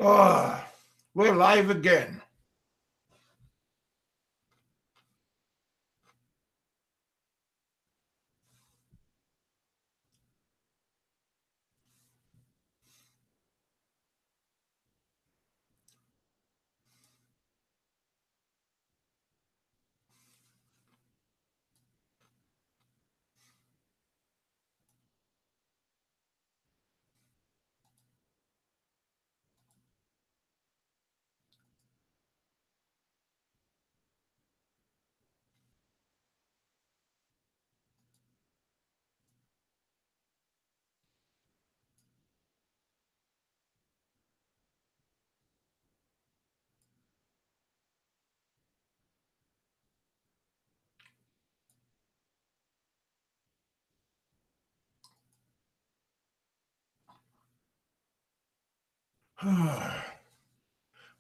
Oh, we're live again.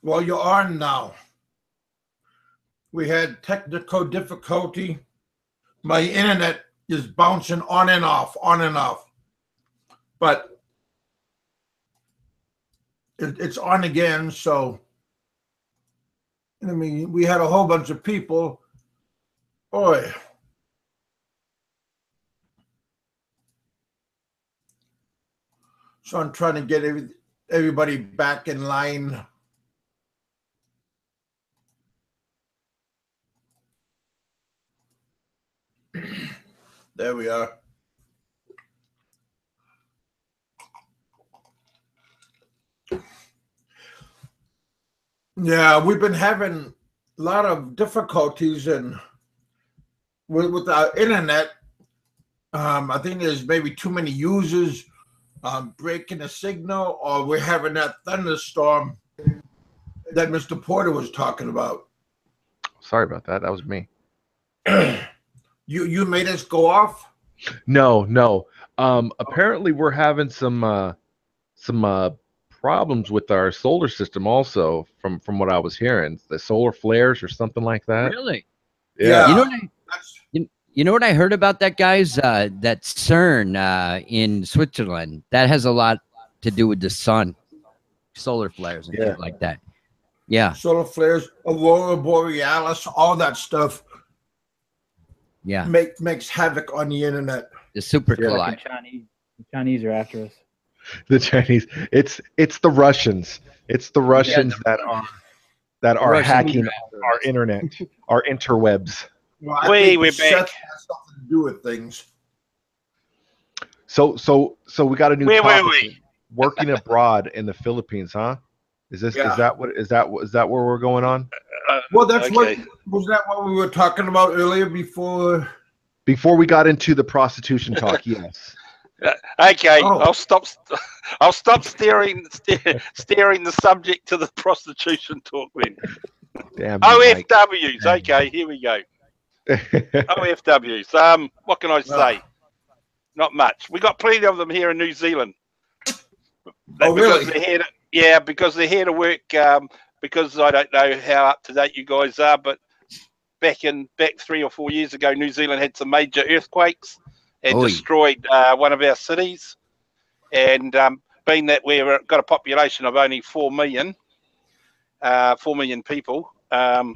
Well, you're on now. We had technical difficulty. My internet is bouncing on and off, on and off. But it's on again, so I mean, we had a whole bunch of people. Boy. So I'm trying to get everybody back in line. There we are. Yeah, we've been having a lot of difficulties and with our internet. I think there's maybe too many users breaking the signal, or we're having that thunderstorm that Mr. Porter was talking about. Sorry about that. That was me. You made us go off? No. Apparently we're having some problems with our solar system also from what I was hearing. The solar flares or something like that. Really? Yeah. You know what I heard about that, guys? That CERN in Switzerland, that has a lot to do with the sun, solar flares and things like that. Yeah. Solar flares, aurora borealis, all that stuff. Yeah. Makes havoc on the internet. The super collide. The Chinese are after us. The Chinese. It's the Russians. It's the Russians that are hacking our internet, our interwebs. Well, we're back. Seth has something to do with things. So we got a new topic. Working abroad in the Philippines, huh? Is that where we're going on? Well, that's okay. Was that what we were talking about earlier before we got into the prostitution talk? Yes. Okay, I'll stop steering the subject to the prostitution talk then. Damn. OFWs. Okay, here we go. OFWs. What can I say? Not much. We got plenty of them here in New Zealand. Really? Because they're here to work. Because I don't know how up to date you guys are, but back 3 or 4 years ago, New Zealand had some major earthquakes and destroyed one of our cities. And being that we've got a population of only 4 million people. In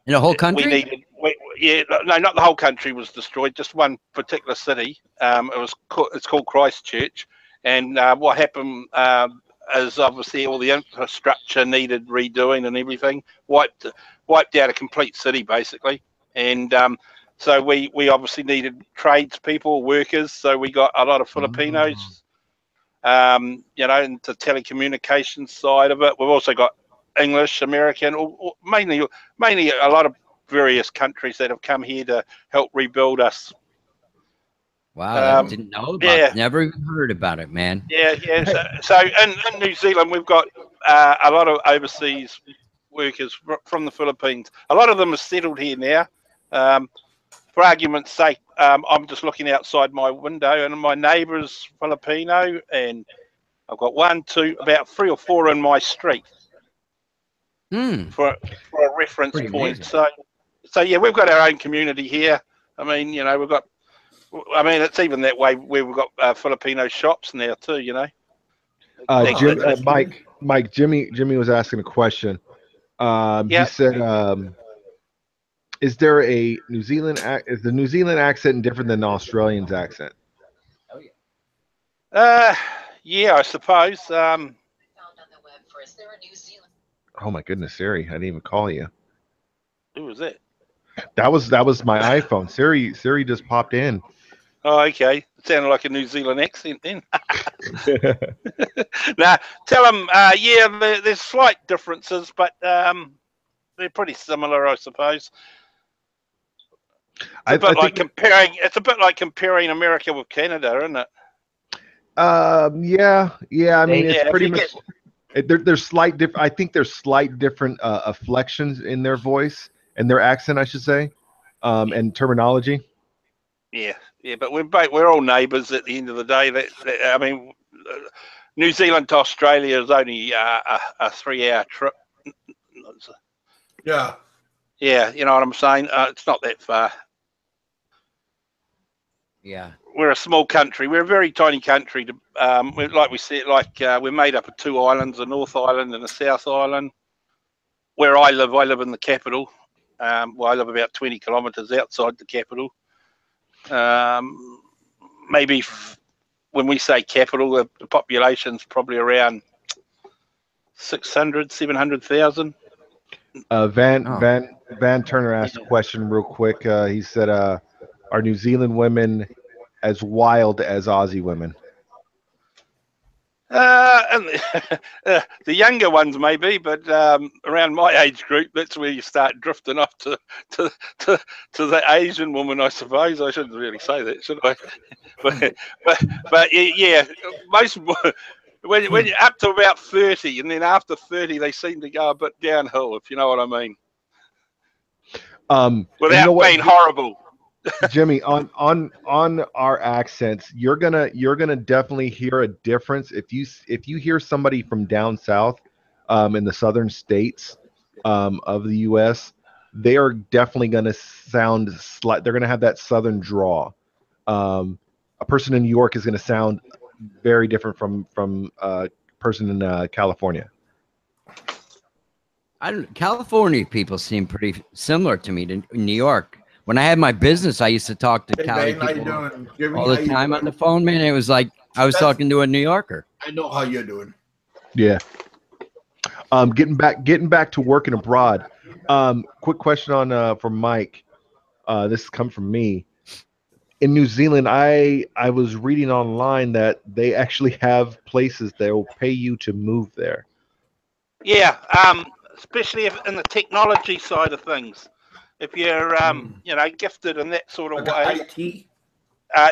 the whole country? No, not the whole country was destroyed. Just one particular city. It's called Christchurch. And what happened is obviously all the infrastructure needed redoing and everything. Wiped out a complete city basically. And so we obviously needed tradespeople, workers. So we got a lot of Filipinos. In the telecommunications side of it. We've also got English, American, or mainly a lot of various countries that have come here to help rebuild us. Wow, I didn't know about it. Never even heard about it, man. Yeah. So in New Zealand, we've got a lot of overseas workers from the Philippines. A lot of them are settled here now. For argument's sake, I'm just looking outside my window, and my neighbour's Filipino, and I've got about 3 or 4 in my street. For a reference point. Amazing. So yeah, we've got our own community here. I mean, it's even that way where we've got Filipino shops now too. Jim, Mike, Mike, Jimmy was asking a question. He Yeah. said, "Is there a New Zealand is the New Zealand accent different than the Australian's accent?" Yeah, I suppose. Oh my goodness, Siri! I didn't even call you. Who was that? That was my iPhone. Siri just popped in. Oh, okay. It sounded like a New Zealand accent then. Now, tell them, yeah, there's slight differences, but they're pretty similar, I suppose. It's a bit like comparing America with Canada, isn't it? Yeah. I mean, it's Yeah, pretty much. There's slight I think there's slight different afflections in their voice and their accent, I should say, and terminology. Yeah, but we're all neighbours at the end of the day. I mean, New Zealand to Australia is only a 3-hour trip. Yeah. Yeah, you know what I'm saying? It's not that far. Yeah. We're a small country. We're a very tiny country. Like we said, we're made up of 2 islands, a North Island and a South Island. Where I live in the capital. Well, I live about 20 kilometres outside the capital. Maybe when we say capital, the population's probably around 600, 700,000. Van Turner asked a question real quick. He said, "Are New Zealand women as wild as Aussie women?" And the younger ones maybe, but around my age group, that's where you start drifting off to the Asian woman, I suppose. I shouldn't really say that, should I? but yeah, most when you're up to about 30, and then after 30, they seem to go a bit downhill, if you know what I mean. Without being horrible. Jimmy, on our accents, you're gonna definitely hear a difference if you hear somebody from down south, in the southern states, of the U.S. They are definitely gonna sound they're gonna have that southern draw. A person in New York is gonna sound very different from a person in California. California people seem pretty similar to me to New York. When I had my business, I used to talk to Cali people all the time on the phone, man. It was like I was talking to a New Yorker. I know how you're doing. Yeah. Getting back to working abroad. Quick question on from Mike. This has come from me. In New Zealand, I was reading online that they actually have places that will pay you to move there. Yeah, especially if in the technology side of things. If you're, gifted in that sort of way, IT.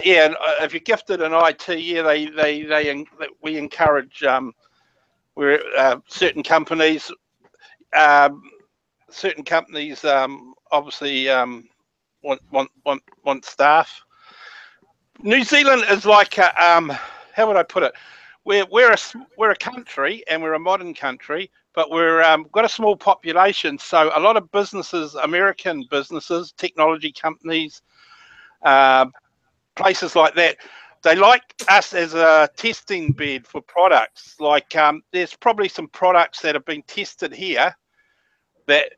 Yeah, and if you're gifted in IT, yeah, we encourage certain companies, obviously want staff. New Zealand is like how would I put it? We're a country, and we're a modern country, but we're got a small population. So a lot of businesses, American businesses, technology companies, places like that, they like us as a testing bed for products. Like there's probably some products that have been tested here that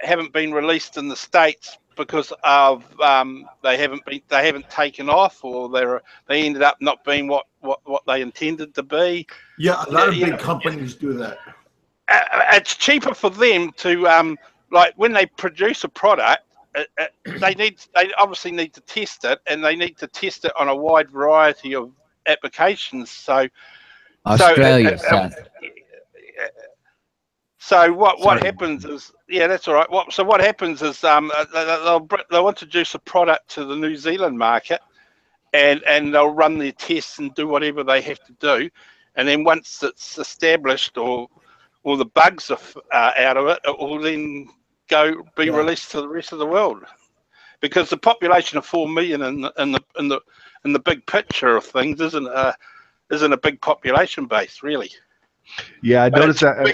haven't been released in the States because of they haven't taken off, or they ended up not being what they intended to be. Yeah, a lot of big companies do that. It's cheaper for them to like when they produce a product, they obviously need to test it, and they need to test it on a wide variety of applications. So Australia, So what happens is, yeah, that's all right. What happens is they'll introduce a product to the New Zealand market, and they'll run their tests and do whatever they have to do, and then once it's established or the bugs are out of it, it will then be released to the rest of the world, because the population of 4 million in the big picture of things isn't a big population base, really. Yeah, I noticed that, and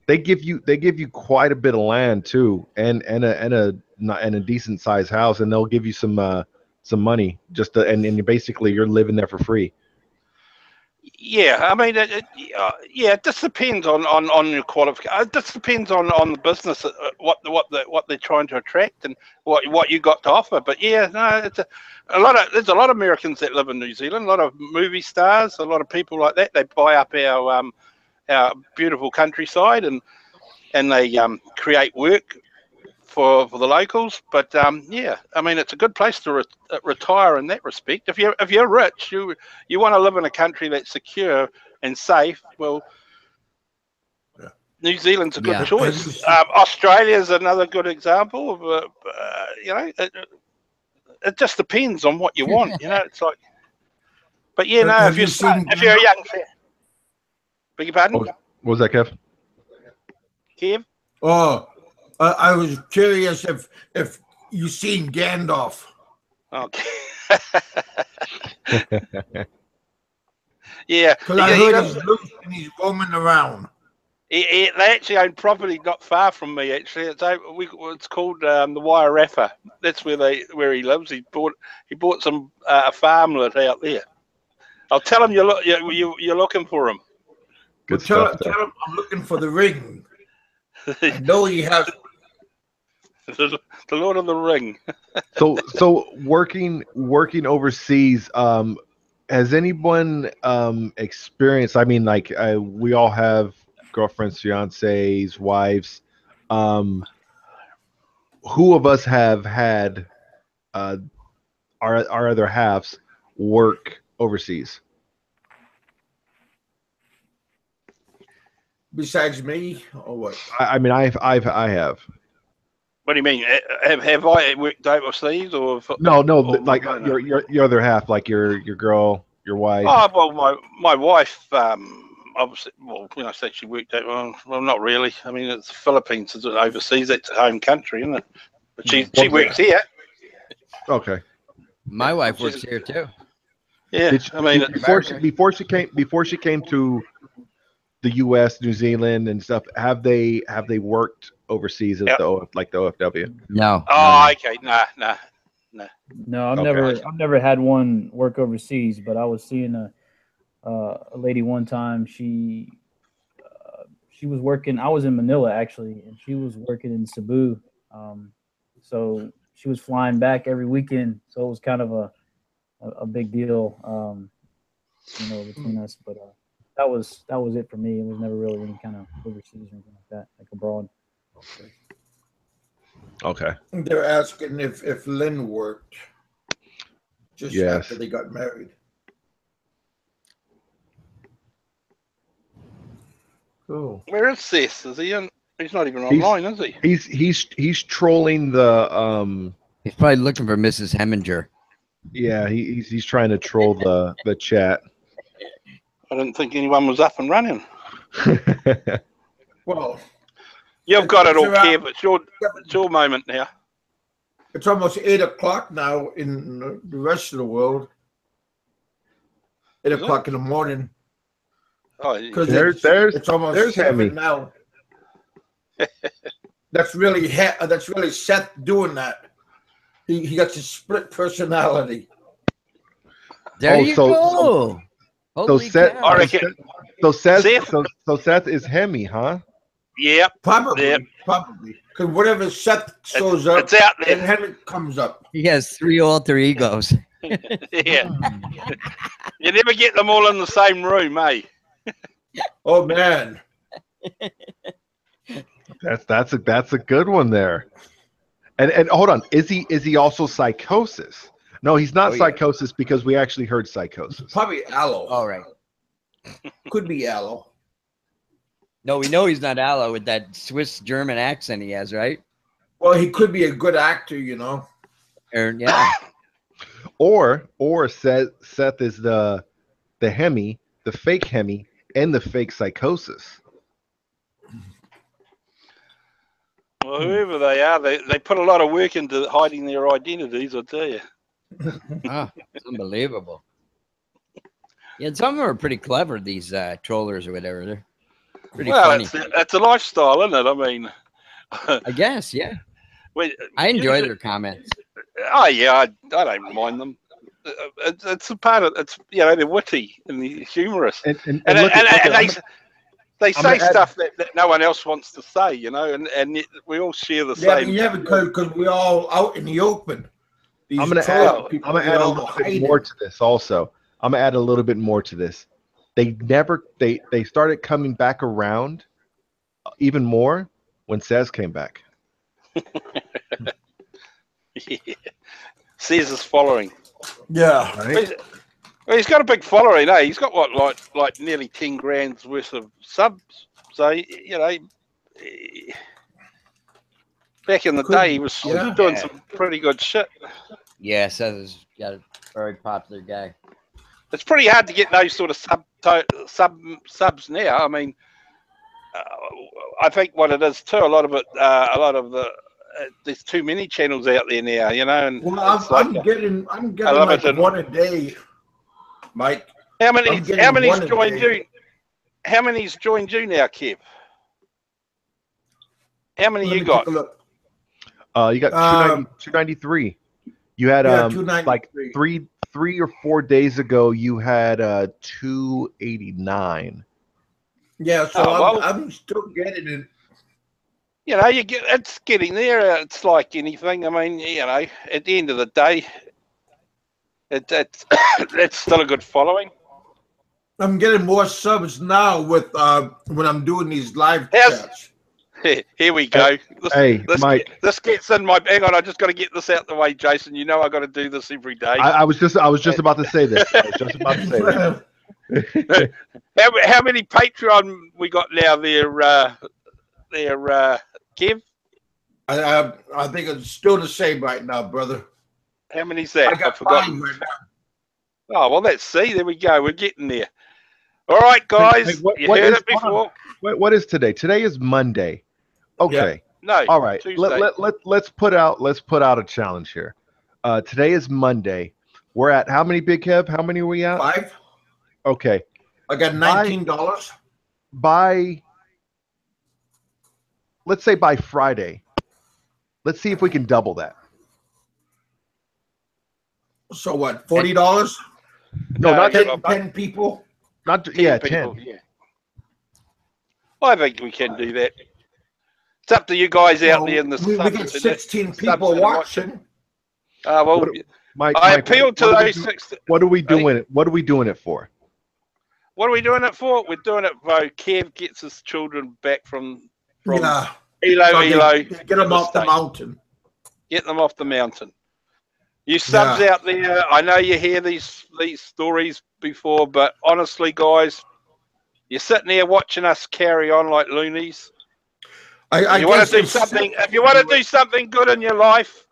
they give you quite a bit of land too, and a decent sized house, and they'll give you some money and basically you're living there for free. Yeah, I mean, yeah, it just depends on your qualification. It just depends on the business, what they're trying to attract and what you got to offer. But yeah, no, it's there's a lot of Americans that live in New Zealand, a lot of movie stars, a lot of people like that. They buy up our beautiful countryside and they create work for the locals. But yeah, I mean, it's a good place to retire in that respect. If you're rich, you want to live in a country that's secure and safe. Well, New Zealand's a good choice. Australia's another good example of you know, it just depends on what you want. You know, it's like. But yeah, no, if you're a young fan, beg your pardon. What was that, Kev? Kev? Oh, I was curious if you seen Gandalf. Okay. Yeah. Because I heard he's loose and he's roaming around. They actually own property not far from me. Actually, it's called the Wairarapa. That's where he lives. He bought some farmland out there. I'll tell him you're looking for him. Good Tell stuff. him I'm looking for the ring. I know he has. The Lord of the Ring. So working overseas, has anyone experienced? I mean, like we all have girlfriends, fiancés, wives. Who of us have had our other halves work overseas? Besides me, or what? I mean, I have. What do you mean? Have I worked overseas or? No, like your other half, like your girl, your wife. Oh well, my wife, obviously, well, when I say she worked out, well, not really. I mean, it's the Philippines, it's overseas. That's her home country, isn't it? But she works here. Okay. My wife works here too. Yeah, I mean, before she came to the U.S., New Zealand, and stuff, have they worked overseas at the OFW? No. Oh, okay, nah. No, I've Okay. never had one work overseas, but I was seeing a lady one time. She was working. I was in Manila actually, and she was working in Cebu. So she was flying back every weekend. So it was kind of a big deal, between us. But that was it for me. It was never really any kind of overseas or anything like that, like abroad. Okay. They're asking if Lynn worked just after they got married. Cool. Where is Seth? Is he in? He's not even online, is he? He's trolling the He's probably looking for Mrs. Heminger. Yeah, he's trying to troll the chat. I didn't think anyone was up and running. Well, you've got it all, Kev. It's your moment now. It's almost 8 o'clock now in the rest of the world. 8 o'clock in the morning. Oh, it's almost there's 7 now. That's really Seth doing that. He got this split personality. There you go. Holy cow. So Seth is Hemi, huh? Yep. Probably. Because whatever Seth shows up, it's out there. and Henry comes up. He has 3 alter egos. Yeah. You never get them all in the same room, eh? Oh man. That's a good one there. And hold on, is he also Psychosis? No, he's not Psychosis because we actually heard Psychosis. Probably Aloe. All right. Could be Aloe. No, we know he's not Aloe with that Swiss German accent he has, right? Well, he could be a good actor, Yeah. Or Seth is the Hemi, the fake Hemi, and the fake Psychosis. Well, whoever they are, they put a lot of work into hiding their identities, I'll tell you. It's unbelievable. Yeah, some of them are pretty clever, these trollers or whatever. They're pretty funny. It's a lifestyle, isn't it? I mean, I guess, yeah. Well, I enjoy their comments. Oh, yeah, I don't mind them. it's a part of it's. You know, they're witty and they're humorous, And they I'm gonna say add- stuff that no one else wants to say. You know, and yet we all share the same. Yeah, because we're all out in the open. I'm gonna add a little bit more to this also. I'm gonna add a little bit more to this. They started coming back around even more when Cez came back. Yeah. Caesar's following. Yeah. Right? Well, he's got a big following, eh? He's got what, like nearly 10 grand's worth of subs. So you know, back in the day, he was doing some pretty good shit. Yeah, Cez's got a very popular guy. It's pretty hard to get those sort of subs now. I mean, I think what it is too, a lot of the there's too many channels out there now, you know. And well, I'm getting like one a day, Mike. How many's joined you? How many's joined you now, Kev? How many you got? You got 293. You had like 3 or 4 days ago. You had 289. Yeah, so I'm still getting it. You know, it's getting there. It's like anything. I mean, you know, at the end of the day, it's still a good following. I'm getting more subs now with when I'm doing these live chats. Here we go. Mike. This gets in my. Hang on, I just got to get this out the way, Jason. You know I got to do this every day. I was just about to say this. I was just about to say that. How many Patreon we got now? Kev? I think it's still the same right now, brother. How many's that? I got 5 right now. Oh, well, let's see. There we go. We're getting there. All right, guys. You heard it before. What is today? Today is Monday. Okay. Yeah. No. All right. Let's put out a challenge here. Today is Monday. We're at how many, Big Kev? How many are we at? 5. Okay. I got $19. Let's say by Friday. Let's see if we can double that. So what? $40? No, not 10 people. Not 10 yeah, people, 10. Yeah. I think we can do that. It's up to you guys out there in the we get 16 people watching. Well, Mike, I appeal to those 16. What are we doing it? What are we doing it for? What are we doing it for? We're doing it for Kev gets his children back from Elo. Get them off the mountain. Get them off the mountain. You subs out there, I know you hear these stories before, but honestly, guys, you're sitting there watching us carry on like loonies. If you want to do something good in your life,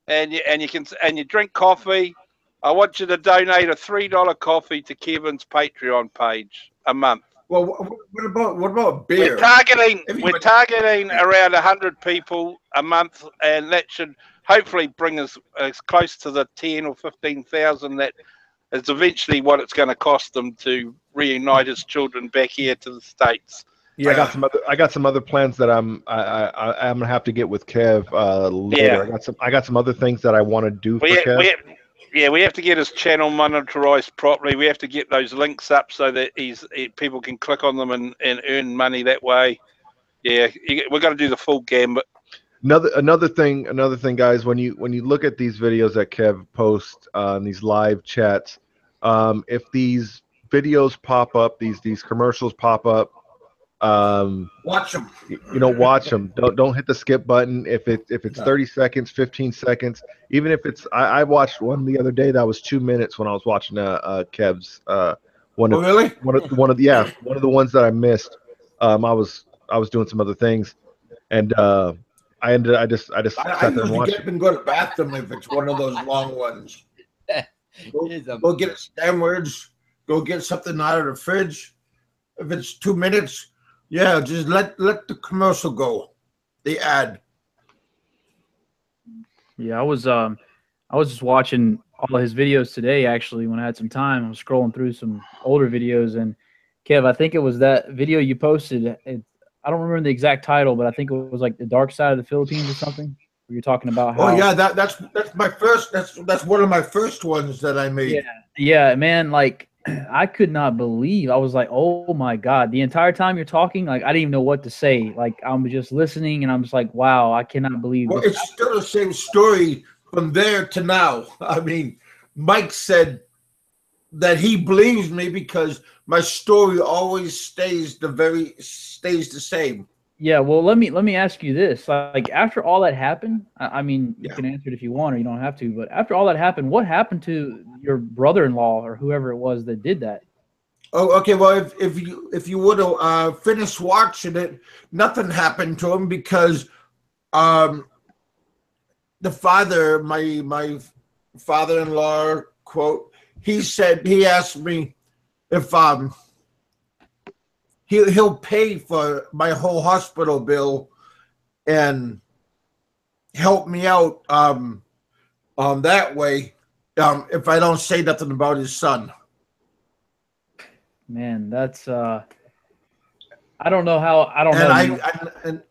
and you drink coffee, I want you to donate a $3 coffee to Kevin's Patreon page a month. Well, what about beer? We're targeting around 100 people a month, and that should hopefully bring us as close to the 10 or 15,000 that is eventually what it's going to cost them to reunite his children back here to the States. Yeah. I got some other plans that I'm gonna have to get with Kev later. Yeah. I got some other things that I want to do for Kev. We have to get his channel monetized properly. We have to get those links up so that people can click on them and earn money that way. Yeah, we're going to do the full gambit. Another thing, guys. When you look at these videos that Kev posts on these live chats, if these videos pop up, these commercials pop up, watch them. Watch them. Don't hit the skip button. If it's 30 seconds, 15 seconds, even if it's I watched one the other day that was 2 minutes when I was watching Kev's one of the ones that I missed. I was doing some other things, and I just sat there and watched. I go to the bathroom if it's one of those long ones. Go get a sandwich. Go get something out of the fridge. If it's 2 minutes. Yeah, just let the commercial go. The ad. Yeah, I was just watching all of his videos today. Actually, when I had some time, I was scrolling through some older videos, and Kev, I think it was that video you posted. I don't remember the exact title, but I think it was like the Dark Side of the Philippines or something. You're talking about how. Oh yeah, that's my first. That's one of my first ones that I made. Yeah, man. Like I could not believe. I was like, oh my god. The entire time you're talking, like I didn't even know what to say. Like I'm just listening, and I'm just like, wow, I cannot believe. Well, this. it's still the same story from there to now. I mean, Mike said that he believes me because my story always stays the same. Yeah, well, let me ask you this: like, after all that happened, I mean, you Yeah. can answer it if you want, or you don't have to. But after all that happened, what happened to your brother-in-law or whoever it was that did that? Oh, okay. Well, if you would have finished watching it, nothing happened to him because um, the father, my father-in-law, quote, he asked me if he'll pay for my whole hospital bill and help me out that way if I don't say nothing about his son. Man, that's I don't know how. I don't And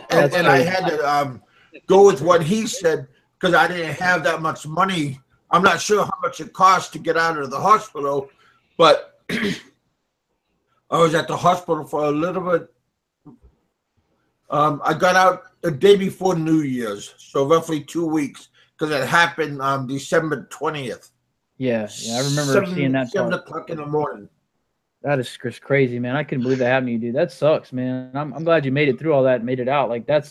know. and I had to go with what he said because I didn't have that much money. I'm not sure how much it cost to get out of the hospital, but I was at the hospital for a little bit. I got out the day before New Year's, so roughly 2 weeks, because it happened on December 20th. Yeah, I remember seeing that. 7 o'clock in the morning. That is just crazy, man. I couldn't believe that happened to you, dude. That sucks, man. I'm glad you made it through all that and made it out. Like that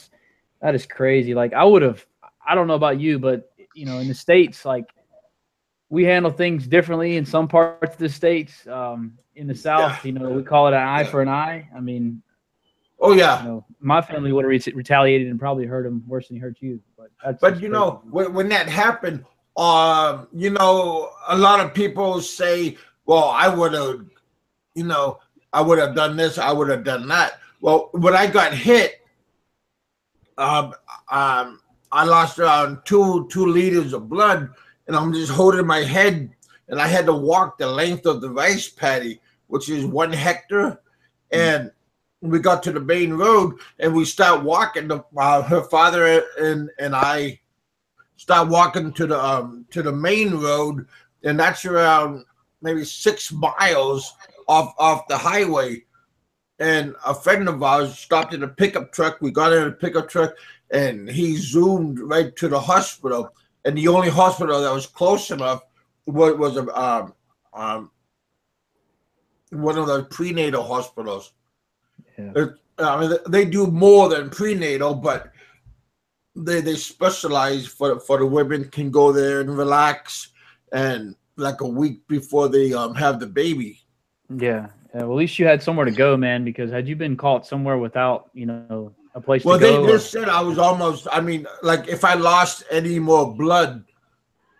is crazy. Like I would have. I don't know about you, but you know, in the States, like we handle things differently in some parts of the States. In the South, you know, we call it an eye for an eye. I mean, oh yeah. You know, my family would have retaliated and probably hurt him worse than he hurt you. But you know, when that happened, you know, a lot of people say, "Well, I would have, you know, I would have done this, I would have done that." Well, when I got hit, I lost around two liters of blood, and I'm just holding my head, and I had to walk the length of the rice paddy, which is 1 hectare, and we got to the main road, and we start walking. Her father and I start walking to the main road, and that's around maybe 6 miles off the highway. And a friend of ours stopped in a pickup truck. We got in a pickup truck, and he zoomed right to the hospital. And the only hospital that was close enough was one of the prenatal hospitals. Yeah. I mean, they do more than prenatal, but they specialize for the women can go there and relax, and like a week before they have the baby. Yeah. Well, at least you had somewhere to go, man. Because had you been caught somewhere without, you know, a place to go, they just said I was almost. I mean, like if I lost any more blood,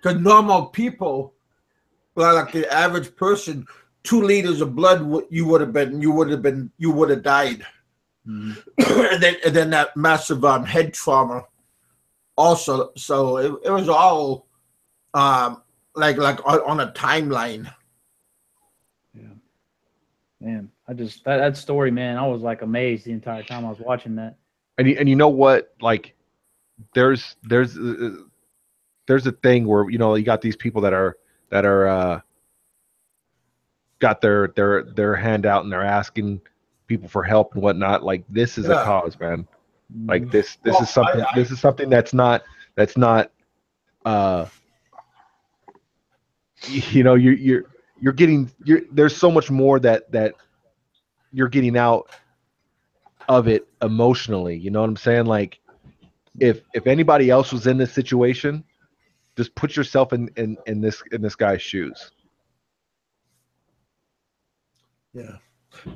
because normal people, like the average person, 2 liters of blood, you would have died. Mm-hmm. and then that massive head trauma also. So it was all like on a timeline. Yeah, man. I just that story, man. I was like amazed the entire time I was watching that. And you know what? Like, there's a thing where, you know, you got these people that are got their hand out and they're asking people for help and whatnot. Like, this is a cause, man. Like this is something. This is something that's not. You know, you're getting. There's so much more that you're getting out of it emotionally. You know what I'm saying? Like, if anybody else was in this situation, just put yourself in this guy's shoes. Yeah,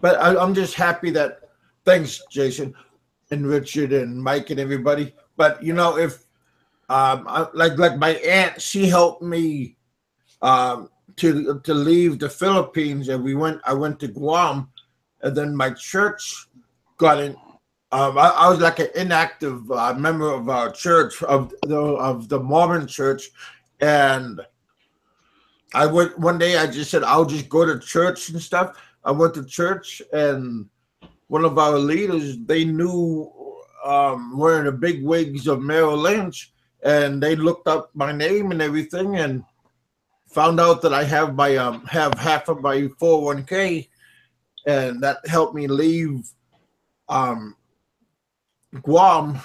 but I'm just happy that. Thanks, Jason, and Richard, and Mike, and everybody. But you know, if like my aunt, she helped me to leave the Philippines, and I went to Guam, and then my church got in. I was like an inactive member of our church, of the Mormon church, and I went one day. I just said I'll just go to church and stuff. I went to church, and one of our leaders, they knew one of the big wigs of Merrill Lynch, and they looked up my name and everything, and found out that I have my have half of my 401k, and that helped me leave Guam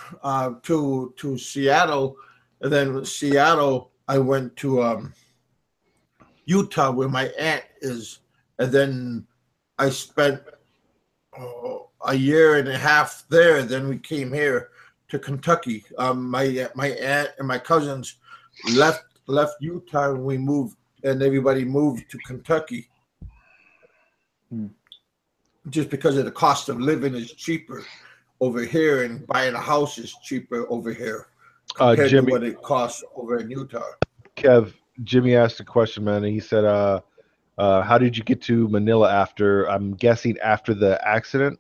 to Seattle, and then Seattle I went to Utah where my aunt is, and then I spent a year and a half there. Then we came here to Kentucky. My aunt and my cousins left Utah, and we moved, and everybody moved to Kentucky. Just because of the cost of living is cheaper over here, and buying a house is cheaper over here compared Jimmy, to what it costs over in Utah. Kev, Jimmy asked a question, man, and he said, how did you get to Manila after, I'm guessing after the accident?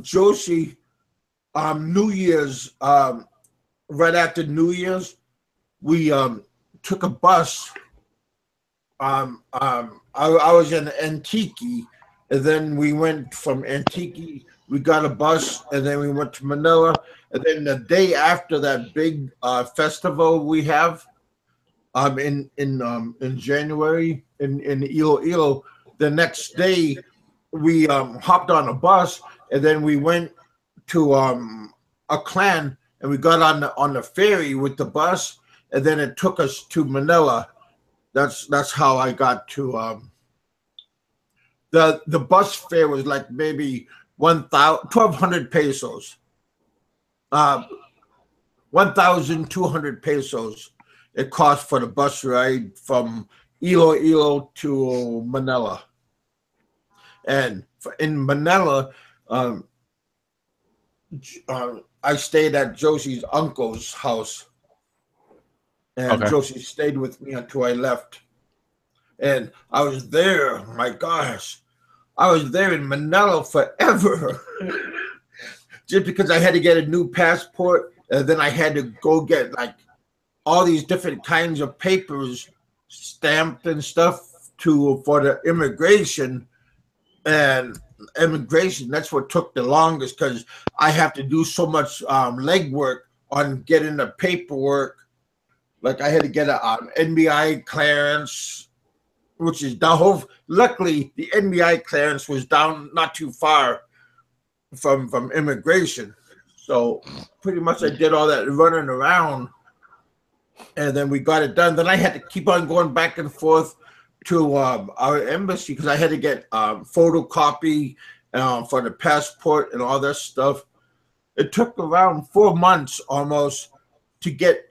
Josie, New Year's, right after New Year's, we took a bus. I was in Antique, and then we went from Antique. We got a bus, and then we went to Manila. And then the day after that big festival we have, in January in Iloilo, the next day we hopped on a bus, and then we went to a clan, and we got on the ferry with the bus, and then it took us to Manila. That's how I got to the bus fare was like maybe 1,200 pesos, 1,200 pesos. It cost for the bus ride from Iloilo to Manila. And in Manila, I stayed at Josie's uncle's house. And Okay. Josie stayed with me until I left. And I was there, my gosh, I was there in Manila forever. Just because I had to get a new passport, and then I had to go get like all these different kinds of papers stamped and stuff for the immigration. And immigration, that's what took the longest, because I have to do so much legwork on getting the paperwork. Like I had to get an NBI clearance, which is down. Luckily, the NBI clearance was down not too far from immigration. So pretty much I did all that running around, and then we got it done. Then I had to keep on going back and forth to our embassy because I had to get photocopy for the passport and all that stuff. It took around 4 months almost to get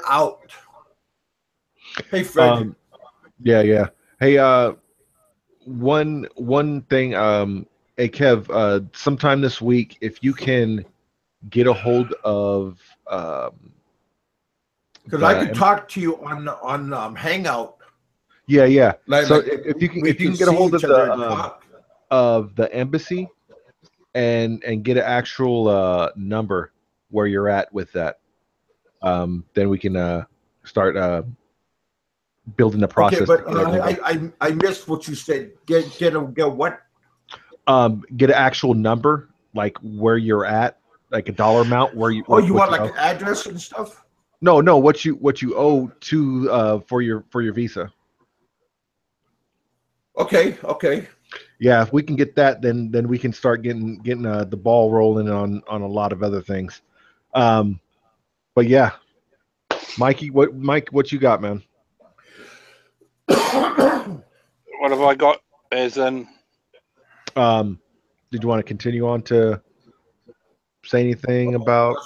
out. Hey, Fred. Yeah. Hey, one thing, hey Kev, sometime this week, if you can get a hold of, because I could talk to you on Hangout. Yeah. Like, so like if you can we get a hold see each other and talk. of the embassy and get an actual number where you're at with that, then we can start building the process. Okay, but I missed what you said. Get what? Get an actual number, like where you're at, like a dollar amount where you. Oh, you want like an address and stuff? No, what you owe to for your visa. Okay. Yeah, if we can get that, then we can start getting the ball rolling on a lot of other things. But yeah, Mike, what you got, man? What have I got? As in, did you want to continue on to say anything about?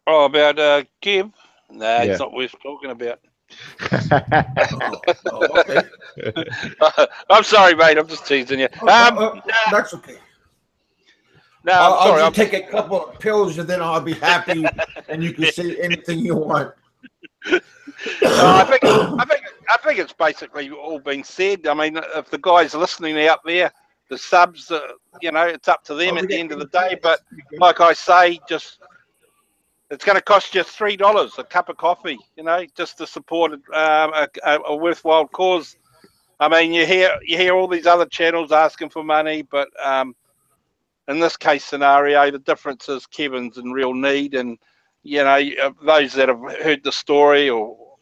about Kev? Nah, Yeah. it's not worth talking about. Okay. I'm sorry, mate. I'm just teasing you. That's okay. No, I'll sorry. just take a couple of pills and then I'll be happy, and you can say anything you want. I think it's basically all been said. I mean, if the guys listening out there, the subs, it's up to them at the end of the day. But like I say, just it's going to cost you $3 a cup of coffee, just to support a worthwhile cause. I mean, you hear all these other channels asking for money, but in this case scenario, the difference is Kevin's in real need, and those that have heard the story, or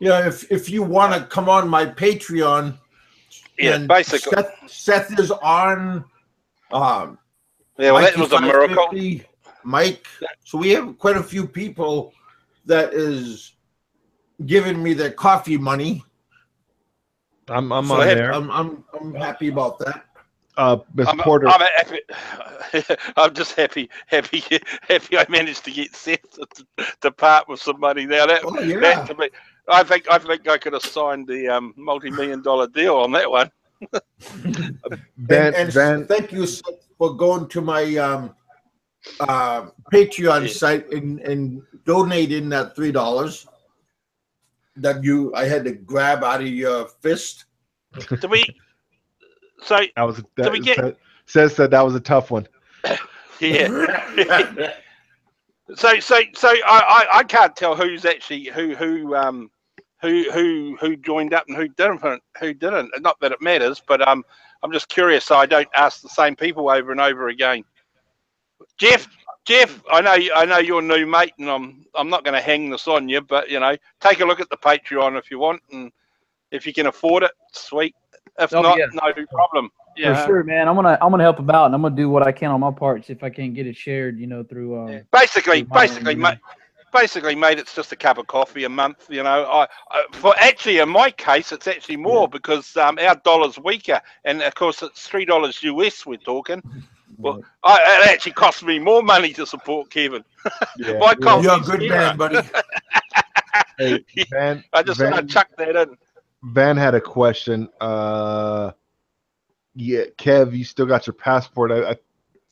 Yeah, if you want to come on my Patreon, yeah, basically, Seth is on. Yeah, well, that was a miracle. Mike, so we have quite a few people that is giving me their coffee money. I'm on there. I'm happy about that. Miss Porter. I'm happy. I'm just happy I managed to get Seth to part with some money. Now that to me, I think I could have signed the multi-million-dollar deal on that one. And thank you, Seth, for going to my Patreon site and donating that $3 that I had to grab out of your fist. Do we? So says that was a tough one. Yeah. So I can't tell who's actually who joined up and who didn't. Not that it matters, but I'm just curious, so I don't ask the same people over and over again. Jeff, I know you're a new mate, and I'm not going to hang this on you, but take a look at the Patreon if you want, and if you can afford it, sweet. If not, no problem. Yeah, for sure, man. I'm gonna help about, and I'm gonna do what I can on my part if I can get it shared. Through basically, mate, it's just a cup of coffee a month. For actually, in my case, it's actually more because our dollar's weaker, and of course, it's $3 US we're talking. Well, it actually costs me more money to support Kevin. You're a good man, buddy. Hey, Van, I just want to chuck that in. Van had a question. Yeah, Kev, you still got your passport.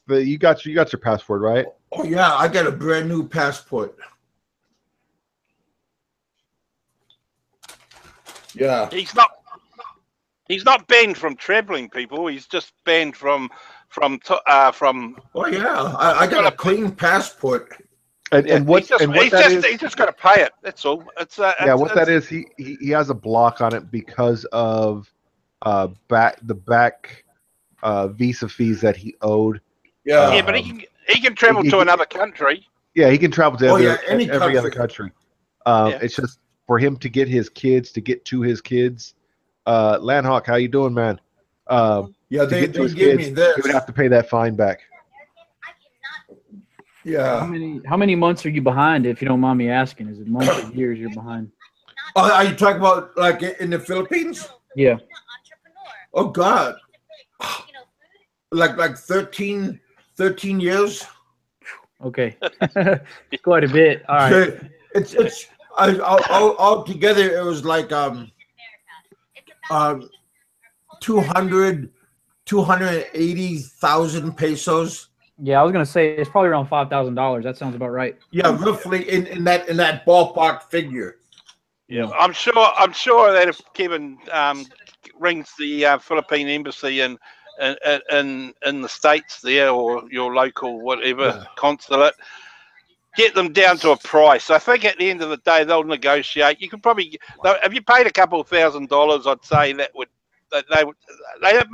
You got your passport, right? Oh yeah, I got a brand new passport. Yeah. He's not banned from traveling, people. He's just banned from. Oh yeah, I got a clean passport. And what he's just got to pay it. That's all. That is, he has a block on it because of back visa fees that he owed. Yeah, but he can travel to another country. Yeah, he can travel to every other country. It's just for him to get to his kids. Landhawk, how you doing, man? They give me this. He would have to pay that fine back. Yeah. How many months are you behind, if you don't mind me asking? Is it months or years you're behind? Are you talking about like in the Philippines? Yeah. Oh God. Like 13 years. Okay. Quite a bit. All right. It's all together it was like 280,000 pesos. Yeah, I was gonna say it's probably around $5,000. That sounds about right. Yeah, roughly in that ballpark figure. Yeah, I'm sure that if Kevin rings the Philippine embassy in the States there, or your local whatever consulate, get them down to a price. I think at the end of the day they'll negotiate. You could probably, if you paid a couple $1,000, I'd say they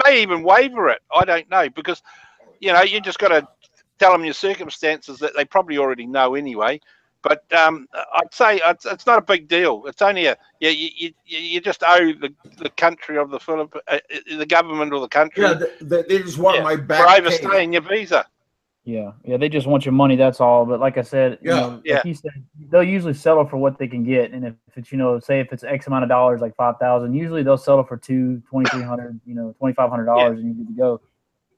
may even waiver it. I don't know, because you just got to tell them your circumstances that they probably already know anyway. But I'd say it's not a big deal. It's only you just owe the country of the the government of the country. Yeah, they just want my back for overstaying your visa. Yeah, they just want your money. That's all. But like I said, like he said, they'll usually settle for what they can get. And if it's say if it's X amount of dollars, like 5,000, usually they'll settle for $2,300, $2,500, and you're good to go.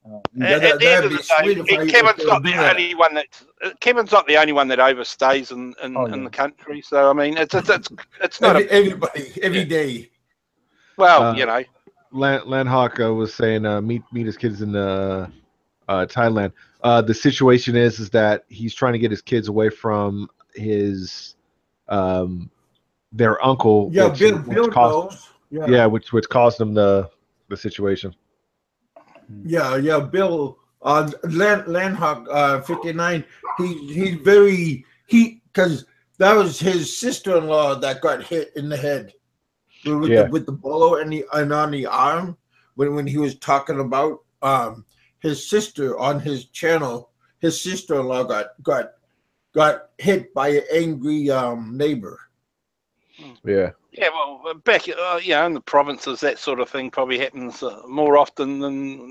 At the end of the day, Kevin's not the only one Kevin's not the only one that overstays in the country. So I mean, it's not everybody every day. Well, Landhawk was saying meet his kids in Thailand. The situation is that he's trying to get his kids away from his their uncle. Yeah, which caused them the situation. Yeah, Bill Landhawk 59. Because that was his sister-in-law that got hit in the head with the bolo and on the arm when he was talking about his sister on his channel. His sister-in-law got hit by an angry neighbor. Yeah. Yeah, well, back in the provinces, that sort of thing probably happens more often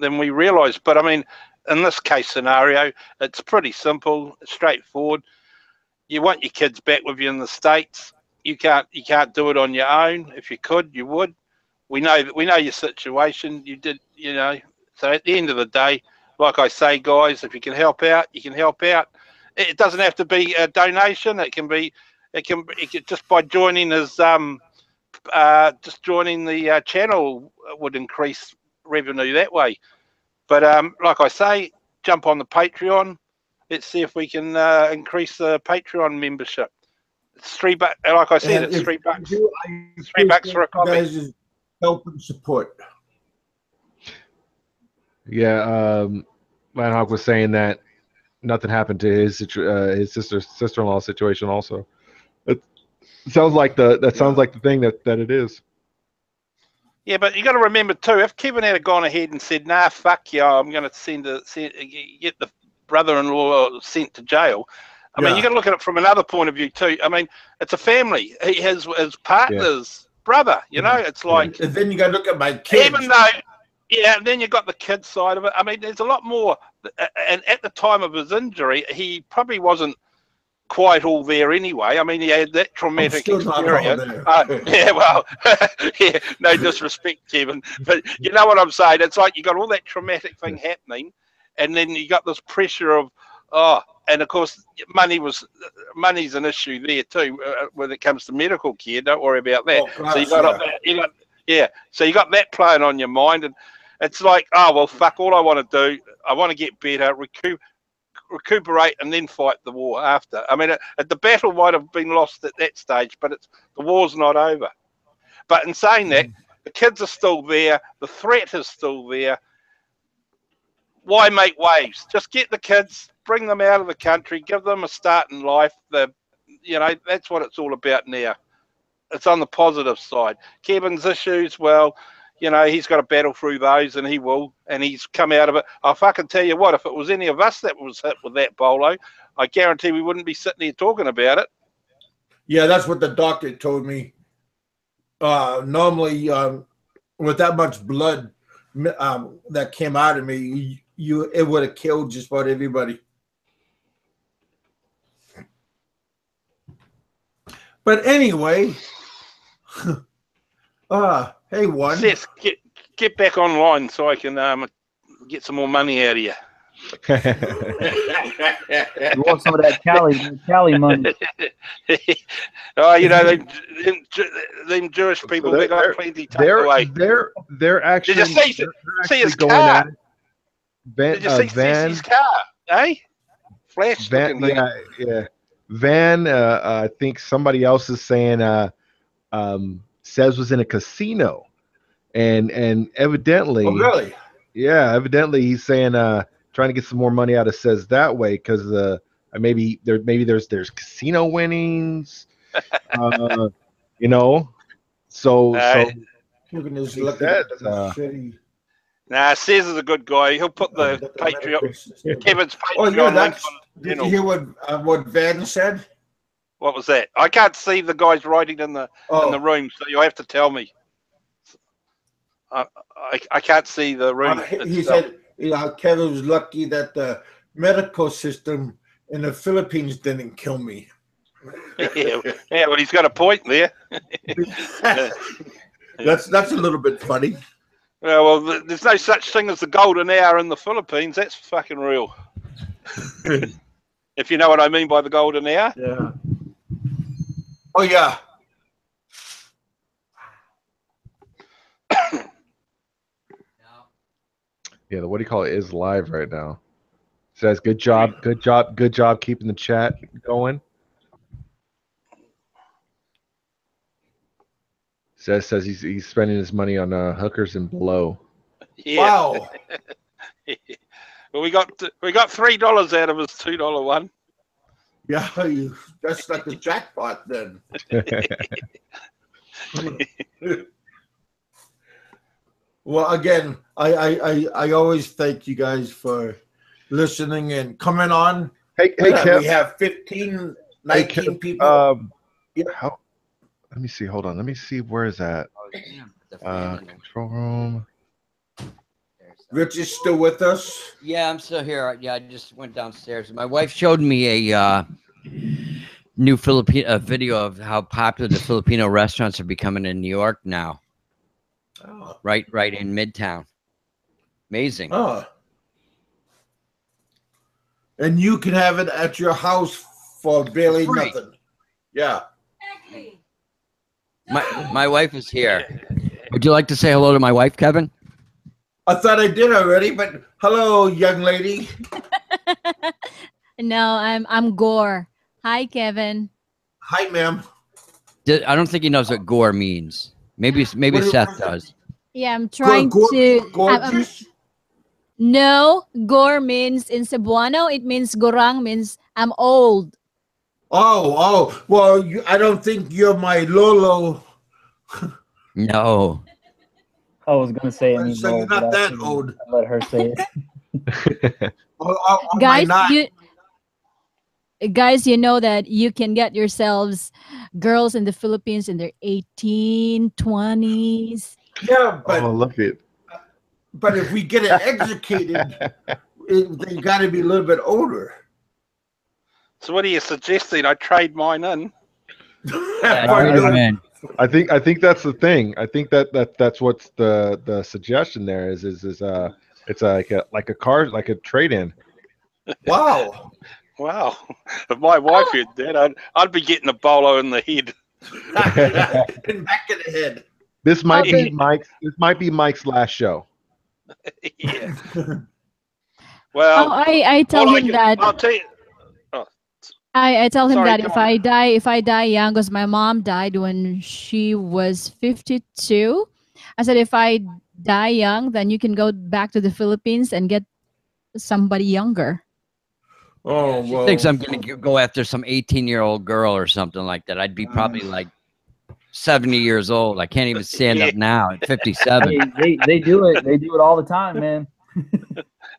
than we realise. But I mean, in this case scenario, it's pretty simple, straightforward. You want your kids back with you in the States. You can't do it on your own. If you could, you would. We know your situation. You did, So at the end of the day, like I say, guys, if you can help out, you can help out. It doesn't have to be a donation. It can just by joining as just joining the channel would increase revenue that way. But like I say, jump on the Patreon. Let's see if we can increase the Patreon membership. It's $3. Like I said, it's $3. $3 for a copy. Guys' help and support. Yeah, Manhawk was saying that nothing happened to his sister-in-law situation. Also, it sounds like sounds like the thing that it is. Yeah, but you got to remember too, if Kevin had gone ahead and said, "Nah, fuck you, I'm going to get the brother-in-law sent to jail." I mean, you got to look at it from another point of view too. I mean, it's a family. He has his partner's brother. It's like. And then you got to look at my kids. Even though, and then you got the kid side of it. I mean, there's a lot more. And at the time of his injury, he probably wasn't quite all there anyway. I mean, he had that traumatic experience. Yeah, well, yeah, no disrespect, Kevin, but you know what I'm saying. It's like you got all that traumatic thing happening, and then you got this pressure of and of course, money's an issue there too when it comes to medical care. Don't worry about that. So you got that playing on your mind, and it's like, oh well, fuck. All I want to do, I want to get better, recuperate, and then fight the war after. I mean, the battle might have been lost at that stage, but the war's not over. But in saying that, the kids are still there. The threat is still there. Why make waves? Just get the kids, bring them out of the country, give them a start in life. That's what it's all about now. It's on the positive side. Kevin's issues, well, he's got to battle through those, and he will, and he's come out of it. I fucking tell you what, if it was any of us that was hit with that bolo, I guarantee we wouldn't be sitting here talking about it. Yeah, that's what the doctor told me. Normally, with that much blood that came out of me, it would have killed just about everybody. But anyway, hey, one. Seth, get back online so I can get some more money out of you. You want some of that Cali money? Them Jewish people, they got plenty tucked away. They're actually. Did you see his car? Did you see his car? Eh? Flash looking thing. Yeah. Van, I think somebody else is saying Sez was in a casino, and evidently, really, evidently he's saying trying to get some more money out of Sez that way because maybe there's casino winnings, so Nah, Sez is a good guy. He'll put the Patreon, Kevin's Patreon link on. Did you hear what Van said? What was that? I can't see the guys writing in the room, so you'll have to tell me. I can't see the room. He said, Kevin was lucky that the medical system in the Philippines didn't kill me. Yeah, well, he's got a point there. That's a little bit funny. Well, there's no such thing as the golden hour in the Philippines. That's fucking real. If you know what I mean by the golden hour. Yeah. Oh, yeah. Yeah, what do you call it is live right now. Says good job keeping the chat going. Says he's spending his money on hookers and blow. Yeah. Wow. Well, we got $3 out of his $2 one. Yeah, that's like the jackpot then. Well, again, I always thank you guys for listening and coming on. Hey, We Kev. have 15, Hey, 19 Kev, people. Yeah. Let me see. Hold on. Let me see. Where is that? Control room. Rich is still with us. Yeah, I'm still here. Yeah, I just went downstairs. My wife showed me a new Filipino video of how popular the Filipino restaurants are becoming in New York now. Oh. Right in Midtown. Amazing. Oh. And you can have it at your house for barely Free. nothing. Yeah. My wife is here. Would you like to say hello to my wife, Kevin? I thought I did already, but hello, young lady. No, I'm Gore. Hi, Kevin. Hi, ma'am. I don't think he knows what gore means. Maybe Seth does. Yeah, I'm trying to. Gorgeous? No, Gore means in Cebuano. It means Gorang means I'm old. Oh. Well, I don't think you're my Lolo. No. I was gonna say it means So you're old, not but that figured old. I'd let her say it. Am I Guys, not? you know that you can get yourselves girls in the Philippines in their 18, 20s. Yeah, but Oh, look it. But if we get it educated, they got to be a little bit older. So what are you suggesting? I trade mine in. I think that's the thing. I think that's what's the suggestion there is it's like a car, like a trade-in. Wow. Wow. If my wife heard that, I'd be getting a bolo in the head. And back of the head. This might be Mike's last show. Yeah. Well, I tell him that. I'll tell you. I tell him Sorry, that go if I die young, because my mom died when she was 52. I said, if I die young, then you can go back to the Philippines and get somebody younger. Oh, She well. thinks I'm going to go after some 18-year-old girl or something like that. I'd be probably like 70 years old. I can't even stand up now at 57. They do it. They do it all the time, man.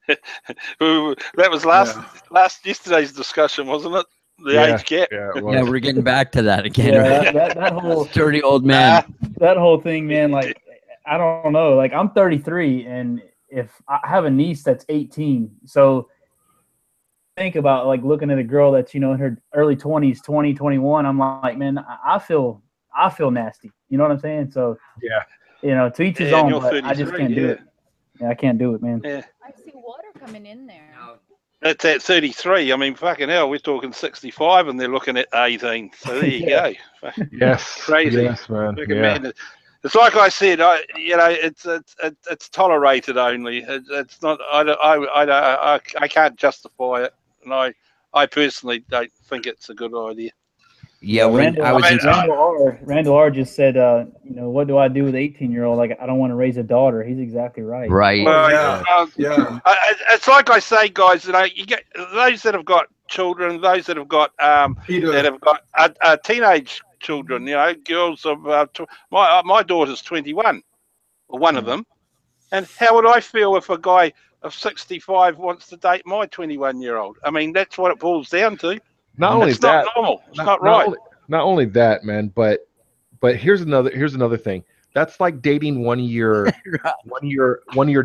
That was yesterday's discussion, wasn't it? The age gap. Yeah, Yeah, we're getting back to that again. Yeah, Right? that whole Dirty old man. that whole thing, man. Like, I don't know. Like, I'm 33, and if I have a niece that's 18, so think about like looking at a girl that's in her early 20s, 20, 21. I'm like, man, I feel nasty. You know what I'm saying? So yeah, to each his own. But I just can't do it. Yeah, I can't do it, man. Yeah. I see water coming in there. That's at 33. I mean, fucking hell, we're talking 65, and they're looking at 18. So there you go. yes, Crazy. yes, man. Fucking Yeah. madness. It's like I said. It's tolerated only. It's not. I can't justify it, and I personally don't think it's a good idea. Yeah, when Randall R just said, what do I do with 18-year-old? Like, I don't want to raise a daughter. He's exactly right. Right. Yeah. It's like I say, guys. You get those that have got children, those that have got teenage children. Girls of my daughter's 21, or one of them. And how would I feel if a guy of 65 wants to date my 21-year-old? I mean, that's what it boils down to. Not only it's that, not normal. It's not right. Not only that, man, but here's another thing. That's like dating one of your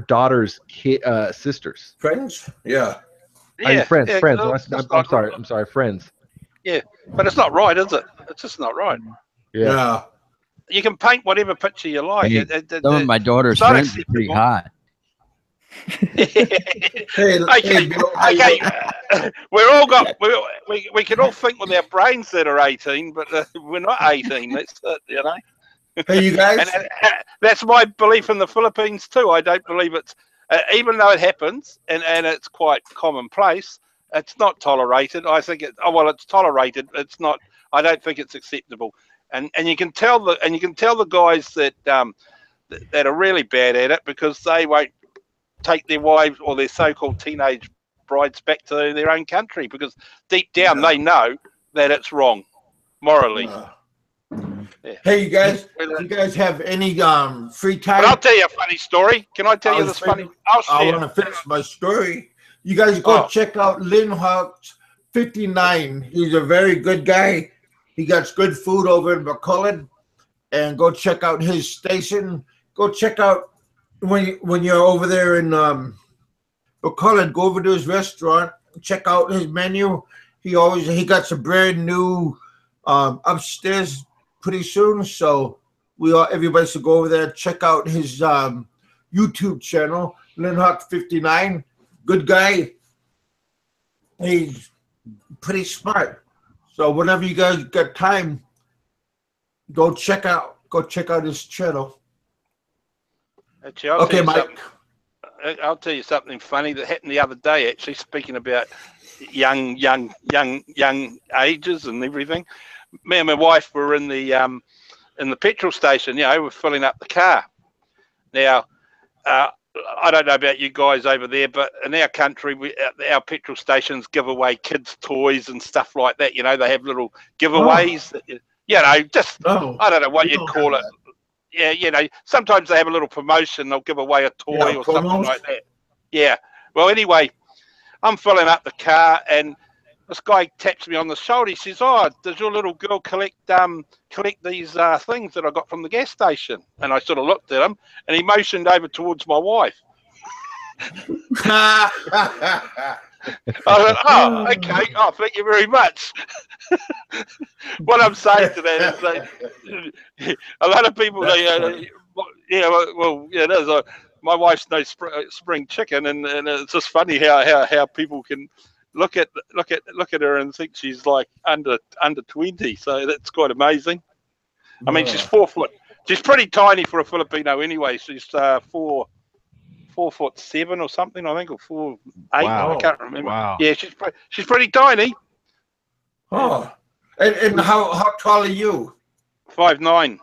daughter's sisters. Friends? Yeah. I mean, friends. No, I'm sorry, friends. Yeah, but it's not right, is it? It's just not right. Yeah. You can paint whatever picture you like. Some of my daughter's friends are pretty hot. Hey, Bill, we can all think with our brains that are 18, but we're not 18. That's it, Hey, you guys. And that's my belief in the Philippines too. I don't believe it's even though it happens and it's quite commonplace. It's not tolerated. I think it's tolerated. It's not. I don't think it's acceptable. And you can tell the guys that that are really bad at it because they won't take their wives or their so-called teenage brides back to their own country because deep down they know that it's wrong morally. Hey, you guys, do you guys have any free time? But I'll tell you a funny story. Can I tell you this funny? I want to finish my story. You guys go check out Lynn Hawks 59. He's a very good guy. He got good food over in McCullough. And go check out his station. Go check out when you're over there in McCullough, go over to his restaurant, check out his menu. He got some brand new upstairs pretty soon. So everybody should go over there, check out his YouTube channel, Linhawk59. Good guy. He's pretty smart. So whenever you guys got time, go check out his channel. Actually, I'll tell you something funny that happened the other day. Actually, speaking about young ages and everything, me and my wife were in the petrol station. You know, we're filling up the car. Now, I don't know about you guys over there, but in our country, our petrol stations give away kids' toys and stuff like that. You know, they have little giveaways. You know, just I don't know what you'd call it. Yeah, you know, sometimes they have a little promotion. They'll give away a toy or something like that. Yeah. Well, anyway, I'm filling up the car, and this guy taps me on the shoulder. He says, "Oh, does your little girl collect these things that I got from the gas station?" And I sort of looked at him, and he motioned over towards my wife. I went, "Oh, okay. Oh, thank you very much." What I'm saying to that is that a lot of people, my wife's no spring chicken, and it's just funny how people can look at her and think she's like under 20. So that's quite amazing. I mean, she's 4 foot. She's pretty tiny for a Filipino anyway. She's 4'7" or something, I think, or 4'8". Wow. I can't remember. Wow. Yeah, she's pretty tiny. Oh, and how tall are you? 5'9".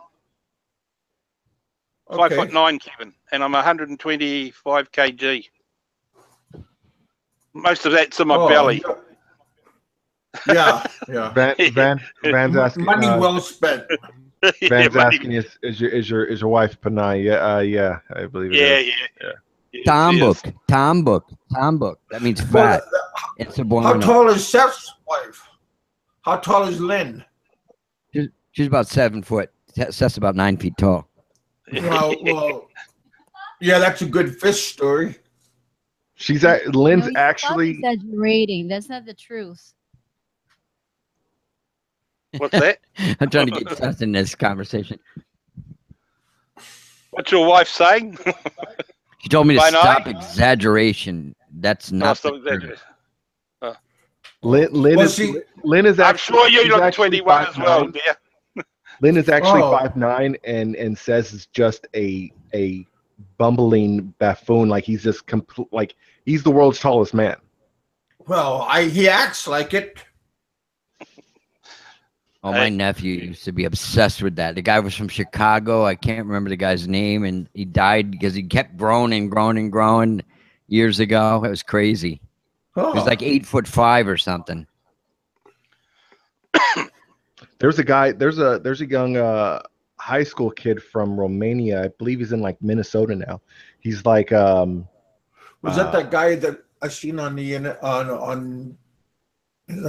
Okay. 5'9", Kevin, and I'm 125 kg. Most of that's in my belly. Yeah. Van's asking. Money well spent. Van's asking is your wife Panay? Yeah, I believe it is. Yeah. Tom book. That means fat. It's a How tall is Seth's wife? How tall is Lynn? She's about 7 foot. Seth's about 9 feet tall. Well, yeah, that's a good fish story. Lynn's No, actually exaggerating. That's not the truth. What's that? I'm trying to get Seth in this conversation. What's your wife saying? She told me to stop exaggeration. That's not the truth. Lynn is actually. I'm sure you look 21 as well, dear. Lynn is actually 5'9" and says it's just a bumbling buffoon. Like he's just like he's the world's tallest man. Well, he acts like it. Oh, my nephew used to be obsessed with that. The guy was from Chicago. I can't remember the guy's name, and he died because he kept growing years ago. It was crazy. He was like 8'5" or something. There's a young high school kid from Romania. I believe he's in like Minnesota now. He's like was that guy that I seen on the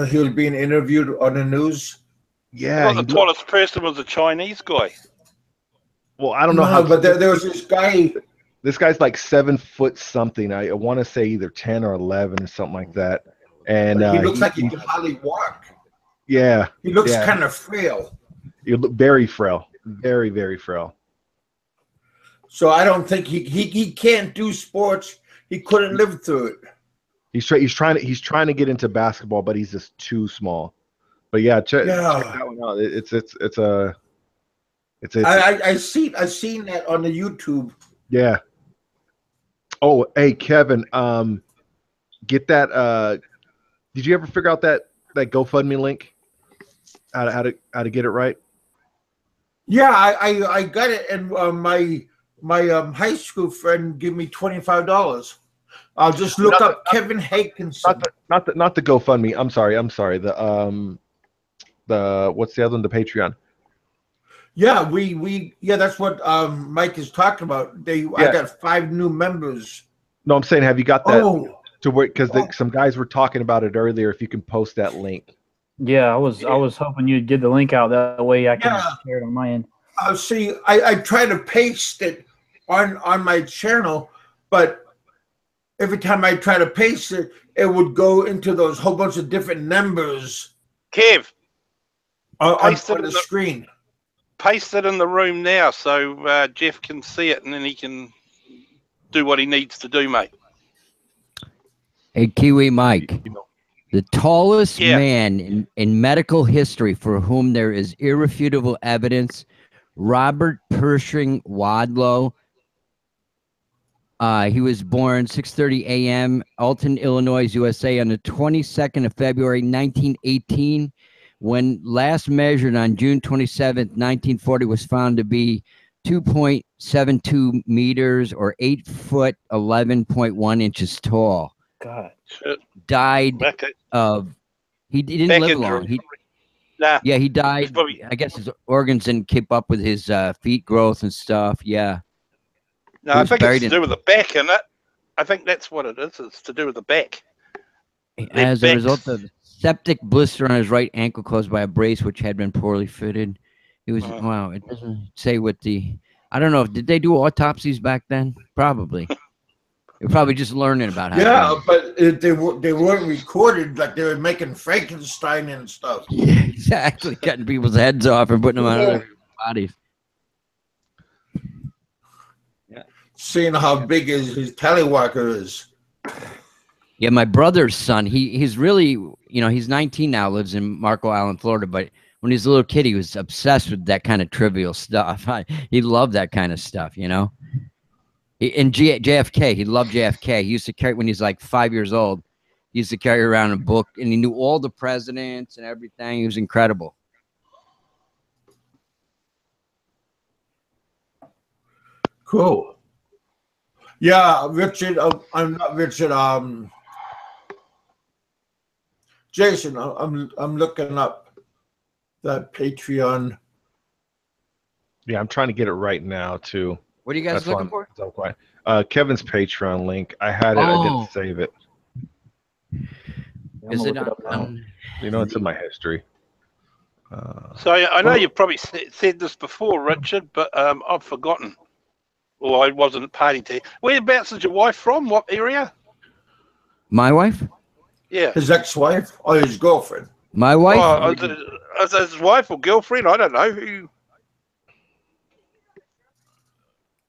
he was being interviewed on the news? Yeah, the tallest person was a Chinese guy. Well, I don't know how, but there was this guy. This guy's like 7 foot something. I want to say either 10 or 11 or something like that. And he looks like he can hardly walk. Yeah, he looks kind of frail. You look very frail, very, very frail. So I don't think he can't do sports. He couldn't live through it. He's trying to get into basketball, but he's just too small. But check that one out. I seen that on the YouTube. Yeah. Oh, hey Kevin, get that. Did you ever figure out that GoFundMe link? How to get it right? Yeah, I got it, and my high school friend gave me $25. I'll just look up Kevin Hakinson. Not the GoFundMe. I'm sorry. The what's the other one? The Patreon. Yeah, yeah, that's what Mike is talking about. I got 5 new members. No, I'm saying, have you got that Oh, to where? Because some guys were talking about it earlier. If you can post that link. Yeah, I was hoping you'd get the link out that way I can share it on my end. see, I try to paste it on my channel, but every time I try to paste it, it would go into those whole bunch of different numbers. Kev, on the screen. Paste it in the room now so Jeff can see it, and then he can do what he needs to do, mate. Hey, Kiwi Mike, the tallest man in medical history for whom there is irrefutable evidence, Robert Pershing Wadlow. He was born 6:30 a.m. Alton, Illinois, USA, on the 22nd of February, 1918. When last measured on June 27th, 1940, was found to be 2.72 meters or 8 foot 11.1 inches tall. God. Died of, he didn't live long. Yeah, he died. I guess his organs didn't keep up with his feet growth and stuff. Yeah. No, I think it's to do with the back, isn't it? I think that's what it is. It's to do with the back. As a result of septic blister on his right ankle caused by a brace which had been poorly fitted. It was wow. It doesn't say what the. I don't know. Did they do autopsies back then? Probably. You're probably just learning about how. Yeah, but they weren't recorded like they were making Frankenstein and stuff. Yeah, exactly. Cutting people's heads off and putting them out of their bodies. Yeah. Seeing how big his tallywhacker is. Yeah, my brother's son, he's really, he's 19 now, lives in Marco Island, Florida, but when he was a little kid, he was obsessed with that kind of trivial stuff. He loved that kind of stuff, And JFK, he loved JFK. He used to carry, when he's like 5 years old, he used to carry around a book, and he knew all the presidents and everything. He was incredible. Cool. Yeah, Richard, I'm not Richard, Jason, I'm looking up that Patreon. Yeah, I'm trying to get it right now too. What are you guys looking for? Kevin's Patreon link. I had it. I didn't save it. Is it it's in my history. So I know you've probably said this before, Richard, but I've forgotten. Or I wasn't party to. Whereabouts is your wife from? What area? My wife? Yeah. His ex-wife or his girlfriend? My wife? Is his wife or girlfriend? I don't know who.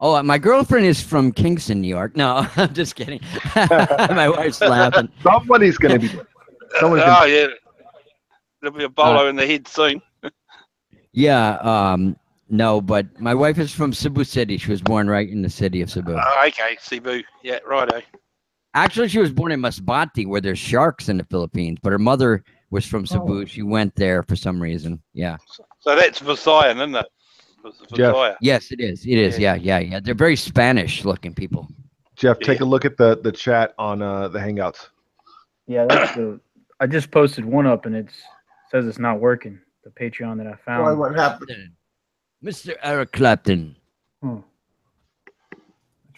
Oh, my girlfriend is from Kingston, New York. No, I'm just kidding. My wife's laughing. Somebody's going to be. Yeah. There'll be a bolo in the head soon. Yeah. No, but my wife is from Cebu City. She was born right in the city of Cebu. Okay, Cebu. Yeah, righto. Actually, she was born in Masbate, where there's sharks in the Philippines. But her mother was from Cebu. Oh. She went there for some reason. Yeah. So that's Visayan, isn't it? Jeff. Yes, it is. It is. Yeah. They're very Spanish-looking people. Jeff, take a look at the chat on the Hangouts. Yeah, that's I just posted one up, and it says it's not working. The Patreon that I found. Why, what happened? Mr. Eric Clapton. That's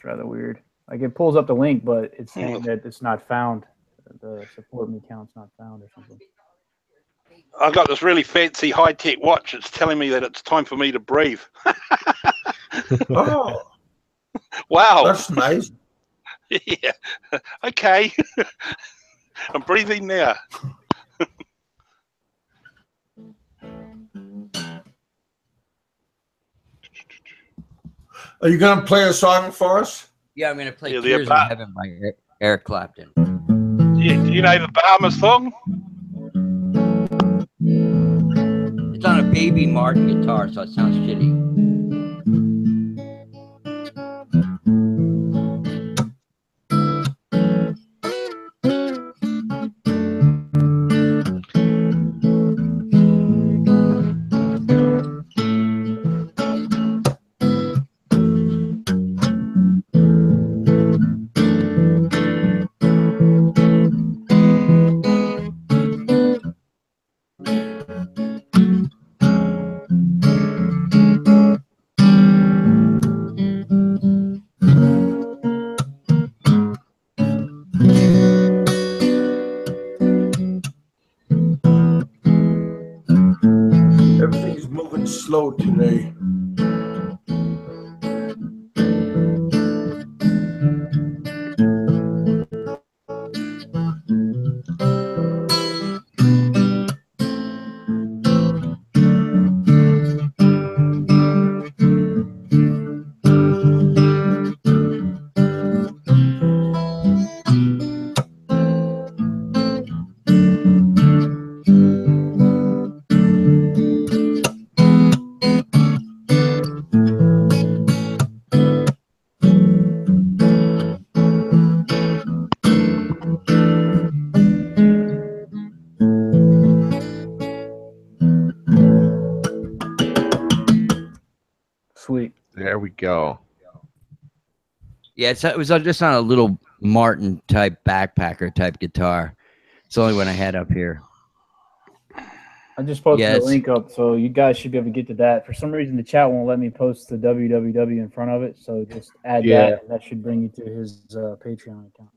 rather weird. Like it pulls up the link, but it's saying that it's not found. The support me count's not found or something. I've got this really fancy high-tech watch. It's telling me that it's time for me to breathe. Oh. Wow. That's nice. Yeah. Okay. I'm breathing now. Are you going to play a song for us? Yeah, I'm going to play Tears in Heaven by Eric Clapton. Yeah, do you know the Bahamas song? It's on a Baby Martin guitar, so it sounds shitty. being slow today. Sweet. There we go. Yeah, it was just on a little Martin type backpacker type guitar. It's the only one I had up here. I just posted Yeah, the it's- link up, so you guys should be able to get to that. For some reason, the chat won't let me post the www in front of it, so just add Yeah. that, and that should bring you to his Patreon account.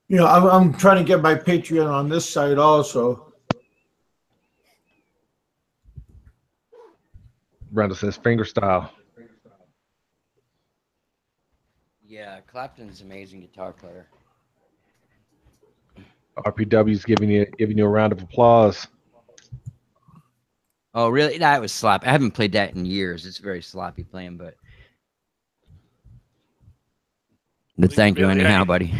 You know, I'm trying to get my Patreon on this site also. Brenda says finger style. Yeah, Clapton's an amazing guitar player. RPW's giving you a round of applause. Oh, really? That was sloppy. I haven't played that in years. It's very sloppy playing, but thank you anyhow, buddy.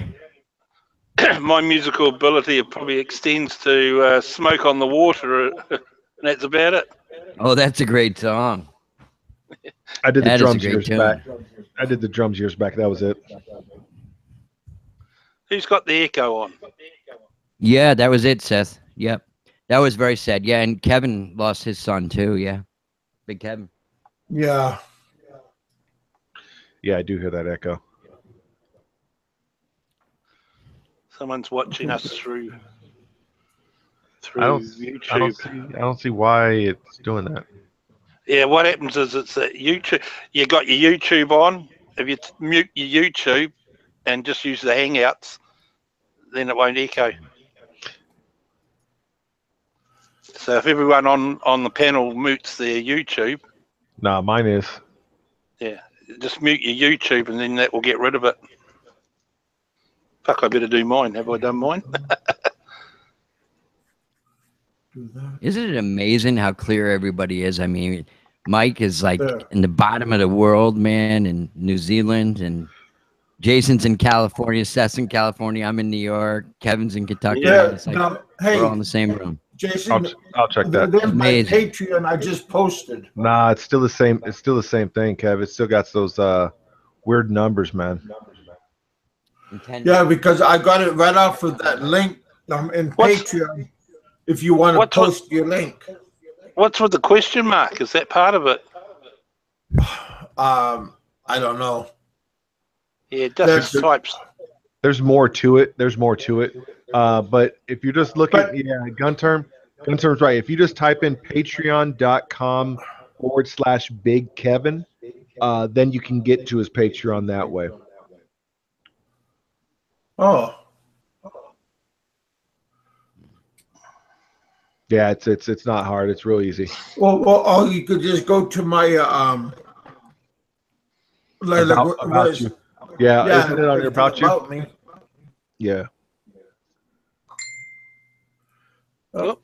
My musical ability probably extends to Smoke on the Water, and that's about it. Oh, that's a great song. I did the That is a drums great years tune. back. I did the drums years back. That was it. Who's got the echo on? Yeah, that was it, Seth. Yep. That was very sad. Yeah, and Kevin lost his son too. Yeah. Big Kevin. Yeah. Yeah, I do hear that echo. Someone's watching us through I don't YouTube. I don't see why it's doing that. Yeah, what happens is it's that YouTube. You got your YouTube on. If you mute your YouTube and just use the Hangouts, then it won't echo. So if everyone on the panel mutes their YouTube, Nah, mine is. yeah, just mute your YouTube and then that will get rid of it. Fuck, I better do mine. Have I done mine? Isn't it amazing how clear everybody is? I mean, Mike is like Yeah. in the bottom of the world, man, in New Zealand, and Jason's in California, Seth's in California, I'm in New York, Kevin's in Kentucky. Yeah. It's like Now, hey, we're all in the same room. Jason, I'll check that. there's my Amazing. Patreon I just posted. Nah, it's still the same. It's still the same thing, Kev. It's still got those weird numbers, man. Yeah, because I got it right off of that link in Patreon. If you want to post your link. What's with the question mark? Is that part of it? I don't know. Yeah, just types. There's more to it. But if you're just looking, Gun Term's right. If you just type in patreon.com/Big Kevin, then you can get to his Patreon that way. Oh. Yeah, it's not hard. It's real easy. Well, you could just go to my about you. Yeah, isn't it on your about you? About me. Yeah. Oh,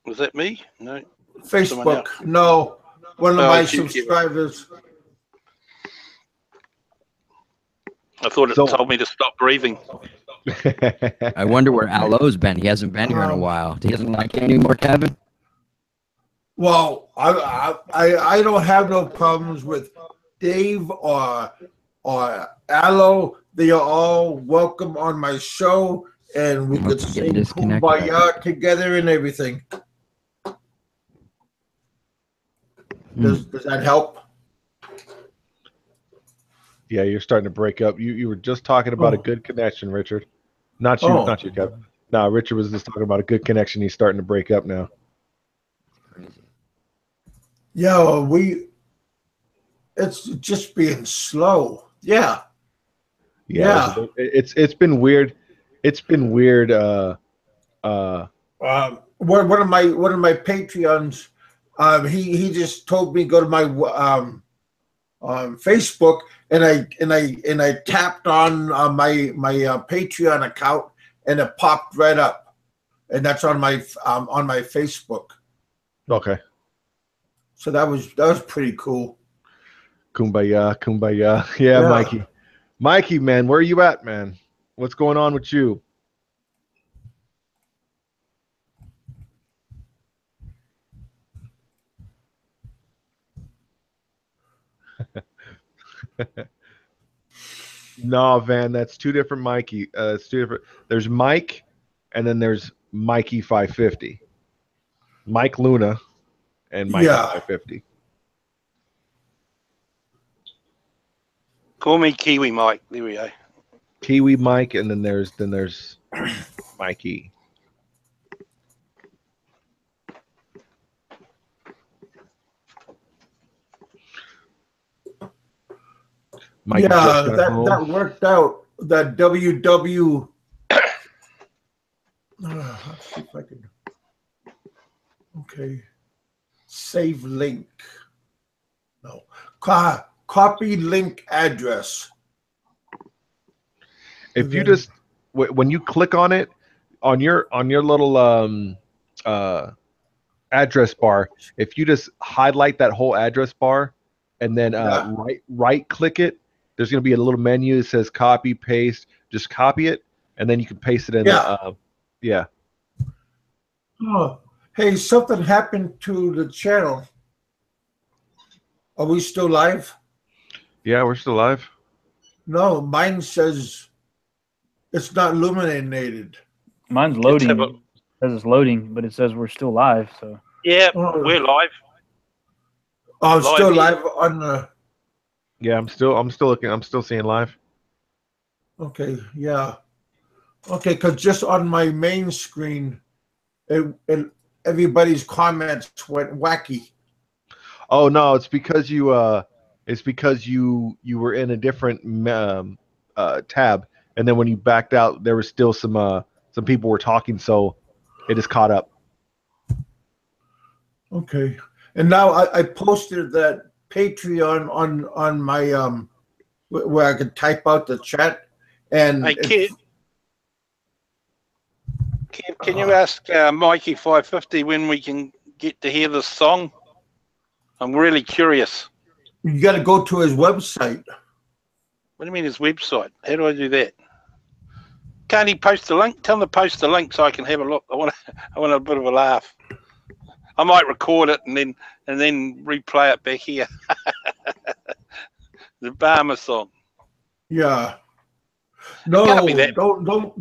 was that me? No. Facebook. No. One of my it's you, subscribers. I thought it told me to stop breathing. I wonder where Alo's been. He hasn't been here in a while. He doesn't like it anymore, Kevin? Well, I don't have no problems with Dave or Alo. They are all welcome on my show, and we could sing Kumbaya together and everything. Does that help? Yeah, you're starting to break up. You were just talking about a good connection, Richard. Not you, Kevin. No, Richard was just talking about a good connection. He's starting to break up now. Yeah, it's just being slow. Yeah. So it's been weird. It's been weird. One of my Patreons he just told me go to my Facebook, and I tapped on my Patreon account, and it popped right up, and that's on my Facebook. Okay. So that was pretty cool. Kumbaya, kumbaya. Yeah, Yeah. Mikey, man, where are you at, man? What's going on with you? No, Van, that's two different Mikey. It's two different. There's Mike, and then there's Mikey 550. Mike Luna and Mikey Yeah. 550. Call me Kiwi Mike. There we go. Kiwi Mike, and then there's Mikey. Mikey Yeah, just got that home. worked out. That WW. Let's see if I can. Okay. Save link. No. Copy link address. If you just when you click on it on your little address bar, if you just highlight that whole address bar and then right click it, there's going to be a little menu that says copy paste. Just copy it and then you can paste it in. Yeah. Oh, hey, something happened to the channel. Are we still live? Yeah, we're still live. No, mine says it's not illuminated. Mine's loading. It says it's loading, but it says we're still live. So yeah, we're live. Oh, I'm still live on the. Yeah, I'm still looking. I'm still seeing live. Okay, yeah. Okay, because just on my main screen, everybody's comments went wacky. Oh no, it's because you were in a different tab, and then when you backed out, there was still some people were talking, so it just caught up. Okay, and now I posted that Patreon on my where I could type out the chat. And hey, Kev, can you ask Mikey 550 when we can get to hear this song? I'm really curious. You got to go to his website. What do you mean his website? How do I do that? Can't he post a link? Tell him to post a link so I can have a look. I want a bit of a laugh. I might record it and then replay it back here. The Barmer song. Yeah. No,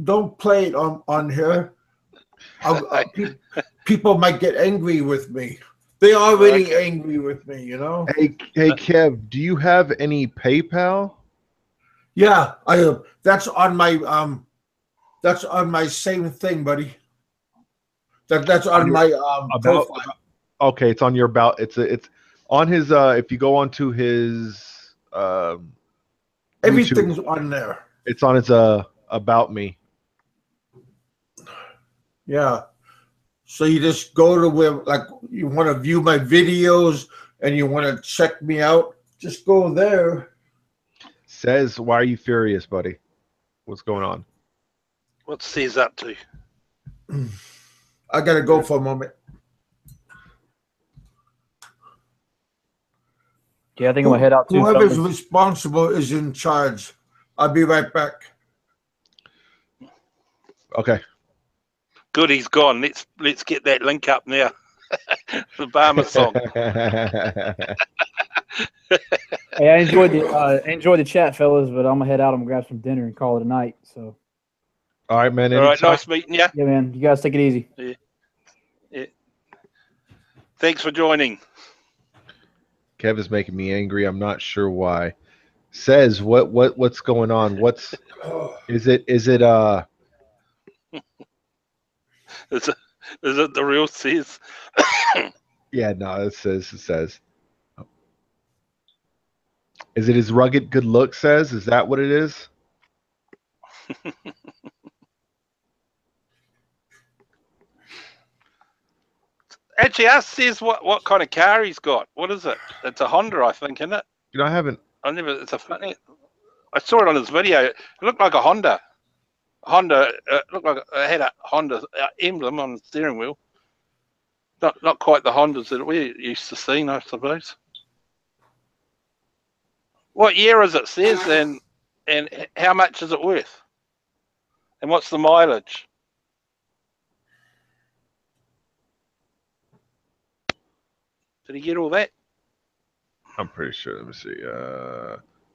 don't play it on here. People might get angry with me. They're already angry with me, you know. Hey, Kev, do you have any PayPal? Yeah, that's on my same thing, buddy. That's on my profile. Okay, it's on your about. It's on his. If you go onto his. Everything's YouTube, on there. It's on his about me. Yeah. So you just go to where, like, you want to view my videos and you want to check me out, just go there. Says, why are you furious, buddy? What's going on? What's Says up to? I got to go for a moment. Yeah, I think I'm going to head out too. Whoever's responsible is in charge. I'll be right back. Okay. Good, he's gone. Let's get that link up now. The Barmer song. Hey, I enjoyed the chat, fellas, but I'm gonna head out. I'm gonna grab some dinner and call it a night. So. All right, man. All right, nice meeting you. Yeah, man. You guys take it easy. Yeah. Thanks for joining. Kev is making me angry. I'm not sure why. Says, what's going on? Is it Is it the real Says? Yeah, no, it says. Is it his rugged good look, Says? Is that what it is? Actually, ask says what kind of car he's got. What is it? It's a Honda, I think, isn't it? You know, I haven't. I never. It's a funny. I saw it on his video. It looked like a Honda. Honda looked like it had a Honda emblem on the steering wheel. Not quite the Hondas that we used to see, I suppose. What year is it, says, and how much is it worth? And what's the mileage? Did he get all that? I'm pretty sure. Let me see.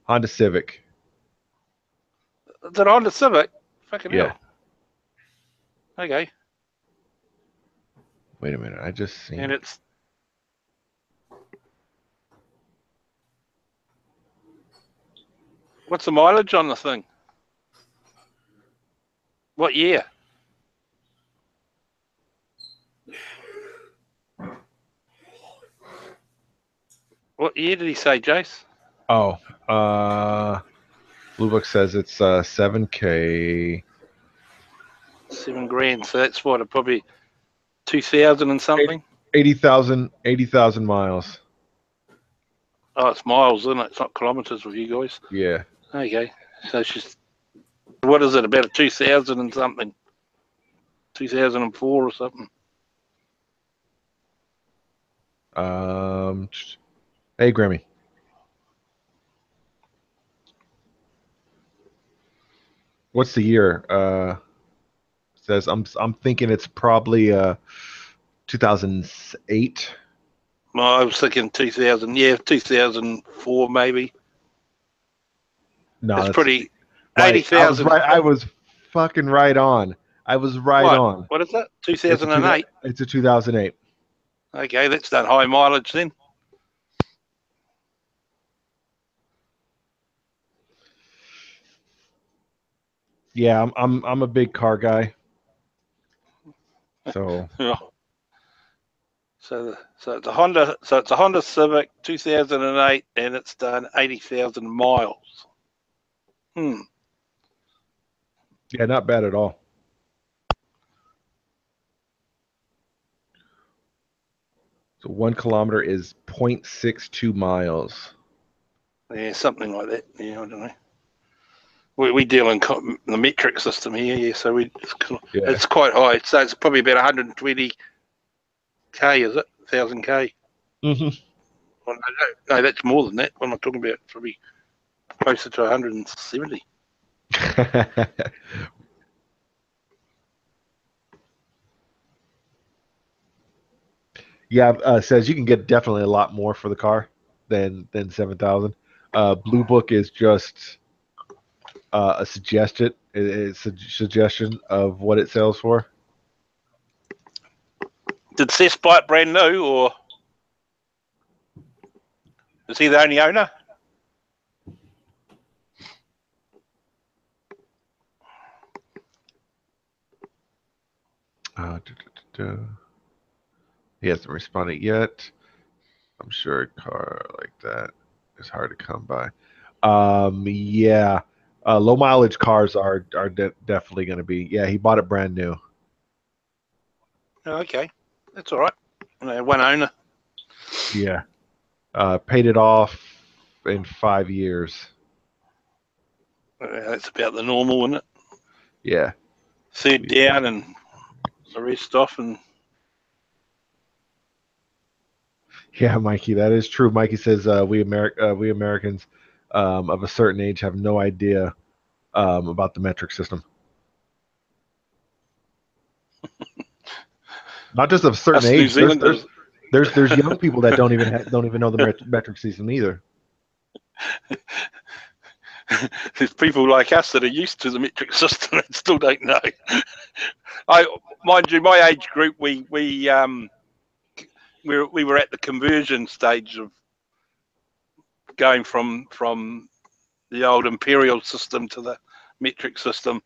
Honda Civic. Is it Honda Civic? Fucking Yeah. hell. Okay. Wait a minute. I just seen. And it's what's the mileage on the thing? What year? What year did he say, Jace? Oh, Blue Book says it's 7K. $7,000. So that's what, probably 2,000 and something. 80,000 miles. Oh, it's miles, isn't it? It's not kilometers with you guys. Yeah. Okay. So she's, what is it, about 2,000 and something? 2004 or something. Hey, Grammy. What's the year? Says I'm thinking it's probably 2008. Well, I was thinking 2000. Yeah, 2004 maybe. No, that's pretty. right. 80,000. I was fucking right on. I was right on. What is that? 2008. It's a 2008. Okay, that's done high mileage then. Yeah, I'm a big car guy. So yeah. So it's a Honda. So it's a Honda Civic 2008, and it's done 80,000 miles. Yeah, not bad at all. So 1 kilometer is 0.62 miles. Yeah, something like that. Yeah, I don't know. We deal in the metric system here, yeah. So it's quite high. So it's probably about 120k, is it? 1,000k. Mm-hmm. Well, no, that's more than that. What am I talking about? Probably closer to 170. Yeah, says you can get definitely a lot more for the car than 7,000. Blue Book is just a suggestion. It's a suggestion of what it sells for. Did Seth buy it brand new, or is he the only owner? He hasn't responded yet. I'm sure a car like that is hard to come by. Yeah, low mileage cars are definitely going to be. Yeah, he bought it brand new. Oh, okay, that's all right. One owner. Yeah, paid it off in 5 years. That's about the normal, isn't it? Yeah. Third down and the rest off, and yeah, Mikey, that is true. Mikey says we Americans of a certain age have no idea about the metric system. Not just of a certain age. There's young people that don't even know the metric system either. There's people like us that are used to the metric system and still don't know. Mind you, my age group, we were at the conversion stage of going from the old imperial system to the metric system.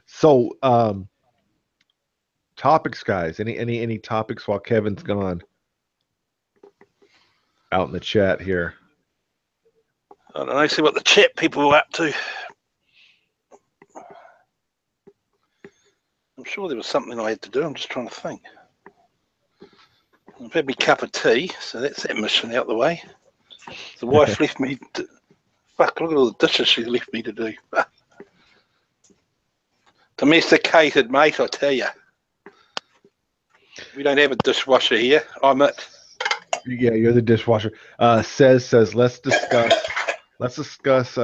So, topics, guys. Any topics while Kevin's gone? out in the chat here. I don't know. See what the chat people are up to. I'm sure there was something I had to do. I'm just trying to think. I've had my cup of tea, so that's that mission out the way. The wife left me. Fuck! Look at all the dishes she left me to do. Domesticated, mate. I tell you. We don't have a dishwasher here. I'm it. Yeah, you're the dishwasher. Says let's discuss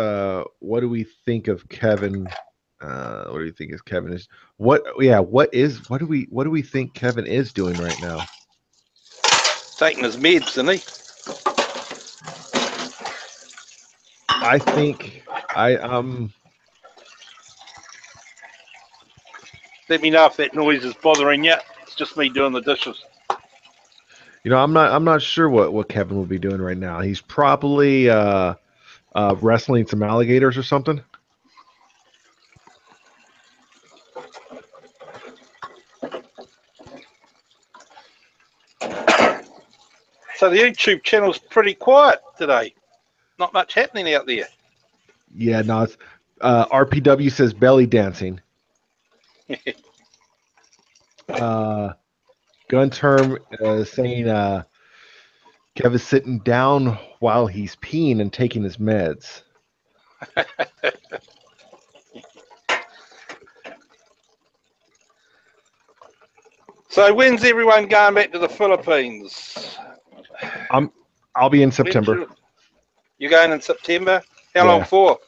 what do we think of Kevin? What do you think is Kevin is what do we think Kevin is doing right now? Taking his meds, isn't he? I think Let me know if that noise is bothering you. It's just me doing the dishes. I'm not sure what Kevin will be doing right now. He's probably wrestling some alligators or something. So the YouTube channel's pretty quiet today. Not much happening out there. Yeah, no. It's, RPW says belly dancing. Gun term saying Kevin's sitting down while he's peeing and taking his meds. So when's everyone going back to the Philippines? I'll be in September. You're going in September? How Yeah. long for?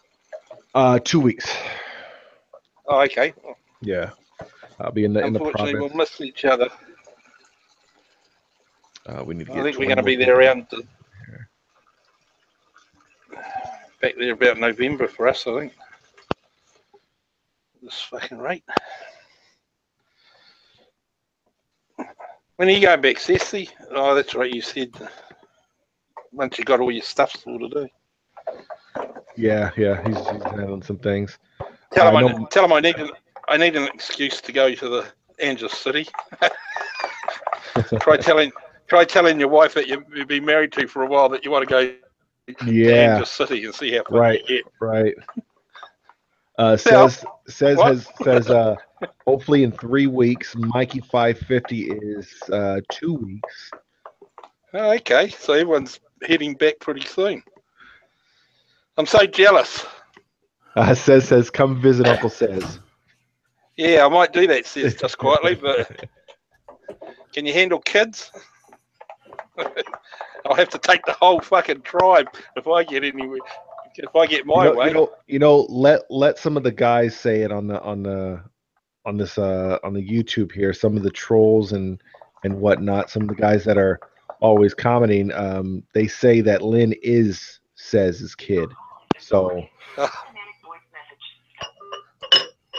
2 weeks. Oh, okay. Yeah, I'll be in the province. Unfortunately, we'll miss each other. We need to I get think we're going to be there around back there about November for us, I think. This fucking rate. When are you going back, Ceci? Oh, that's right, you said once you got all your stuff sorted, Yeah, he's handling some things. Tell him I need an excuse to go to the Angeles City. Try telling your wife that you've been married to for a while that you want to go to Angeles City and see how far you get. Right. Says hopefully in 3 weeks. Mikey 550 is 2 weeks. Oh, okay, so everyone's heading back pretty soon. I'm so jealous. Says come visit Uncle Says. Yeah, I might do that, Says, just quietly, but can you handle kids? I'll have to take the whole fucking tribe if I get anywhere. If I get my way. Let some of the guys say it on the YouTube here. Some of the trolls and whatnot. Some of the guys that are always commenting. They say that Lynn is Says' kid. So.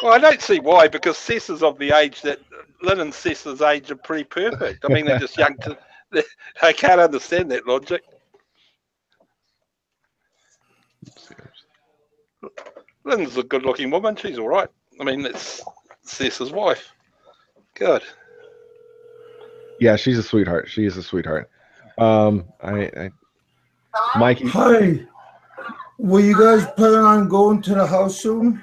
Well, I don't see why, because Cess is of the age that Lynn and Cess's age are pretty perfect. I mean, they're just young. I can't understand that logic. Lynn's a good-looking woman. She's all right. I mean, it's Cess's wife. Good. Yeah, she's a sweetheart. She is a sweetheart. Mikey. Hi. Were you guys planning on going to the house soon?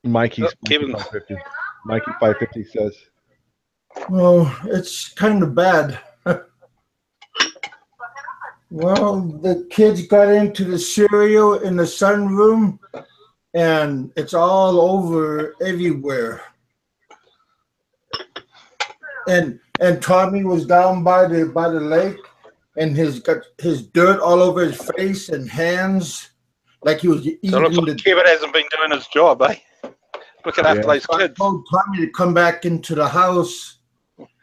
Mikey 550. Mikey 550 says. Well, it's kind of bad. Well, the kids got into the cereal in the sunroom, and it's all over everywhere. And Tommy was down by the lake, and got his dirt all over his face and hands, like he was eating. So it looks like Kevin hasn't been doing his job, eh? Looking after those kids. I told Tommy to come back into the house.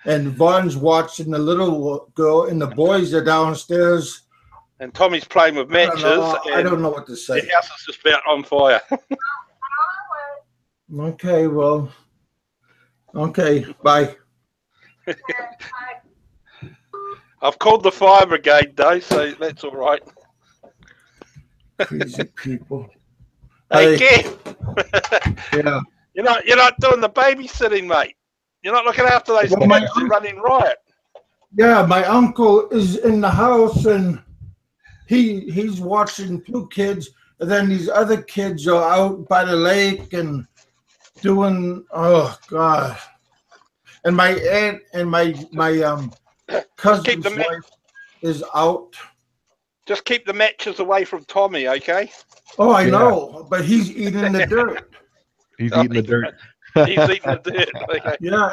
And Vaughn's watching the little girl, and the boys are downstairs. And Tommy's playing with matches. I don't know what to say. The house is just about on fire. Okay, well. Okay, bye. I've called the fire brigade, though, so that's all right. Crazy people. Hey, Kev. Yeah. You're not doing the babysitting, mate. You're not looking after those kids. They're running riot. Yeah, my uncle is in the house, and he's watching 2 kids, and then these other kids are out by the lake and doing. Oh God! And my aunt and my cousin's the wife is out. Just keep the matches away from Tommy, okay? Oh, I Yeah. know, but he's eating the dirt. He's eating the dirt. He's eating the dirt. Okay. Yeah,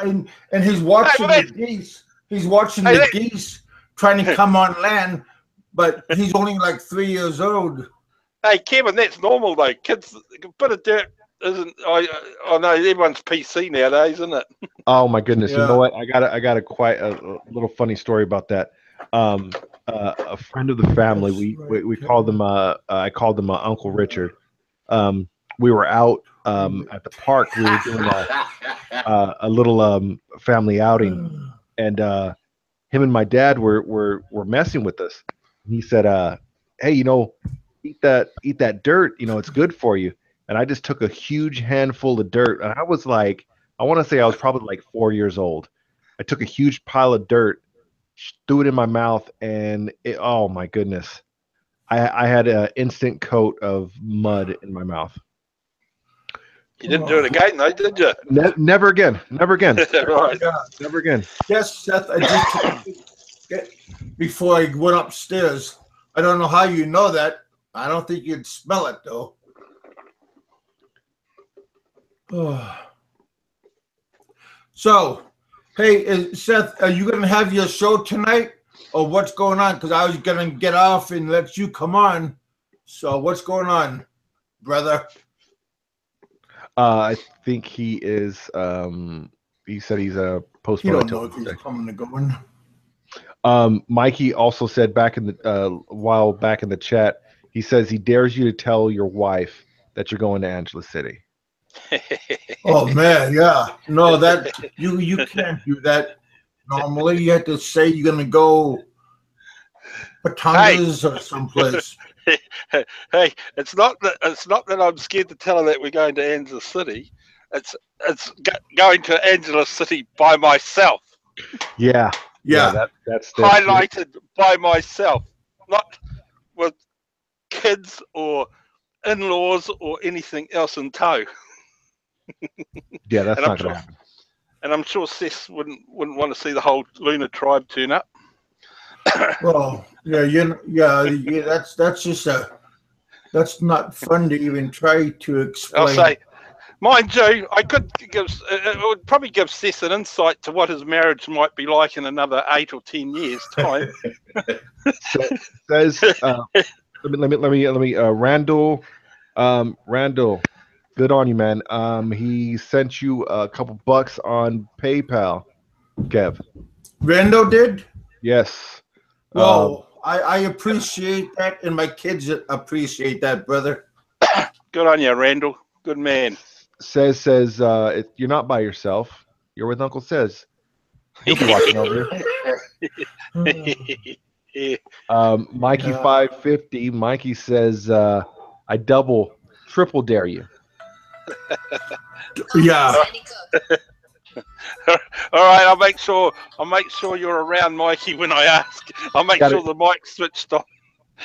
and he's watching Hey, the geese. He's watching Hey, the that- geese trying to come on land, but he's only like 3 years old. Hey, Kevin, that's normal though. Kids, a bit of dirt isn't. I know everyone's PC nowadays, isn't it? Oh my goodness! You Yeah. know what? I got a quite a little funny story about that. A friend of the family. That's We right, called him. I called him Uncle Richard. We were out at the park. We were doing a little family outing, and him and my dad were messing with us. He said, "Hey, eat that dirt. It's good for you." And I just took a huge handful of dirt, and I was like, I want to say I was probably like 4 years old. I took a huge pile of dirt, threw it in my mouth, and oh my goodness, I had an instant coat of mud in my mouth. You didn't do it again, though, did you? Never again. Never again. Right. Yeah. Never again. Yes, Seth. I just took before I went upstairs. I don't know how you know that. I don't think you'd smell it though. So, hey, Seth, are you going to have your show tonight, or what's going on? Because I was going to get off and let you come on. So, what's going on, brother? I think he is. He said he's a You postponed. don't know if he's coming or going. Mikey also said back in the while back in the chat, he says he dares you to tell your wife that you're going to Angeles City. Oh man, yeah. No, that you can't do that. Normally, you have to say you're gonna go Patangas or someplace. Hey, it's not that I'm scared to tell her that we're going to Angeles City. It's going to Angeles City by myself. Yeah. Yeah, That's Highlighted by myself, not with kids or in-laws or anything else in tow. Yeah, that's And I'm not sure- gonna happen. And I'm sure Seth wouldn't want to see the whole lunar tribe turn up. well, yeah. That's just that's not fun to even try to explain. I'll say, mind you, I could give it would probably give Seth an insight to what his marriage might be like in another 8 or 10 years' time. Says let me Randall, good on you, man. He sent you a couple bucks on PayPal, Kev. Rando did. Yes. Well, I appreciate that, and my kids appreciate that, brother. Good on you, Randall. Good man. Says you're not by yourself. You're with Uncle Says. He'll be watching over you. Yeah. Mikey 550. Mikey says I triple dare you. Yeah. All right, I'll make sure you're around, Mikey, when I ask. I'll make sure the mic's switched on.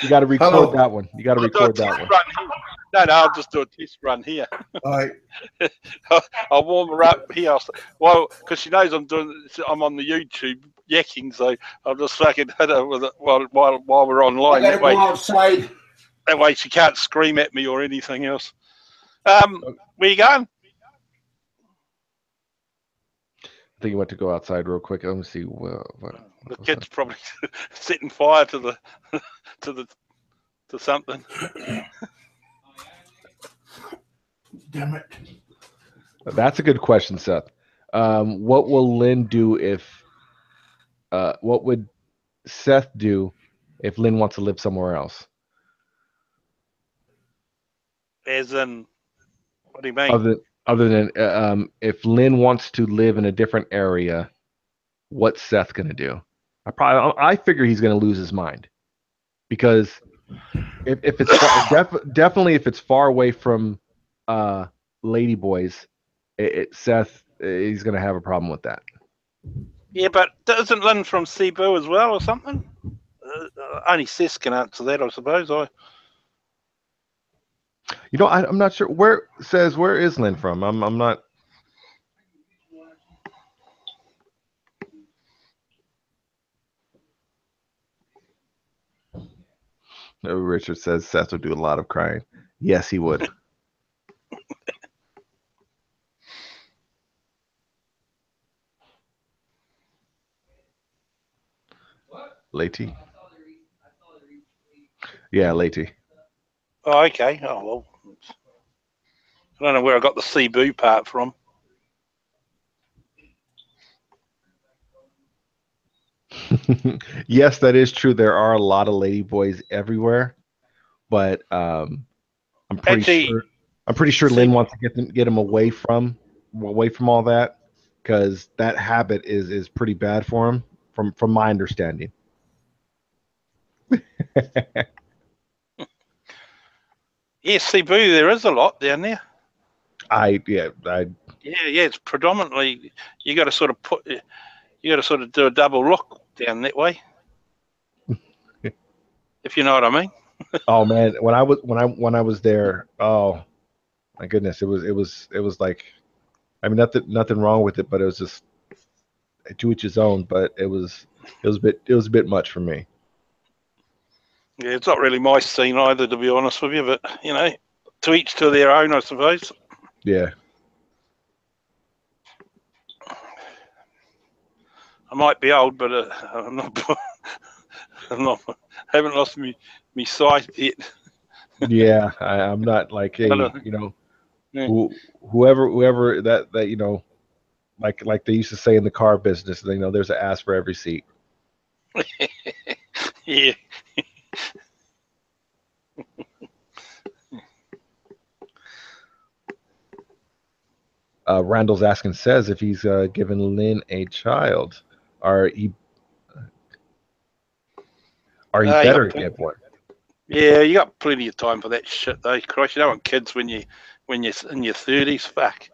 You got to record Hello. that one. You got to I'll do a record that test one. run here. No, I'll just do a test run here. All right. I'll warm her up here. Well, because she knows I'm on the YouTube yakking, so I'll just fucking hit her with it while we're online. I gotta go outside. That way she can't scream at me or anything else. Where you going? I think you went to go outside real quick. Let me see. The kid's probably setting fire to something. Damn it. That's a good question, Seth. What will Lynn do if? What would Seth do if Lynn wants to live somewhere else? As in, what do you mean? Other than if Lynn wants to live in a different area, what's Seth gonna do? I figure he's gonna lose his mind, because if it's definitely if it's far away from Ladyboys, Seth he's gonna have a problem with that. Yeah, but isn't Lynn from Cebu as well or something? only Seth can answer that, I suppose. I'm not sure. Where is Lynn from? I'm not. Richard says Seth would do a lot of crying. Yes, he would. Lady. Yeah, Lady. Oh, okay. Oh, well. I don't know where I got the Cebu part from. Yes, that is true. There are a lot of lady boys everywhere, but I'm pretty Actually, sure Lynn wants to get him away from all that, because that habit is pretty bad for him, from my understanding. yeah, Cebu, there is a lot down there. Yeah, it's predominantly you got to sort of do a double look down that way, if you know what I mean. oh man, when I was there, oh my goodness, it was like, I mean, nothing wrong with it, but it was just to each his own. But it was a bit much for me. Yeah, it's not really my scene either, to be honest with you. But to each to their own, I suppose. Yeah. I might be old, but I'm not. I'm not. I haven't lost me sight yet. Yeah, I'm not like, hey, Yeah. whoever that like they used to say in the car business, there's an ass for every seat. Yeah. Randall's asking, says if he's given Lynn a child, are he better to get one? Yeah, you got plenty of time for that shit, though. Christ, you don't want kids when you're in your 30s. Fuck.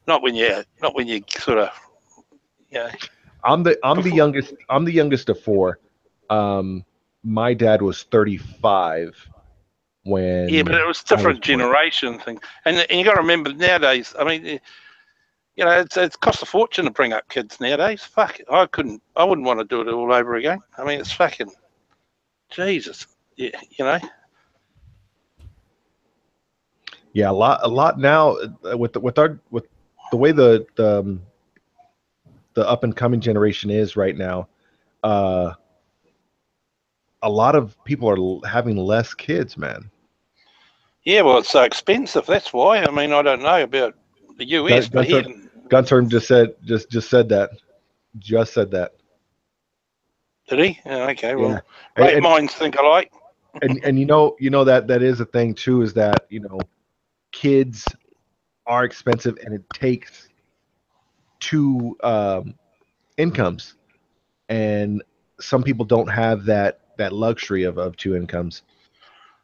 Not when you sort of. Yeah. I'm the youngest. I'm the youngest of four. My dad was 35 when. Yeah, but it was different generation thing, and you got to remember nowadays. I mean, it's cost a fortune to bring up kids nowadays. Fuck, I wouldn't want to do it all over again. I mean, it's fucking Jesus. Yeah, Yeah, a lot now with the way the up and coming generation is right now. A lot of people are having less kids, man. Yeah, well, it's so expensive. That's why. I mean, I don't know about the US, but here, Gunterm just said that. Just said that. Did he? Oh, okay. Well, yeah. great minds think alike. And you know that is a thing too, is that kids are expensive, and it takes two incomes, and some people don't have that luxury of two incomes.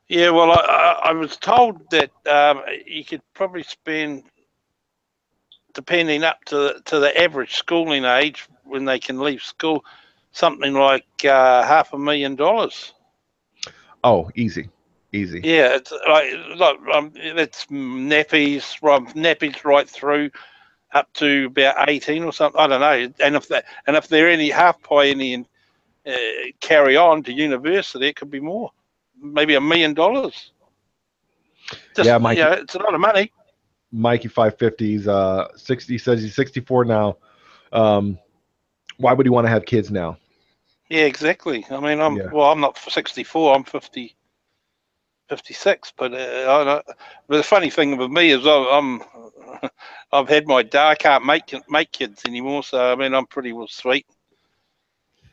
Yeah, well, I was told that you could probably spend, depending up to the average schooling age when they can leave school, something like $500,000. Oh, easy. Yeah, it's it's nappies right through up to about 18 or something. I don't know. And if they're any half by any and carry on to university, it could be more, maybe $1 million. Yeah, Mikey, it's a lot of money. Mikey 550's 60, says he's 64 now. Why would he want to have kids now? Yeah, exactly. I mean, I'm not 64. I'm 50, 56. But but the funny thing with me is I've had my day. I can't make kids anymore. So I mean, I'm pretty well sweet.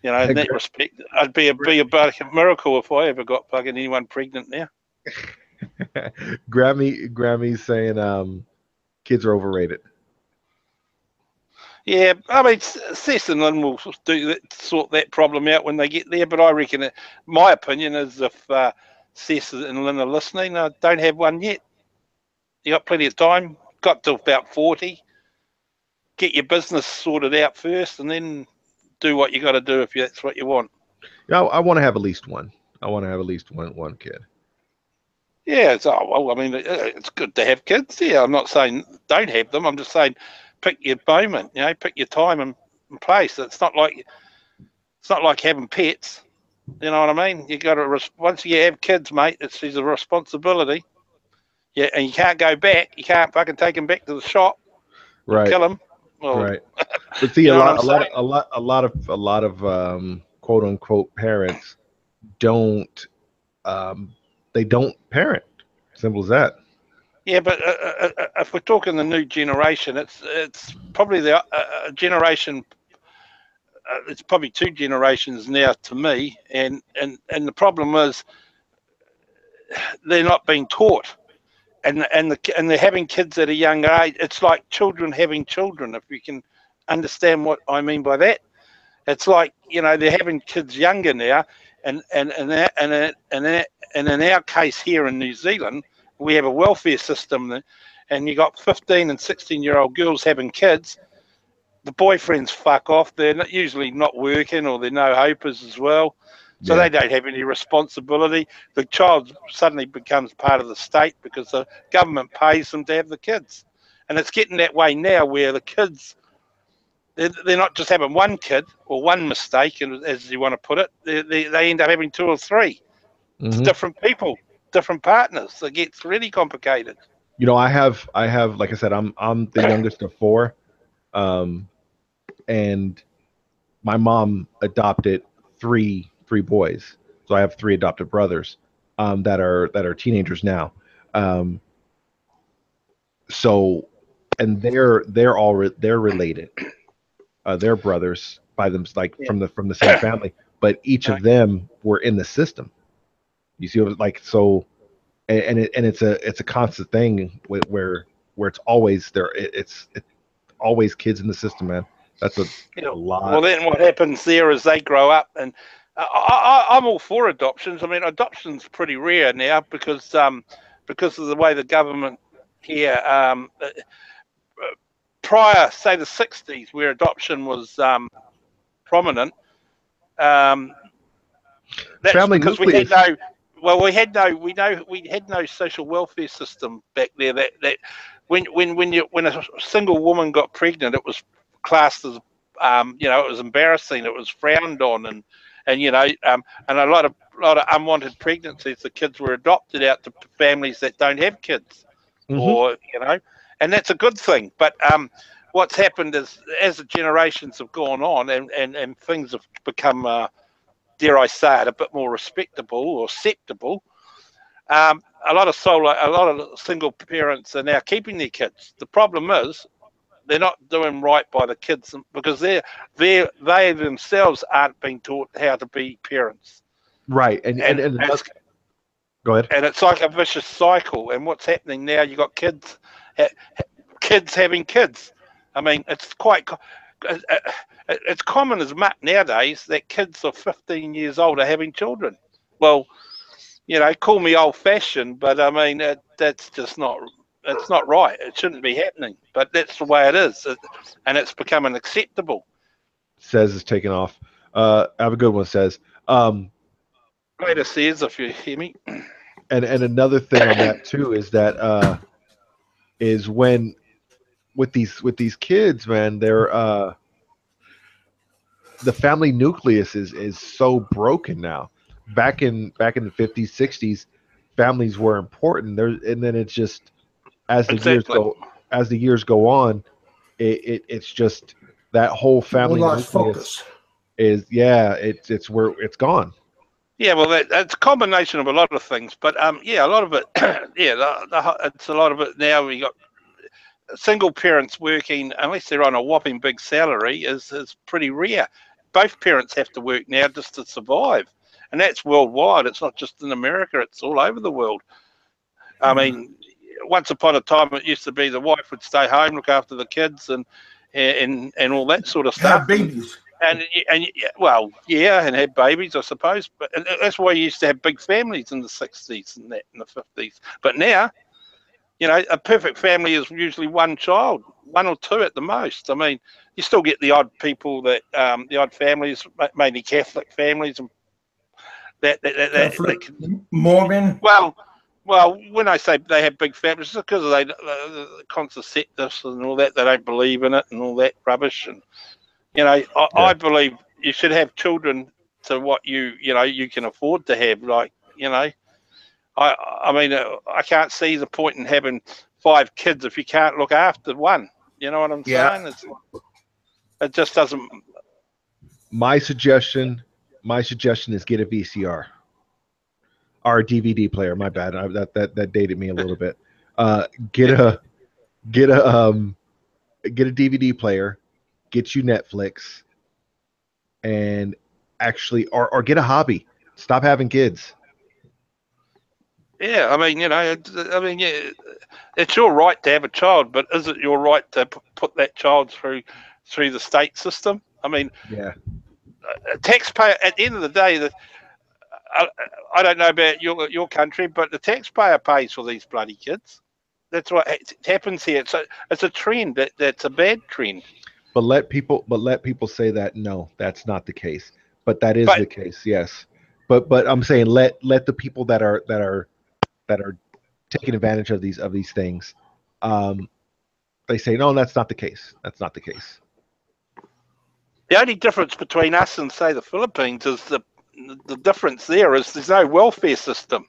In that respect, I'd be a miracle if I ever got fucking anyone pregnant now. Grammy's saying kids are overrated. Yeah, I mean, Seth and Lynn will sort that problem out when they get there. But I reckon, my opinion is, if Seth and Lynn are listening, don't have one yet. You got plenty of time. Got to about 40. Get your business sorted out first, and then do what you got to do if that's what you want. I want to have at least one. I want to have at least one kid. Yeah, well, I mean, it's good to have kids. Yeah, I'm not saying don't have them. I'm just saying pick your moment. Pick your time and place. It's not like having pets. You know what I mean? You got to once you have kids, mate. It's a responsibility. Yeah, and you can't go back. You can't fucking take them back to the shop or Right. kill them. Well, Right. But see, you a know what lot, I'm a lot, saying? a lot of quote unquote parents don't, they don't parent. Simple as that. Yeah, but if we're talking the new generation, it's probably the generation. It's probably two generations now to me, and the problem is they're not being taught, and they're having kids at a young age. It's like children having children. If you can understand what I mean by that, it's like they're having kids younger now, and in our case here in New Zealand, we have a welfare system, and you got 15 and 16-year-old girls having kids. The boyfriends fuck off. They're usually not working, or they're no hopers as well. So Yeah. they don't have any responsibility. The child suddenly becomes part of the state because the government pays them to have the kids. And it's getting that way now where the kids, they're not just having one kid or one mistake, as you want to put it. They end up having two or three. It's Hmm. different people, different partners. It gets really complicated. I have, like I said, I'm the youngest of four, um, and my mom adopted three boys, so I have three adopted brothers, that are teenagers now. Um, so, and they're related. They're brothers by them, like Yeah. from the same family, but each of them were in the system. You see, what like so, and it's a constant thing where it's always there. It's always kids in the system, man. That's a Well, lot. then what happens there is they grow up, and I'm all for adoptions. I mean, adoption's pretty rare now because of the way the government here. Prior, say the '60s, where adoption was prominent, um, that's Family because we had nucleus. no. Well, we had no social welfare system back there. That when a single woman got pregnant, it was classed as it was embarrassing. It was frowned on, and a lot of unwanted pregnancies. The kids were adopted out to families that don't have kids, Hmm. or and that's a good thing. But what's happened is as the generations have gone on and things have become dare I say it, a bit more respectable or acceptable. A lot of single parents are now keeping their kids. The problem is they're not doing right by the kids because they themselves aren't being taught how to be parents, Right, and and, and and it's another, go ahead. and it's like a vicious cycle. And what's happening now? You got kids having kids. I mean, it's common as much nowadays that kids of 15 years old are having children. Well, call me old-fashioned, but I mean that's just not. It's not right. It shouldn't be happening, but that's the way it is, and it's becoming acceptable. Says is taking off. Have a good one. Says. Later says, if you hear me. And another thing on that too is that is when with these kids, man, they're the family nucleus is so broken now. Back in the 50s, 60s, families were important. There, and then it's just as the years Exactly. go on, it's just that whole People family lost nucleus focus. is, yeah, it's where it's gone. Yeah, well, that's a combination of a lot of things, but yeah, a lot of it, yeah, it's a lot of it now. We got single parents working, unless they're on a whopping big salary, is pretty rare. Both parents have to work now just to survive, and that's worldwide. It's not just in America; it's all over the world. I mean, once upon a time, it used to be the wife would stay home, look after the kids, and all that sort of Have stuff, babies. and well, yeah, and have babies, I suppose. But that's why you used to have big families in the '60s and that in the '50s. But now, You know, a perfect family is usually one child, one or two at the most. I mean, you still get the odd people that, the odd families, mainly Catholic families, and Catholic, Mormon. Well, when I say they have big families, it's because they contraceptives and all that. They don't believe in it and all that rubbish. And you know, I believe you should have children to what you can afford to have. Like, you know, I mean, I can't see the point in having 5 kids if you can't look after one. You know what I'm saying? It just doesn't. My suggestion is get a VCR or a DVD player. My bad. That dated me a little bit. Get a DVD player, get you Netflix, and actually, or get a hobby. Stop having kids. Yeah, I mean, you know, it's your right to have a child, but is it your right to put that child through the state system? I mean, Yeah. A taxpayer, at the end of the day, I don't know about your country, but the taxpayer pays for these bloody kids. That's what happens here. It's a trend. That's a bad trend. But let people say that no, that's not the case. But that is the case. Yes. But I'm saying let the people that are taking advantage of these things, they say no, that's not the case. That's not the case. The only difference between us and say the Philippines is the difference there is there's no welfare system.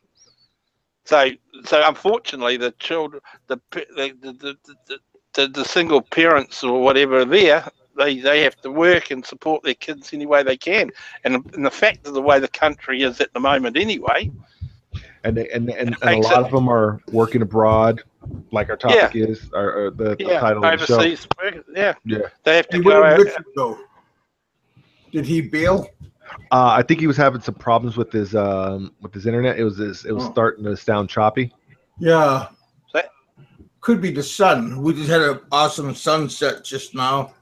So unfortunately, the children, the single parents or whatever there, they have to work and support their kids any way they can. And the fact of the way the country is at the moment anyway. And a lot of them are working abroad, like our topic is, or the title of the show. Overseas, yeah. They have to Where go did out. Richard go? Did he bail? I think he was having some problems with his internet. It was starting to sound choppy. Yeah. Could be the sun. We just had an awesome sunset just now.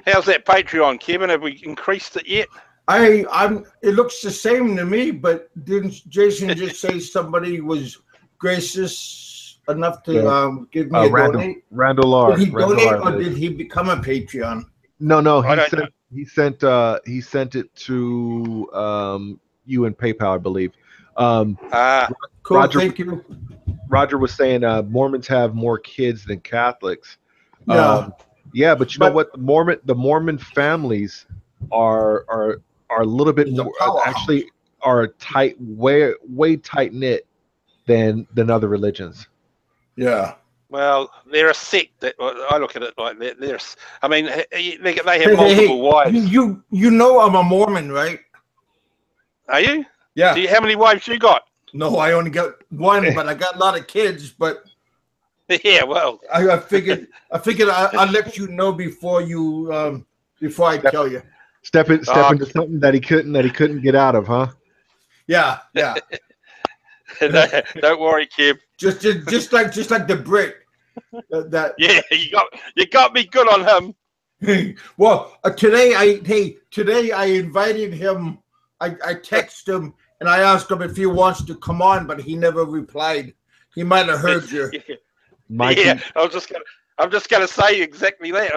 How's that Patreon, Kevin? Have we increased it yet? It looks the same to me, but didn't Jason just say somebody was gracious enough to give me a donate? Randall R. Did he donate or did he become a Patreon? No. He sent it to you and PayPal, I believe. Cool. Thank you. Roger was saying Mormons have more kids than Catholics. Yeah. Yeah, but you know what? The Mormon families are a little bit more, actually are tight, way tight knit than other religions. Yeah. Well, they're a sect. That I look at it like that. I mean, they have multiple wives. You know I'm a Mormon, right? Are you? Yeah. How many wives you got? No, I only got one, but I got a lot of kids. But yeah, well, I figured I'd let you know before I tell you. Step into something that he couldn't get out of, huh? Yeah. Don't worry, Kev. Just like the Brit. Yeah, you got me good on him. Well, today I invited him. I texted him and I asked him if he wants to come on, but he never replied. He might have heard you. Mikey. I'm just gonna say exactly that.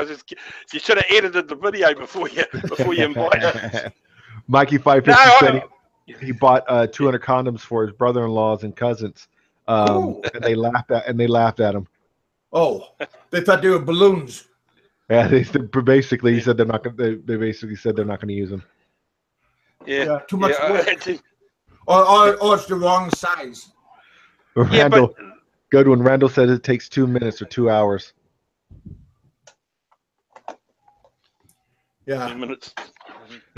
You should have edited the video before you invited him. Mikey 550 said he bought 200 condoms for his brother-in-laws and cousins, Cool. and they laughed at him. Oh, they thought they were balloons. Yeah, he said they're not going. They basically said they're not going to use them. Yeah, too much work. Or it's the wrong size. Randall, good one. Randall says it takes 2 minutes or 2 hours. Yeah. 2 minutes.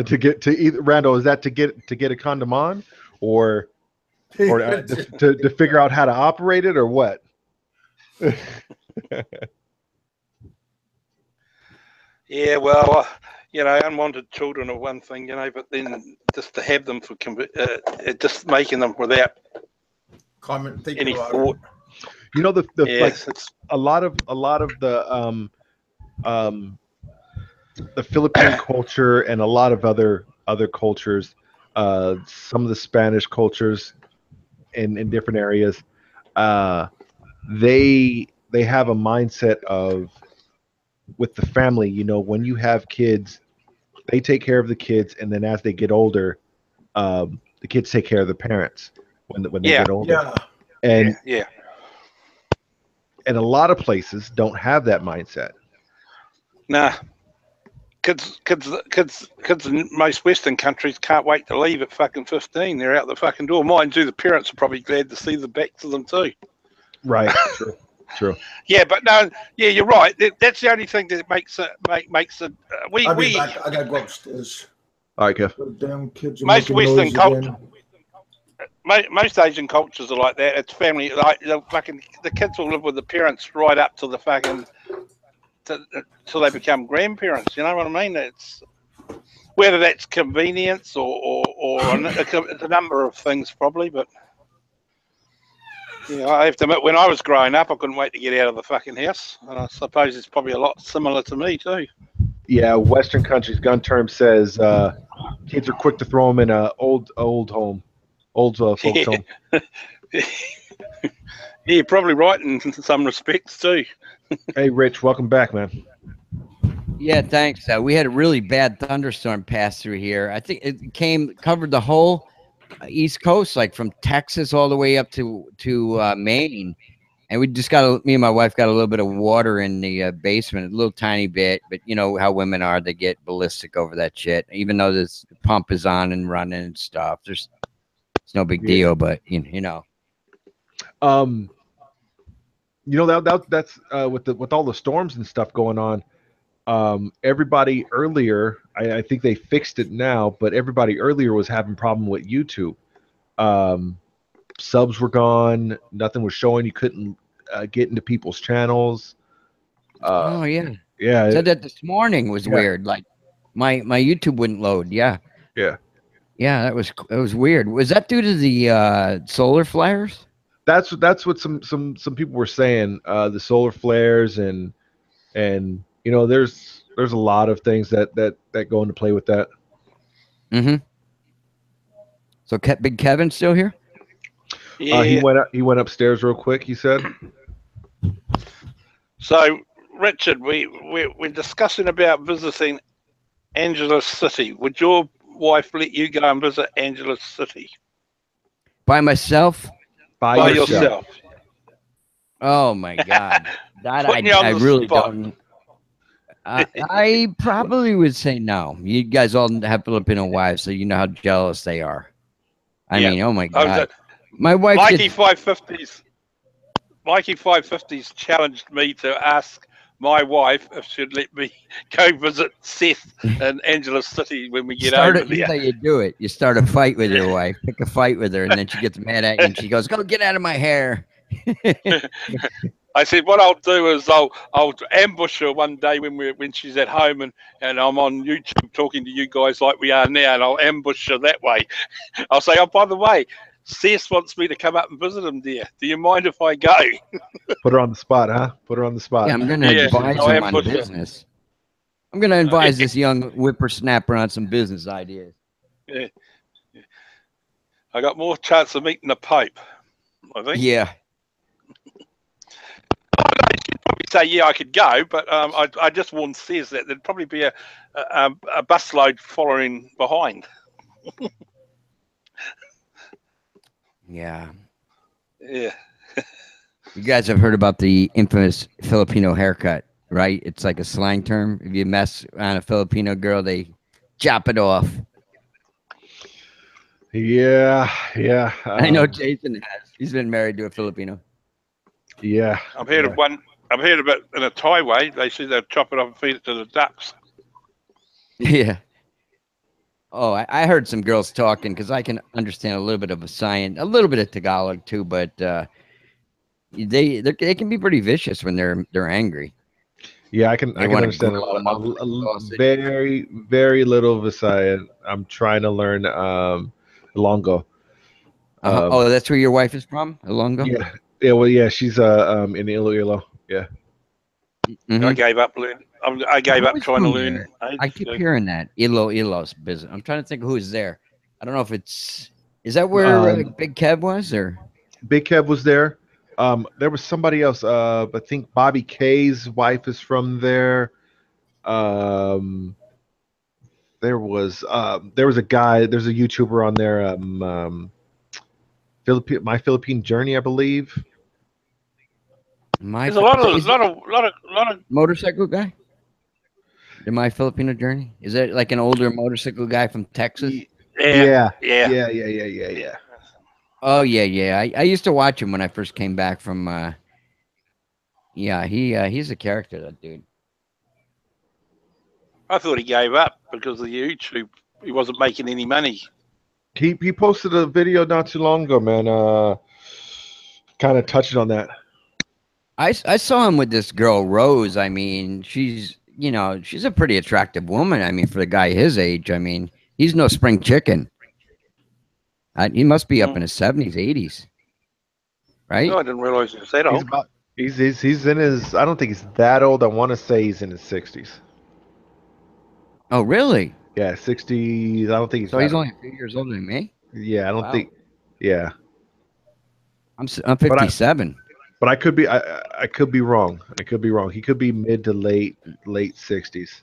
To get to either Randall, is that to get a condom on, or to figure out how to operate it, or what? Yeah, well, unwanted children are one thing, but then just to have them for just making them without any thought. A lot of the Philippine culture and a lot of other cultures, some of the Spanish cultures in different areas, they have a mindset of with the family. You know, when you have kids, they take care of the kids, and then as they get older, the kids take care of the parents when they Yeah. get older. Yeah. And Yeah. and a lot of places don't have that mindset. Nah. Kids in most Western countries can't wait to leave at fucking 15. They're out the fucking door. Mind you, the parents are probably glad to see the backs of them too. Right. True. True. Yeah, but no, yeah, you're right. That's the only thing that makes it makes it. I'll be back. I gotta go upstairs. All right, Kev. The damn kids are Most making Western noise culture, again. most Asian cultures are like that. It's family. Like the kids will live with the parents right up to the fucking till they become grandparents. You know what I mean? It's whether that's convenience or it's a number of things probably, but. Yeah, I have to admit, when I was growing up, I couldn't wait to get out of the fucking house. And I suppose it's probably a lot similar to me too. Yeah, Western countries gun term says kids are quick to throw them in a old home, old folks home. Yeah, you're probably right in some respects too. Hey, Rich, welcome back, man. Yeah, thanks. We had a really bad thunderstorm pass through here. I think it covered the whole East Coast, like from Texas all the way up to Maine, and we just me and my wife got a little bit of water in the basement, a little tiny bit, but you know how women are, they get ballistic over that shit. Even though this pump is on and running and stuff, it's no big deal, but you know. You know that's with all the storms and stuff going on. Everybody earlier, I think they fixed it now, but everybody earlier was having problem with YouTube. Subs were gone, nothing was showing. You couldn't get into people's channels. Oh yeah, yeah. Said that this morning was weird. Like my YouTube wouldn't load. Yeah. That was weird. Was that due to the solar flares? That's what some people were saying. The solar flares and you know, there's a lot of things that go into play with that. Mm-hmm. So Big Kevin still here? Yeah. He went upstairs real quick. He said. So, Richard, we're discussing about visiting Angeles City. Would your wife let you go and visit Angeles City by myself? By yourself? Oh my God, that I really don't. I probably would say no. You guys all have Filipino wives, so you know how jealous they are. I mean, oh my God. My wife. Mikey 550s challenged me to ask my wife if she'd let me go visit Seth in Angeles City when we get over there. Here's how you do it. You start a fight with your wife, pick a fight with her, and then she gets mad at you and she goes, "Go get out of my hair." I said, what I'll do is I'll ambush her one day when she's at home and I'm on YouTube talking to you guys like we are now, and I'll ambush her that way. I'll say, oh, by the way, Cess wants me to come up and visit him there. Do you mind if I go? Put her on the spot, huh? Put her on the spot. Yeah, I'm going to advise him on business. I'm going to advise this young whippersnapper on some business ideas. Yeah. I got more chance of meeting the Pope, I think. Yeah. She'd probably say, yeah, I could go, but I just warned Cess that there'd probably be a busload following behind. Yeah. Yeah. You guys have heard about the infamous Filipino haircut, right? It's like a slang term. If you mess on a Filipino girl, they chop it off. Yeah. I know Jason has. He's been married to a Filipino. Yeah. I've heard of one. I've heard about in a Thai way. They say they'll chop it off and feed it to the ducks. Yeah. Oh, I heard some girls talking because I can understand a little bit of a little bit of Tagalog too, but they can be pretty vicious when they're angry. Yeah, I can understand a lot. Very, very little Visaya. I'm trying to learn Ilonggo. Oh, that's where your wife is from, Ilonggo? Yeah. Well, yeah, she's in Iloilo. Yeah. Mm-hmm. I gave up learning. I gave up trying to learn. I keep hearing that Iloilo's business. I'm trying to think who's there. I don't know if is that where Big Kev was or Big Kev was there. There was somebody else. I think Bobby K's wife is from there. There was a guy. There's a YouTuber on there. My Philippine Journey, I believe. My There's a lot of. motorcycle guy. The My Filipino Journey. Is it like an older motorcycle guy from Texas? Yeah. Yeah. Oh yeah. I used to watch him when I first came back from. Yeah, he's a character, that dude. I thought he gave up because of YouTube. He wasn't making any money. He posted a video not too long ago, man. Kind of touching on that. I saw him with this girl Rose. I mean, she's a pretty attractive woman. I mean, for the guy his age, I mean, he's no spring chicken. He must be up in his 70s, 80s, right? No, I didn't realize he was that old. He's in his. I don't think he's that old. I want to say he's in his 60s. Oh, really? Yeah, 60s. I don't think he's. So he's only a few years older than me. Yeah, I don't Wow. think. Yeah, I'm 57. but I could be. I could be wrong. I could be wrong. He could be mid to late 60s.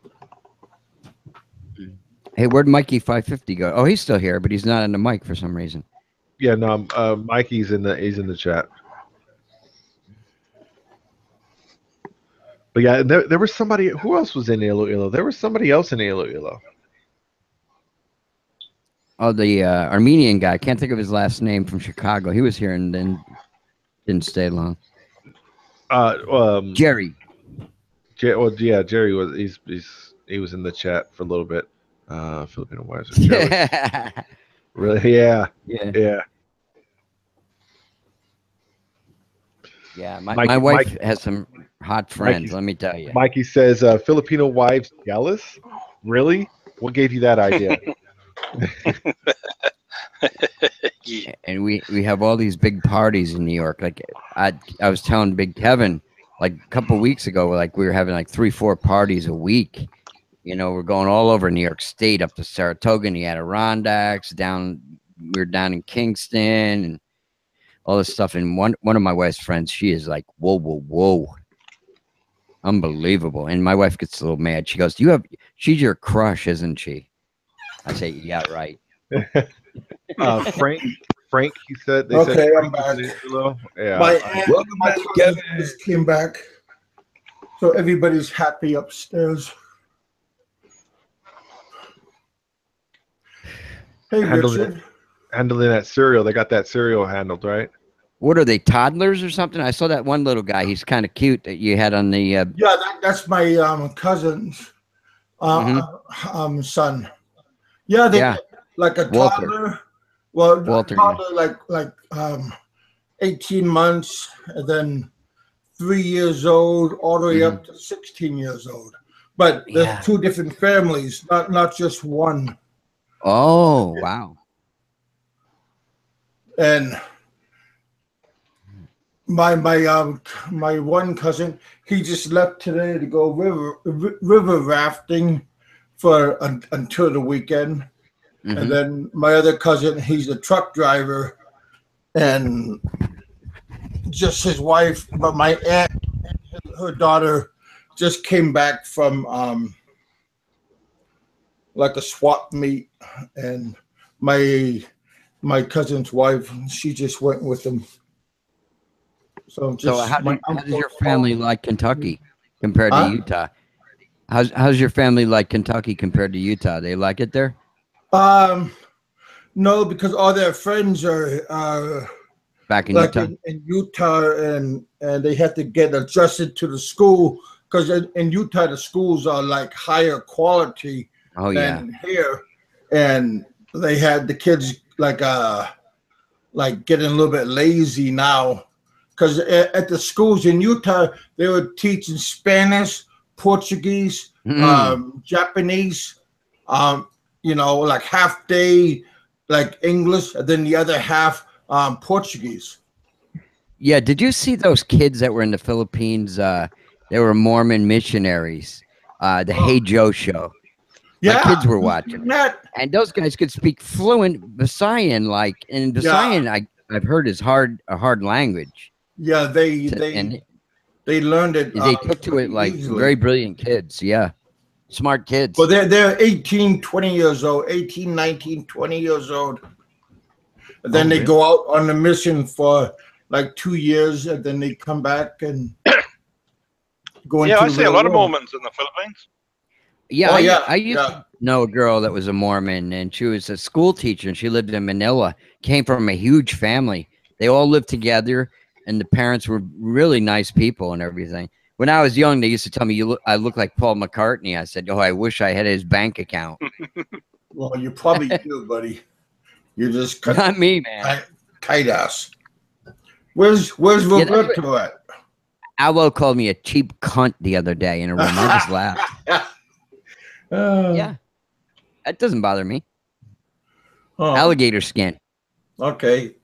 Hey, where'd Mikey 550 go? Oh, he's still here, but he's not on the mic for some reason. Yeah, no. Mikey's in the chat. But yeah, there was somebody. Who else was in Iloilo? There was somebody else in Iloilo. Oh, the Armenian guy. I can't think of his last name, from Chicago. He was here and then didn't stay long. Jerry. Jerry was. He was in the chat for a little bit. Filipino wives. Really? Yeah. Yeah, my wife has some hot friends, let me tell you. Mikey says, Filipino wives jealous? Really? What gave you that idea? Yeah. And we have all these big parties in New York. Like I was telling Big Kevin, like a couple weeks ago, like we were having like 3-4 parties a week. We're going all over New York State, up to Saratoga and the Adirondacks, we were down in Kingston and all this stuff. And one of my wife's friends, she is like, whoa. Unbelievable. And my wife gets a little mad. She goes, she's your crush, isn't she? I say, yeah, right. Frank, he said. Okay, I'm back. Yeah. My Kevin just came back, so everybody's happy upstairs. Hey, Richard. Handling that cereal. They got that cereal handled, right? What are they, toddlers or something? I saw that one little guy. He's kind of cute that you had on the. Yeah, that's my cousin's son. Yeah, they like a Walter. toddler. Well, Walter, toddler like 18 months, and then 3 years old, all the way up to 16 years old. But there's two different families, not just one. Oh, wow. And my one cousin, he just left today to go river rafting until the weekend. And then my other cousin, he's a truck driver, and just his wife. But my aunt, her daughter, just came back from like a swap meet, and my cousin's wife, she just went with them. So how does your family like Kentucky compared to Utah? How's your family like Kentucky compared to Utah? They like it there? No, because all their friends are back in like Utah. In Utah, and they have to get adjusted to the school, because in Utah the schools are like higher quality than here, and they had the kids like getting a little bit lazy now, because at the schools in Utah they were teaching Spanish, Portuguese, Japanese, like half day like English, and then the other half Portuguese. Yeah, did you see those kids that were in the Philippines? They were Mormon missionaries. The Hey Joe show. Yeah, my kids were watching, and those guys could speak fluent Visayan. And Visayan, I've heard is a hard language. Yeah, and they learned it. they took to it like easily. very brilliant kids. Yeah, smart kids. Well, they're 18, 20 years old, 18, 19, 20 years old. And then they go out on a mission for like 2 years, and then they come back and go into Yeah, I the see a real lot of world. Mormons in the Philippines. Yeah, Oh, I used to know a girl that was a Mormon, and she was a school teacher, and she lived in Manila. Came from a huge family. They all lived together, and the parents were really nice people and everything. When I was young, they used to tell me I look like Paul McCartney. I said, "Oh, I wish I had his bank account." Well, you probably do, buddy. You're just Not me, man. tight ass. Where's Roberto at? Albo called me a cheap cunt the other day in a room. I just laughed. Yeah, that doesn't bother me. Oh, Alligator skin. okay.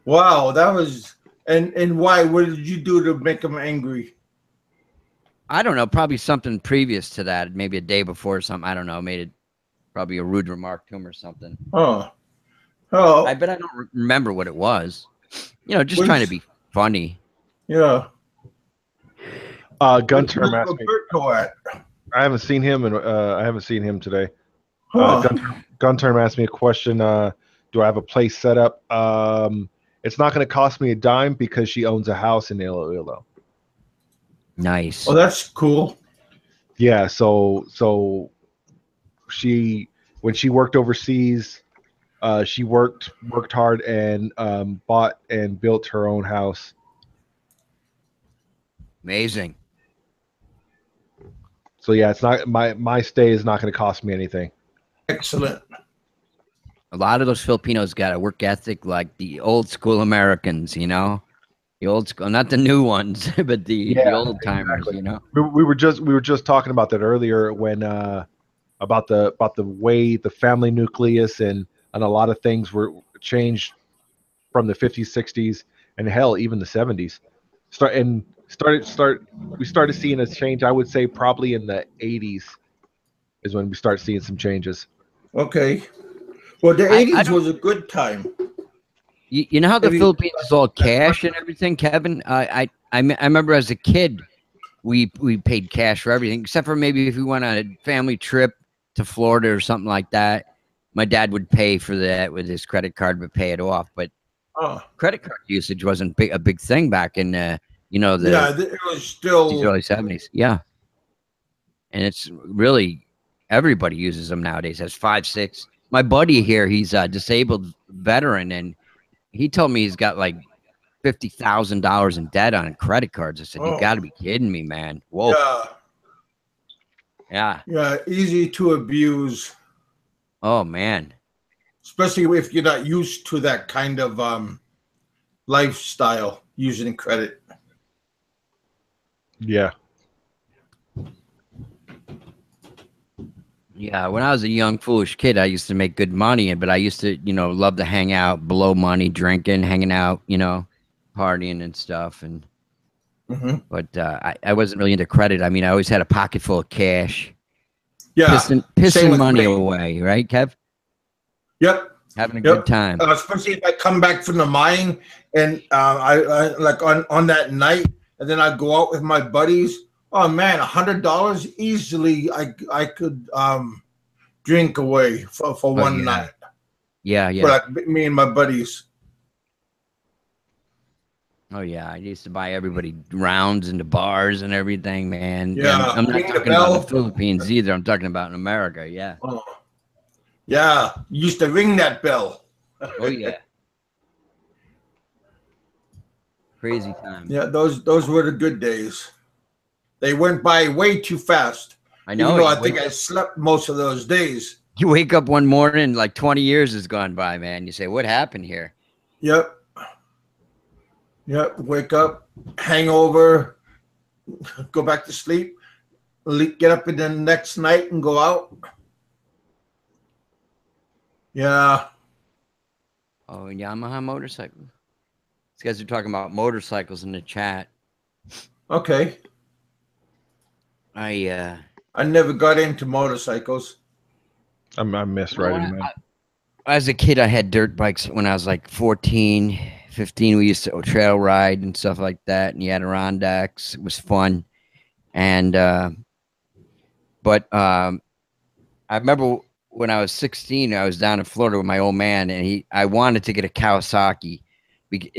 Wow, that was and why? What did you do to make him angry? I don't know. Probably something previous to that. Maybe a day before or something. I don't know. Made it probably a rude remark to him or something. Oh, I bet I don't remember what it was. You know, just trying to be funny. Yeah. Gun term asked me. Roberto at? I haven't seen him, and I haven't seen him today. Huh. Gun term asked me a question. Do I have a place set up? It's not going to cost me a dime because she owns a house in Iloilo. Nice. Oh, that's cool. Yeah. So when she worked overseas, she worked hard and bought and built her own house. Amazing. So yeah, it's not my stay is not going to cost me anything. Excellent. A lot of those Filipinos got a work ethic like the old school Americans, you know, the old school, not the new ones, but the old timers, exactly. you know. We were just talking about that earlier when about the way the family nucleus and a lot of things were changed from the 50s, 60s, and hell, even the 70s. We started seeing a change. I would say probably in the 80s is when we start seeing some changes. Okay. Well, the I 80s don't- was a good time. You know how the Maybe- Philippines is all cash and everything, Kevin? I remember as a kid, we paid cash for everything, except for maybe if we went on a family trip to Florida or something like that. My dad would pay for that with his credit card, but pay it off. But credit card usage wasn't a big thing back in the it was still early 70s. Yeah, and it's really everybody uses them nowadays. Has 5, 6. My buddy here, he's a disabled veteran, and he told me he's got like $50,000 in debt on credit cards. I said, "You got to be kidding me, man!" Whoa. Yeah. Easy to abuse, Oh man. especially if you're not used to that kind of lifestyle using credit. Yeah. Yeah, when I was a young, foolish kid, I used to make good money, but I used to, love to hang out, blow money, drinking, hanging out, partying and stuff. And but I wasn't really into credit. I mean, I always had a pocket full of cash. Yeah, pissing money away, right, Kev? Yep. Having a good time. Especially if I come back from the mine and I like on that night, and then I go out with my buddies. Oh man, $100 easily. I could drink away for one night. Yeah. But me and my buddies. Oh yeah, I used to buy everybody rounds into bars and everything, man. Yeah, I'm not talking about the Philippines either. I'm talking about in America. Yeah. Oh. Yeah, you used to ring that bell. Oh yeah. Crazy time. Yeah, those were the good days. They went by way too fast. I know. Even though I think I slept most of those days. You wake up one morning, like 20 years has gone by, man. You say, "What happened here?" Yep. Wake up, hangover, go back to sleep, get up in the next night and go out. Yeah. Oh, Yamaha motorcycle. These guys are talking about motorcycles in the chat. Okay. I never got into motorcycles. I miss riding, man. As a kid, I had dirt bikes when I was like 14. 15, we used to trail ride and stuff like that, and the Adirondacks. It was fun. And but I remember when I was 16, I was down in Florida with my old man, and I wanted to get a Kawasaki.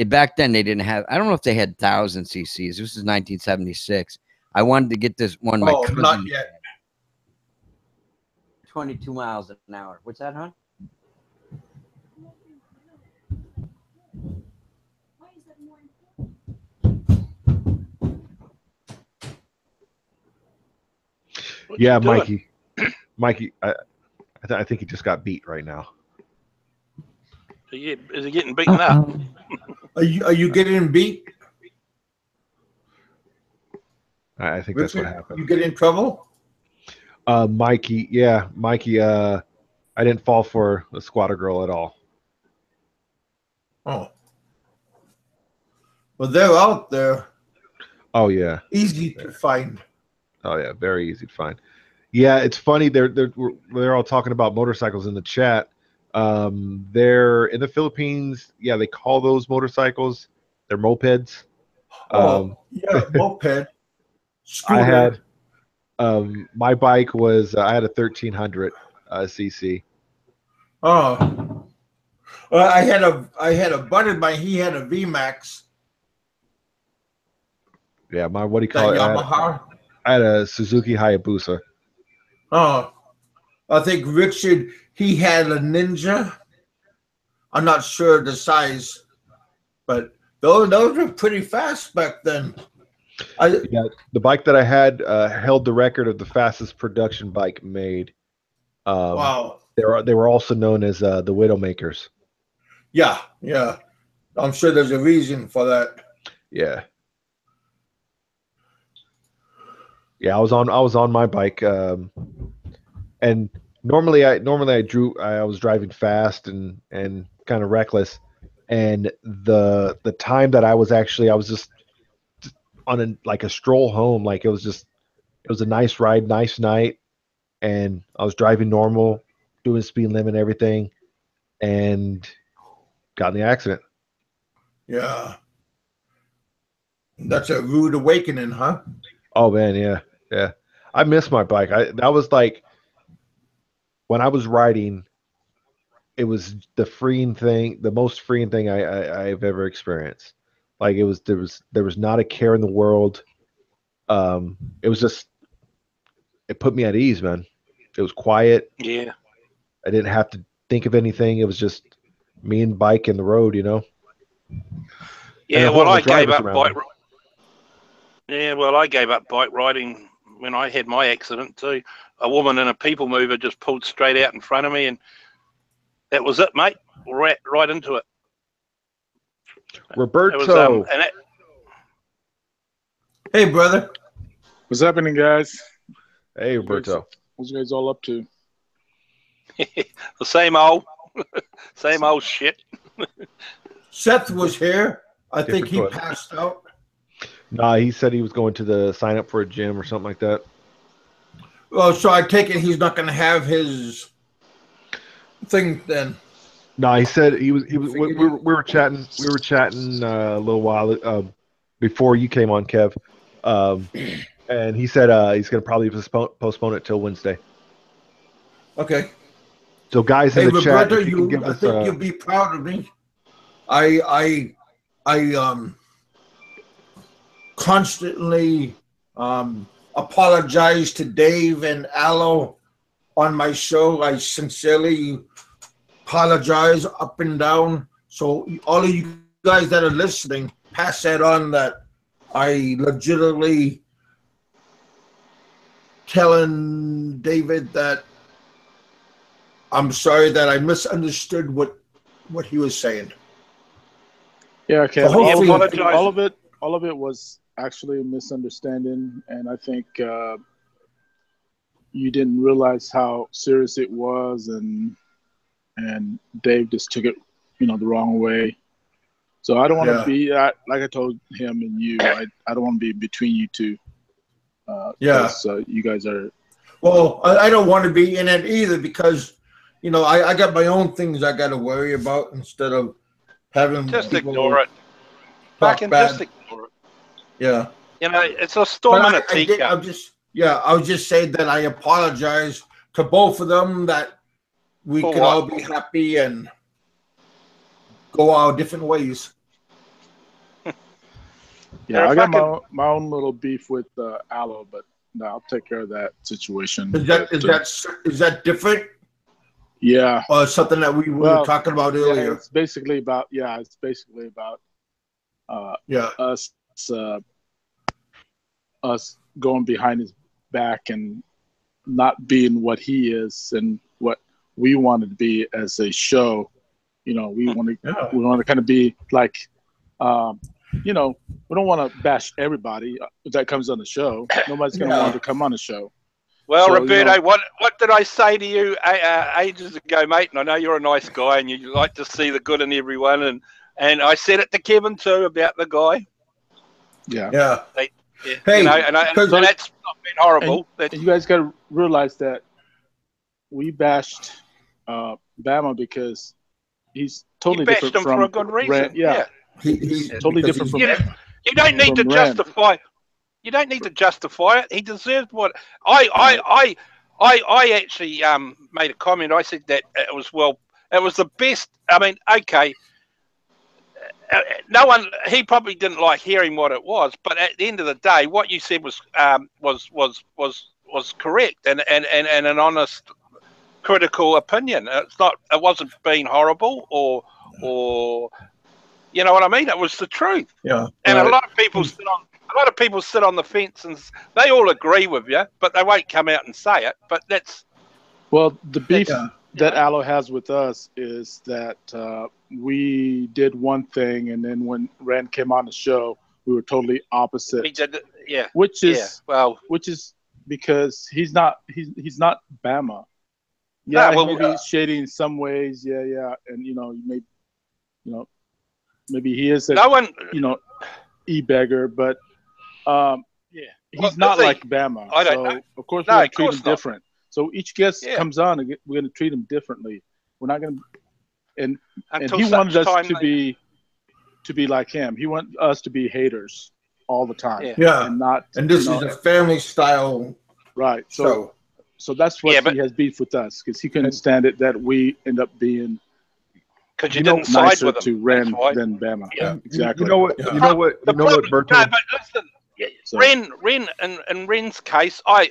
Back then they didn't have, I don't know if they had 1,000 cc's. This is 1976. I wanted to get this one. My cousin, not yet. 22 miles an hour. What's that, hon? Yeah, Mikey. Mikey, I think he just got beat right now. Is he getting beaten up? Are you getting beat? I think that's what happened. You get in trouble? Mikey, yeah, Mikey. I didn't fall for the squatter girl at all. Oh, well, they're out there. Oh yeah, Easy to find. Oh yeah, very easy to find. Yeah, it's funny. They're all talking about motorcycles in the chat. They're in the Philippines. Yeah, they call those motorcycles. They're mopeds. Yeah, moped. Scooter. I had my bike was I had a 1300 cc. Oh, well, I had a buddy of mine. He had a VMAX. Yeah, my what do you call it? Yamaha. I had a Suzuki Hayabusa. Oh, I think Richard, he had a Ninja. I'm not sure the size, but those were pretty fast back then. Yeah, the bike that I had held the record of the fastest production bike made. Wow. They were also known as the Widowmakers. Yeah. I'm sure there's a reason for that. Yeah. Yeah, I was on my bike, and normally I was driving fast and kind of reckless, and the time that I was just on a stroll home, like it was a nice ride, nice night, and I was driving normal, doing speed limit and everything, and got in the accident. Yeah. That's a rude awakening, huh? Oh man, yeah. I miss my bike. That was like when I was riding, it was the most freeing thing I've ever experienced. Like there was not a care in the world. It was just, it put me at ease, man. It was quiet. Yeah. I didn't have to think of anything. It was just me and bike and the road, you know? Yeah, well, I gave up bike. Yeah, well, I gave up bike riding when I had my accident too. A woman in a people mover just pulled straight out in front of me, and that was it, mate. Right into it. Roberto. Hey, brother. What's happening, guys? Hey, Roberto. What's you guys all up to? The same old shit. Seth was here. I think he passed out. Nah, he said he was going to sign up for a gym or something like that. Well, so I take it he's not going to have his thing then. No, he said he was. We were chatting. We were chatting a little while before you came on, Kev, and he said he's going to probably postpone it till Wednesday. Okay. So, guys in the Roberto, chat, if you can give us, I think you'll be proud of me. I constantly apologize to Dave and Aloe on my show. I sincerely apologize up and down. So all of you guys that are listening, pass that on, that I legitimately telling David that I'm sorry that I misunderstood what he was saying. Yeah, okay. So all of it was actually a misunderstanding, and I think you didn't realize how serious it was, and Dave just took it, the wrong way. So I don't want to be like I told him and you. I don't want to be between you two. You guys are. Well, I don't want to be in it either because, I got my own things I got to worry about instead of having Just people ignore it. talk Fucking bad. just ignore it. Yeah. You know, it's a storm in a I teacup. I was just saying that I apologize to both of them, that we For can what? all be happy and go our different ways. Yeah, I got my own little beef with Aloe, but no, I'll take care of that situation. Is that different? Yeah. Or something that we were talking about earlier? Yeah, it's basically about us going behind his back and not being what he is and what we wanted to be as a show. You know, we want to kind of be like, you know, we don't want to bash everybody that comes on the show. Nobody's going to want to come on the show. Well, So, Roberto, you know, what did I say to you ages ago, mate? And I know you're a nice guy and you like to see the good in everyone. And I said it to Kevin too about the guy. Yeah. Hey, you know, and that's not been horrible. And you guys got to realize that we bashed Bama because he's totally different him from for a good reason. Yeah. He's totally different from. You don't need to justify. You don't need to justify it. He deserved what I actually made a comment. I said that it was the best. I mean, okay. No one. He probably didn't like hearing what it was, but at the end of the day, what you said was correct and an honest, critical opinion. It wasn't being horrible or you know what I mean. It was the truth. Yeah. And a lot of people sit on the fence and they all agree with you, but they won't come out and say it. But that's the beef that Aloe has with us is that we did one thing, and then when Rand came on the show, we were totally opposite. We did, which is because he's not Bama. Yeah, maybe shady in some ways. Yeah, and maybe he is e-beggar, but he's not like Bama. I don't know. Of course, we're going to treat him different. So each guest comes on, and we're going to treat him differently. We're not going to, and he wanted us to be like him. He wanted us to be haters all the time. Yeah, and this is a family style, right? So that's what he has beef with us, because he couldn't stand it that we end up being. Because you didn't side with him to Ren than Bama. Yeah, exactly. You know what, Berto? No, but listen. Ren, in Ren's case, I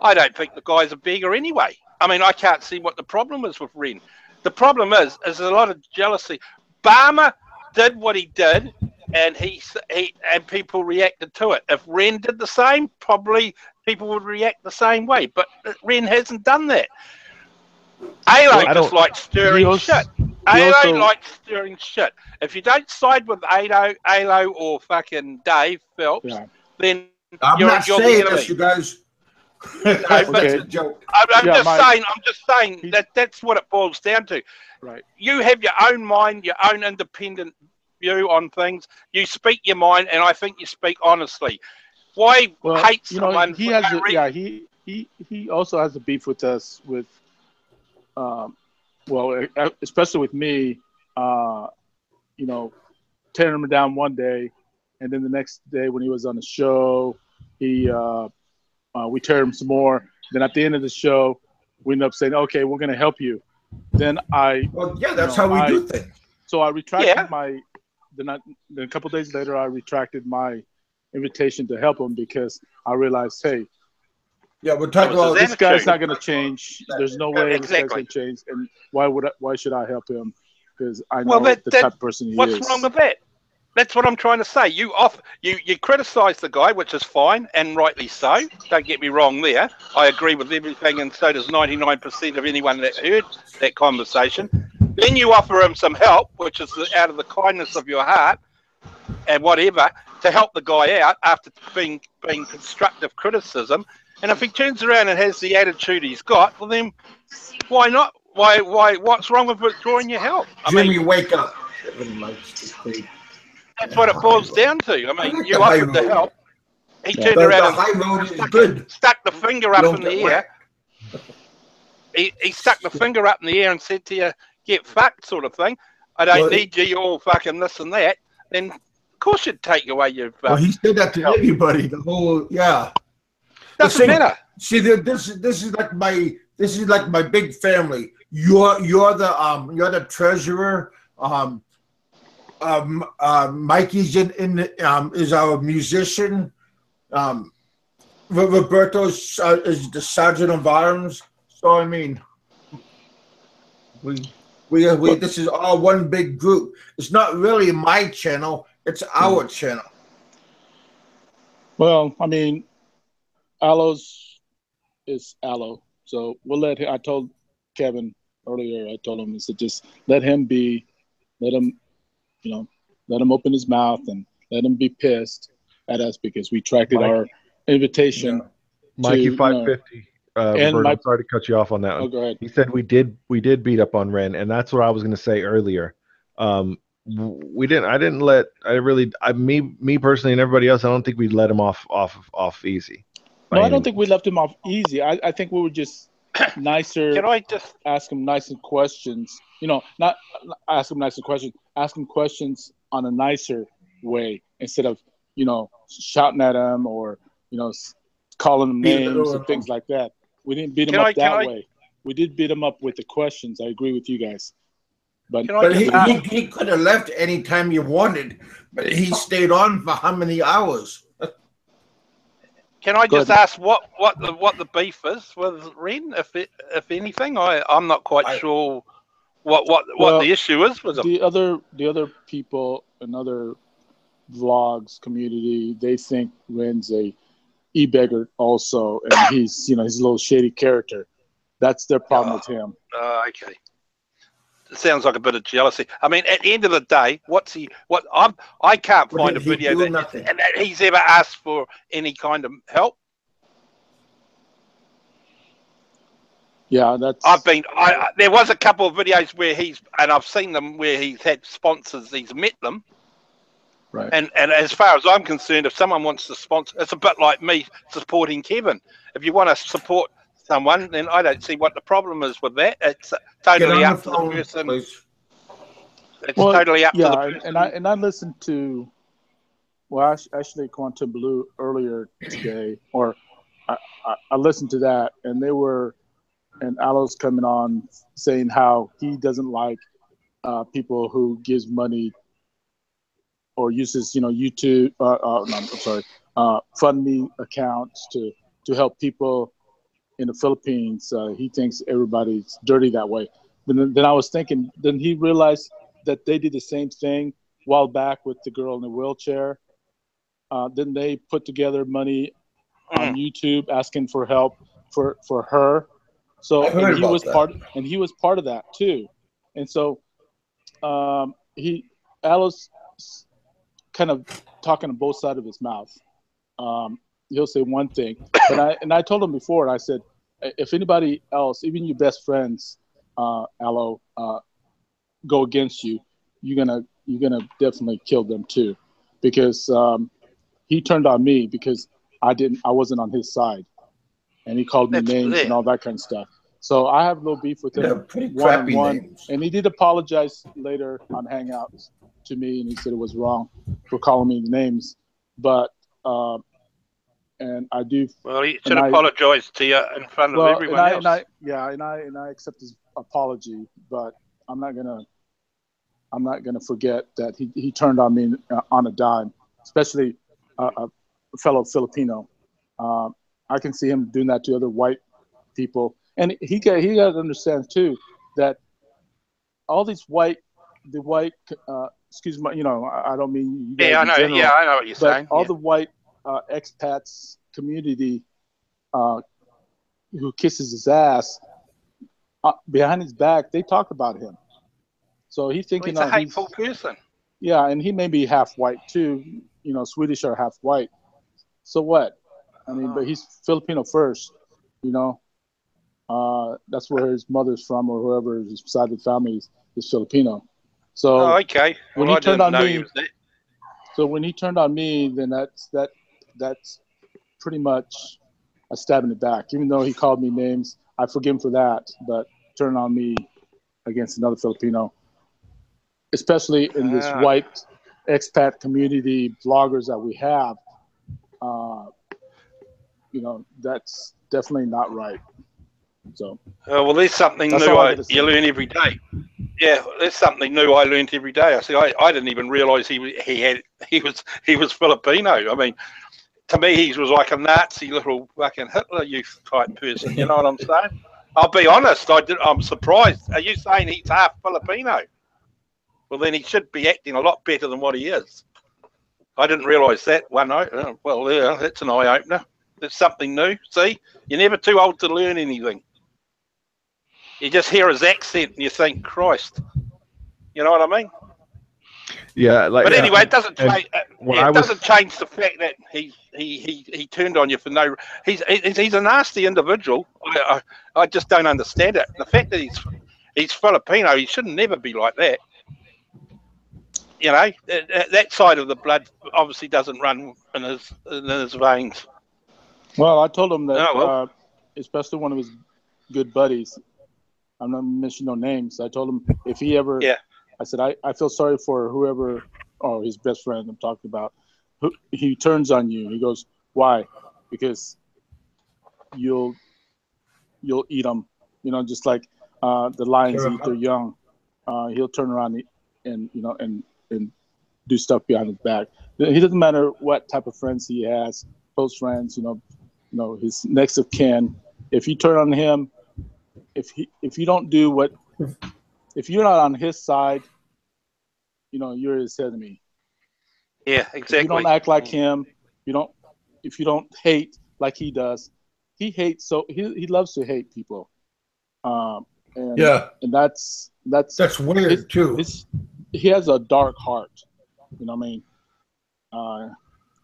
don't think the guy's a beggar anyway. I mean, I can't see what the problem is with Ren. The problem is a lot of jealousy. Bama did what he did, and he people reacted to it. If Ren did the same, probably people would react the same way. But Ren hasn't done that. Alo just likes stirring shit. Alo likes stirring shit. If you don't side with Alo or fucking Dave Phelps, then you're not saying this, you guys. That's a joke. I'm just saying that's what it boils down to. Right. You have your own mind, your own independent view on things. You speak your mind, and I think you speak honestly. Why hate someone? He has he also has a beef with us with. Especially with me, tearing him down one day, and then the next day when he was on the show, we tear him some more. Then at the end of the show, we end up saying, "Okay, we're going to help you." Then that's how we do things. So I retracted Then a couple of days later, I retracted my invitation to help him because I realized, hey. Yeah, we're talking about this guy's not going to change. There's no way this guy's going to change, and why should I help him? Because I know the type of person he is. What's wrong with that? That's what I'm trying to say. You criticise the guy, which is fine and rightly so. Don't get me wrong there. I agree with everything, and so does 99% of anyone that heard that conversation. Then you offer him some help, which is out of the kindness of your heart and whatever, to help the guy out after being constructive criticism. And if he turns around and has the attitude he's got, well then, why not? Why? What's wrong with withdrawing your help? Jimmy, wake up. That's what it boils down to. I mean, you offered the help. He turned around and stuck the finger up in the air. He stuck the finger up in the air and said to you, "Get fucked," sort of thing. I don't Well, need you. You're all fucking this and that. Then of course you'd take away your. Well, he said that to everybody. The whole Doesn't matter. See, this is like my big family. You're the treasurer. Mikey's is our musician. Roberto's is the sergeant of arms. So I mean, we this is all one big group. It's not really my channel. It's our channel. Well, I mean, Aloe's is Aloe. So we'll let him. I told Kevin earlier, I told him, I said, just let him let him open his mouth and let him be pissed at us because we tracted our invitation. Mikey 550. Roberto, I'm sorry to cut you off on that one. Oh, go ahead. He said we did beat up on Ren, and that's what I was going to say earlier. Me personally and everybody else, I don't think we let him off easy. No, I don't think we left him off easy. I think we were just nicer. Can I just ask him nicer questions? Not ask him nicer questions. Ask him questions on a nicer way instead of shouting at him or calling him names and things like that. We didn't beat him up that way. We did beat him up with the questions. I agree with you guys. But he could have left any time you wanted, but he stayed on for how many hours? Can I just ask what the beef is with Ren, if anything? I'm not quite sure what the issue is with him. The other people and other vlogs community, they think Ren's a e-beggar also, and he's he's a little shady character. That's their problem with him. Okay. It sounds like a bit of jealousy. I mean, at the end of the day, I can't find a video that he's ever asked for any kind of help. Yeah, that's. There was a couple of videos where I've seen them where he's had sponsors. He's met them. Right. And as far as I'm concerned, if someone wants to sponsor, it's a bit like me supporting Kevin. If you want to support someone, then I don't see what the problem is with that. It's totally up to the person. It's totally up to the person. And I listened to, actually Quantum Blue earlier today, or I listened to that, and and Aloe's coming on saying how he doesn't like people who gives money or uses YouTube FundMe accounts to help people in the Philippines. He thinks everybody's dirty that way. Then I was thinking, then he realized that they did the same thing a while back with the girl in the wheelchair. Then they put together money on YouTube asking for help for her. So he was part of that too. And so Aloe's kind of talking on both sides of his mouth. He'll say one thing, but I told him before. I said, if anybody else, even your best friends, Aloe, go against you, you're gonna definitely kill them too, because he turned on me because I wasn't on his side, and he called me names and all that kind of stuff. So I have no beef with him one-on-one, and he did apologize later on Hangouts to me, and he said it was wrong for calling me names, but. And I do. Well, he should apologize to you in front of everyone else. And I accept his apology, but I'm not gonna forget that he turned on me on a dime, especially a fellow Filipino. I can see him doing that to other white people, and he got to understand too that all these excuse me, I don't mean you guys I know. general, I know what you're saying. All the white expats community who kisses his ass behind his back, they talk about him. So he's thinking he's a hateful person. Yeah, and he may be half white too. Swedish or half white. So what? I mean, but he's Filipino first. That's where his mother's from, or whoever his side of the family is Filipino. So okay. When he turned on me, when he turned on me, then that's pretty much a stab in the back. Even though he called me names, I forgive him for that. But turn on me against another Filipino, especially in this white expat community bloggers that we have. That's definitely not right. So, well, there's something new you learn every day. Yeah, there's something new I learned every day. I see. I didn't even realise he was Filipino. I mean, to me, he was like a Nazi little fucking Hitler Youth type person. You know what I'm saying? I'll be honest. I'm surprised. Are you saying he's half Filipino? Well, then he should be acting a lot better than what he is. I didn't realise that one night. Well, yeah, that's an eye opener. That's something new. See, you're never too old to learn anything. You just hear his accent and you think, Christ. You know what I mean? Yeah. But anyway, it doesn't change. Doesn't change the fact that he turned on you for no. He's a nasty individual. I just don't understand it. The fact that he's Filipino, he shouldn't never be like that. You know, that side of the blood obviously doesn't run in his veins. Well, I told him that, especially one of his good buddies. I'm not mentioning no names. I told him if he ever, I said, I feel sorry for whoever, his best friend I'm talking about, he turns on you. He goes, why? Because you'll eat them, just like the lions eat their young. He'll turn around and do stuff behind his back. He doesn't matter what type of friends he has, close friends, his next of kin. If you turn on him, if you don't do if you're not on his side, you're his enemy. Yeah, exactly. If you don't act like him, if you don't hate like he does, he hates. So he loves to hate people. And that's weird too. He has a dark heart. You know what I mean?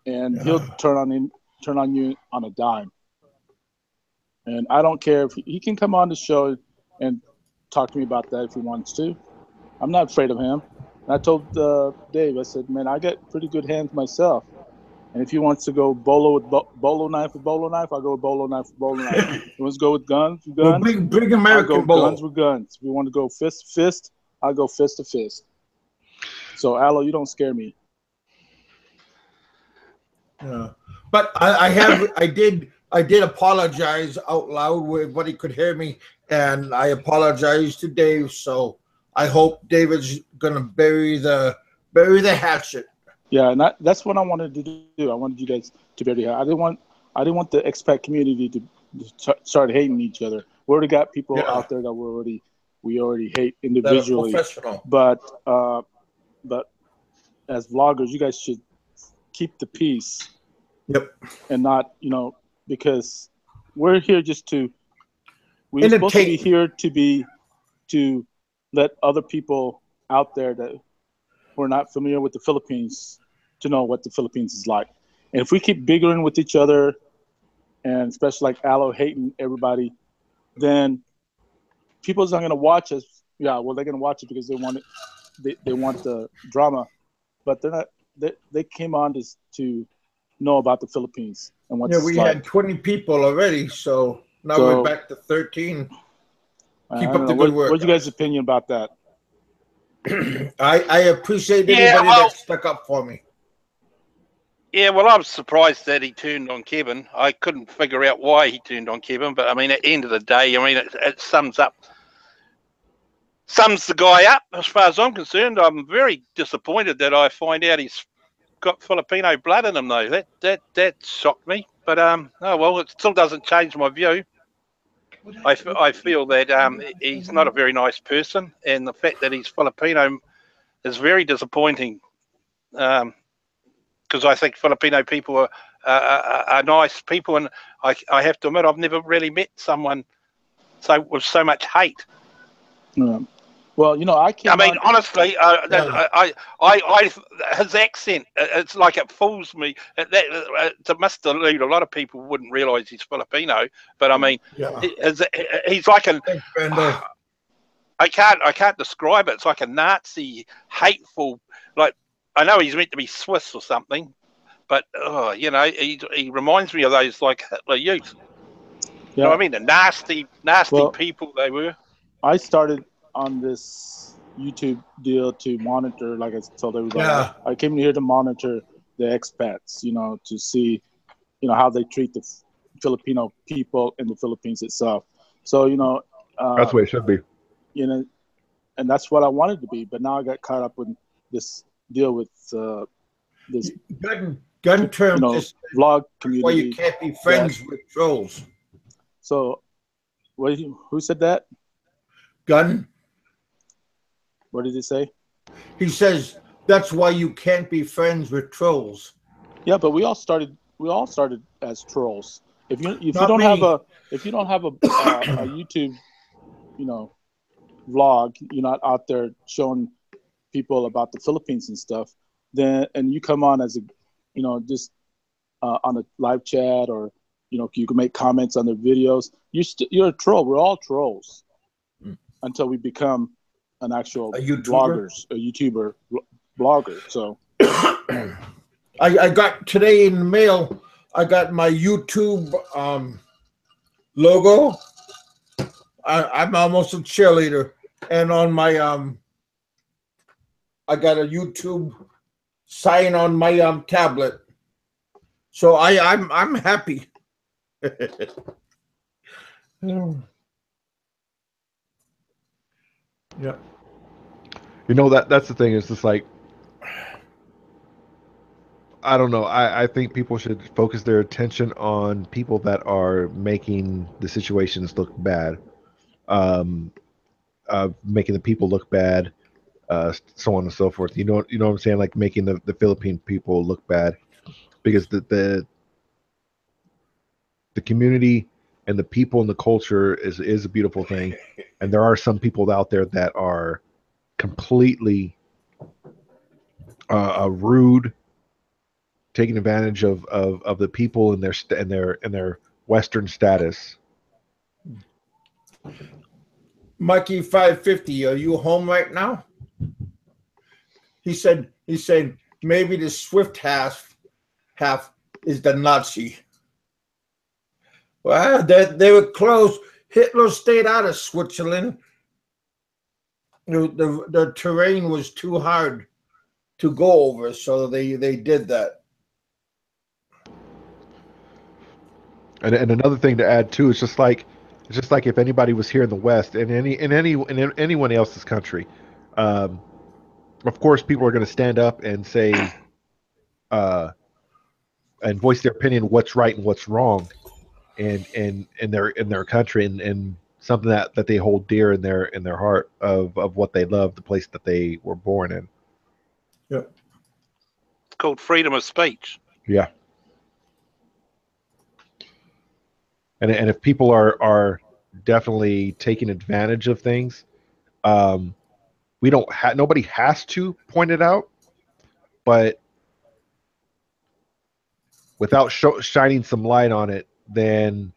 And he'll turn on you on a dime. And I don't care if he can come on the show and talk to me about that if he wants to. I'm not afraid of him. And I told Dave, I said, man, I got pretty good hands myself. And if he wants to go bolo with bolo knife with bolo knife, I'll go with bolo knife with bolo knife. If he wants to go with guns with guns, well, big American I'll go bolo. guns with guns. If we want to go fist to fist, I'll go fist to fist. So, Aloe, you don't scare me. Yeah. But I did apologize out loud where everybody could hear me, and I apologize to Dave. So I hope David's gonna bury the hatchet. Yeah, and that's what I wanted to do. I wanted you guys to bury the hatchet. I didn't want the expat community to start hating each other. We already got people out there that we already hate individually. But as vloggers, you guys should keep the peace. Yep. And not, because we're here we're supposed to be here to let other people out there that who are not familiar with the Philippines to know what the Philippines is like. And if we keep bickering with each other, and especially like Aloe hating everybody, then people's not going to watch us. Yeah, well, they're going to watch it because they want it. They want the drama, but they're not. They came on to know about the Philippines and what's we had 20 people already, so now we're back to 13. Keep up the good work. What's you guys' opinion about that? I appreciate anybody that stuck up for me. Yeah, well, I was surprised that he turned on Kevin. I couldn't figure out why he turned on Kevin, but I mean, at the end of the day, I mean, it sums the guy up as far as I'm concerned. I'm very disappointed that I find out he's got Filipino blood in him, though. That shocked me. But oh well, it still doesn't change my view. I feel that he's not a very nice person, and the fact that he's Filipino is very disappointing. Because I think Filipino people are nice people, and I have to admit I've never really met someone with so much hate. Well, I can't. I mean, honestly, his accent, it's like it fools me. It must elude a lot of people who wouldn't realise he's Filipino. But I mean, he's like I can't describe it. It's like a Nazi, hateful. Like I know he's meant to be Swiss or something, but he reminds me of those like Hitler Youth. You know what I mean? The nasty people they were. I started on this YouTube deal to monitor, like I told everybody, Yeah. I came here to monitor the expats, you know, to see, you know, how they treat the Filipino people in the Philippines itself. So, you know, That's the way it should be. you know, and that's what I wanted to be. But now I got caught up with this deal with this Gun term, you know, just vlog why community. you can't be friends with trolls. So, who said that? Gun. What did he say? He says that's why you can't be friends with trolls. Yeah, but we all started as trolls. If you Not don't me. have a YouTube, you know, vlog, you're not out there showing people about the Philippines and stuff, then and you come on as a, you know, just on a live chat, or you know, you can make comments on their videos. You're a troll. We're all trolls until we become an actual YouTuber blogger. So I got today in the mail. I got my YouTube logo. I'm almost a cheerleader, and on my I got a YouTube sign on my tablet. So I'm happy. Yeah. You know, that's the thing. It's just like, I don't know. I think people should focus their attention on people that are making the situations look bad, making the people look bad, so on and so forth. You know what I'm saying? Like making the Philippine people look bad, because the community and the people and the culture is a beautiful thing, and there are some people out there that are completely rude, taking advantage of the people and their Western status. Mikey 550, are you home right now? He said maybe the Swift half is the Nazi. Well, they were close. Hitler stayed out of Switzerland. The terrain was too hard to go over, so they did that. And another thing to add too, it's just like if anybody was here in the West, and anyone else's country, of course people are going to stand up and say, and voice their opinion what's right and what's wrong, in their country, and something that they hold dear in their heart of what they love, the place that they were born in. Yep. It's called freedom of speech. Yeah. And if people are definitely taking advantage of things, we don't nobody has to point it out, but without shining some light on it, then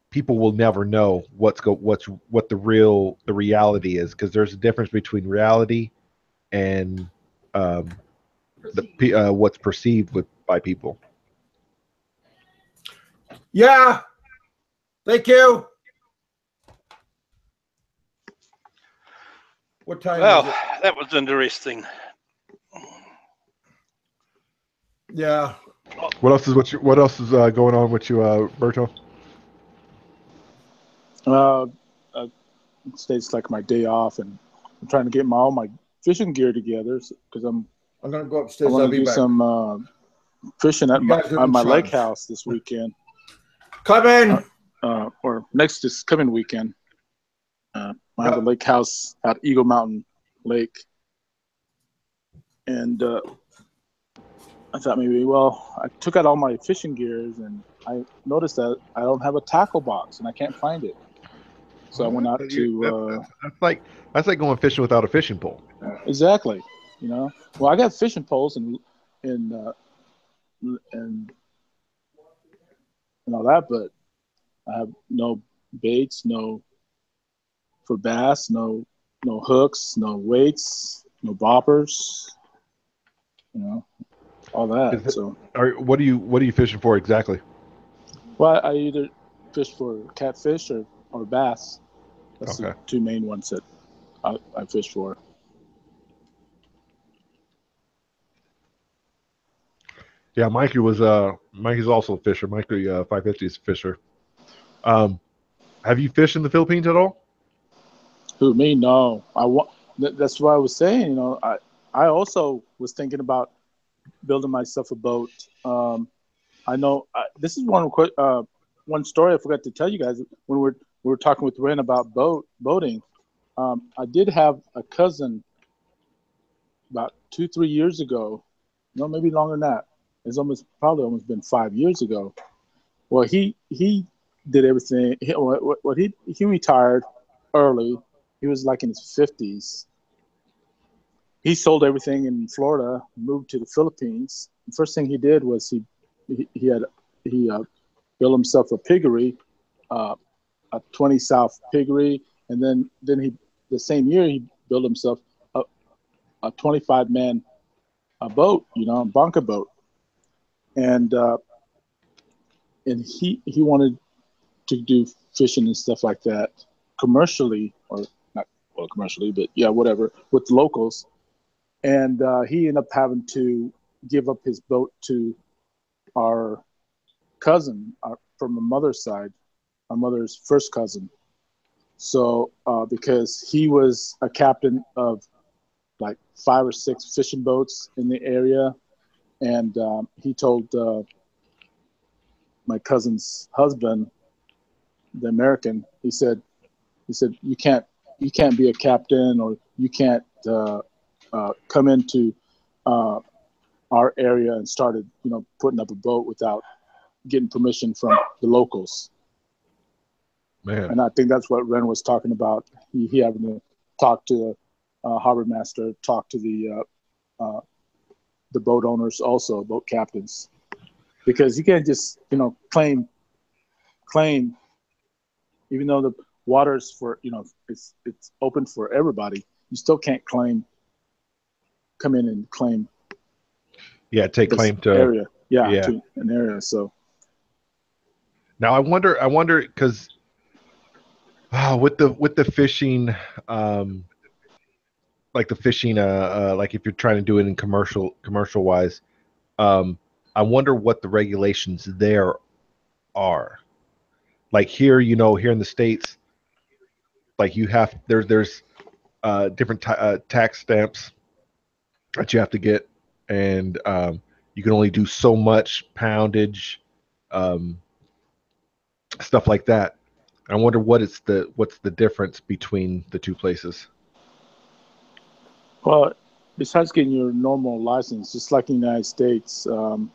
people will never know what the reality is, because there's a difference between reality and what's perceived by people. Yeah. Thank you. What time Well, is it? that was interesting. Yeah. What else is going on with you, Berto? Today's like my day off, and I'm trying to get all my fishing gear together because I'm gonna go upstairs. I want to do some fishing at my lake house this weekend. Come in. Or this coming weekend. I have a lake house at Eagle Mountain Lake, and I thought maybe, I took out all my fishing gears, and I noticed that I don't have a tackle box, and I can't find it. So I went out to. That's like going fishing without a fishing pole. Exactly, you know. Well, I got fishing poles and all that, but I have no baits, no for bass, no hooks, no weights, no boppers, you know, all that. What are you fishing for exactly? Well, I either fish for catfish or bass. That's the two main ones that I fish for. Yeah, Mikey's also a fisher. Mikey 550 is a fisher. Have you fished in the Philippines at all? Who, me? No, I want. That's what I was saying. I also was thinking about building myself a boat. I know this is one story I forgot to tell you guys when we were talking with Ren about boating. I did have a cousin about 2-3 years ago. No, maybe longer than that. It's probably almost been 5 years ago. Well, he did everything. He retired early. He was like in his 50s. He sold everything in Florida, moved to the Philippines. The first thing he did was he built himself a piggery, a 20 South piggery, and then the same year he built himself a 25-man boat, a bunker boat, and he wanted to do fishing and stuff like that commercially, or not well commercially, but yeah, whatever, with locals. And he ended up having to give up his boat to our cousin from the mother's side, our mother's first cousin. So because he was a captain of like 5 or 6 fishing boats in the area, and he told my cousin's husband, the American, he said you can't be a captain, or you can't come into our area and started putting up a boat without getting permission from the locals. Man. And I think that's what Ren was talking about. He having to talk to the harbor master, talk to the boat owners, also boat captains, because you can't just claim, even though the waters for it's open for everybody, you still can't come in and claim. Yeah, take claim to area. Yeah, to an area. So now I wonder because with the fishing, like the fishing, like if you're trying to do it in commercial wise, I wonder what the regulations there are. Like here, here in the States, like there's different tax stamps that you have to get, and you can only do so much poundage, stuff like that. I wonder what's the difference between the two places. Well, besides getting your normal license, just like in the United States, a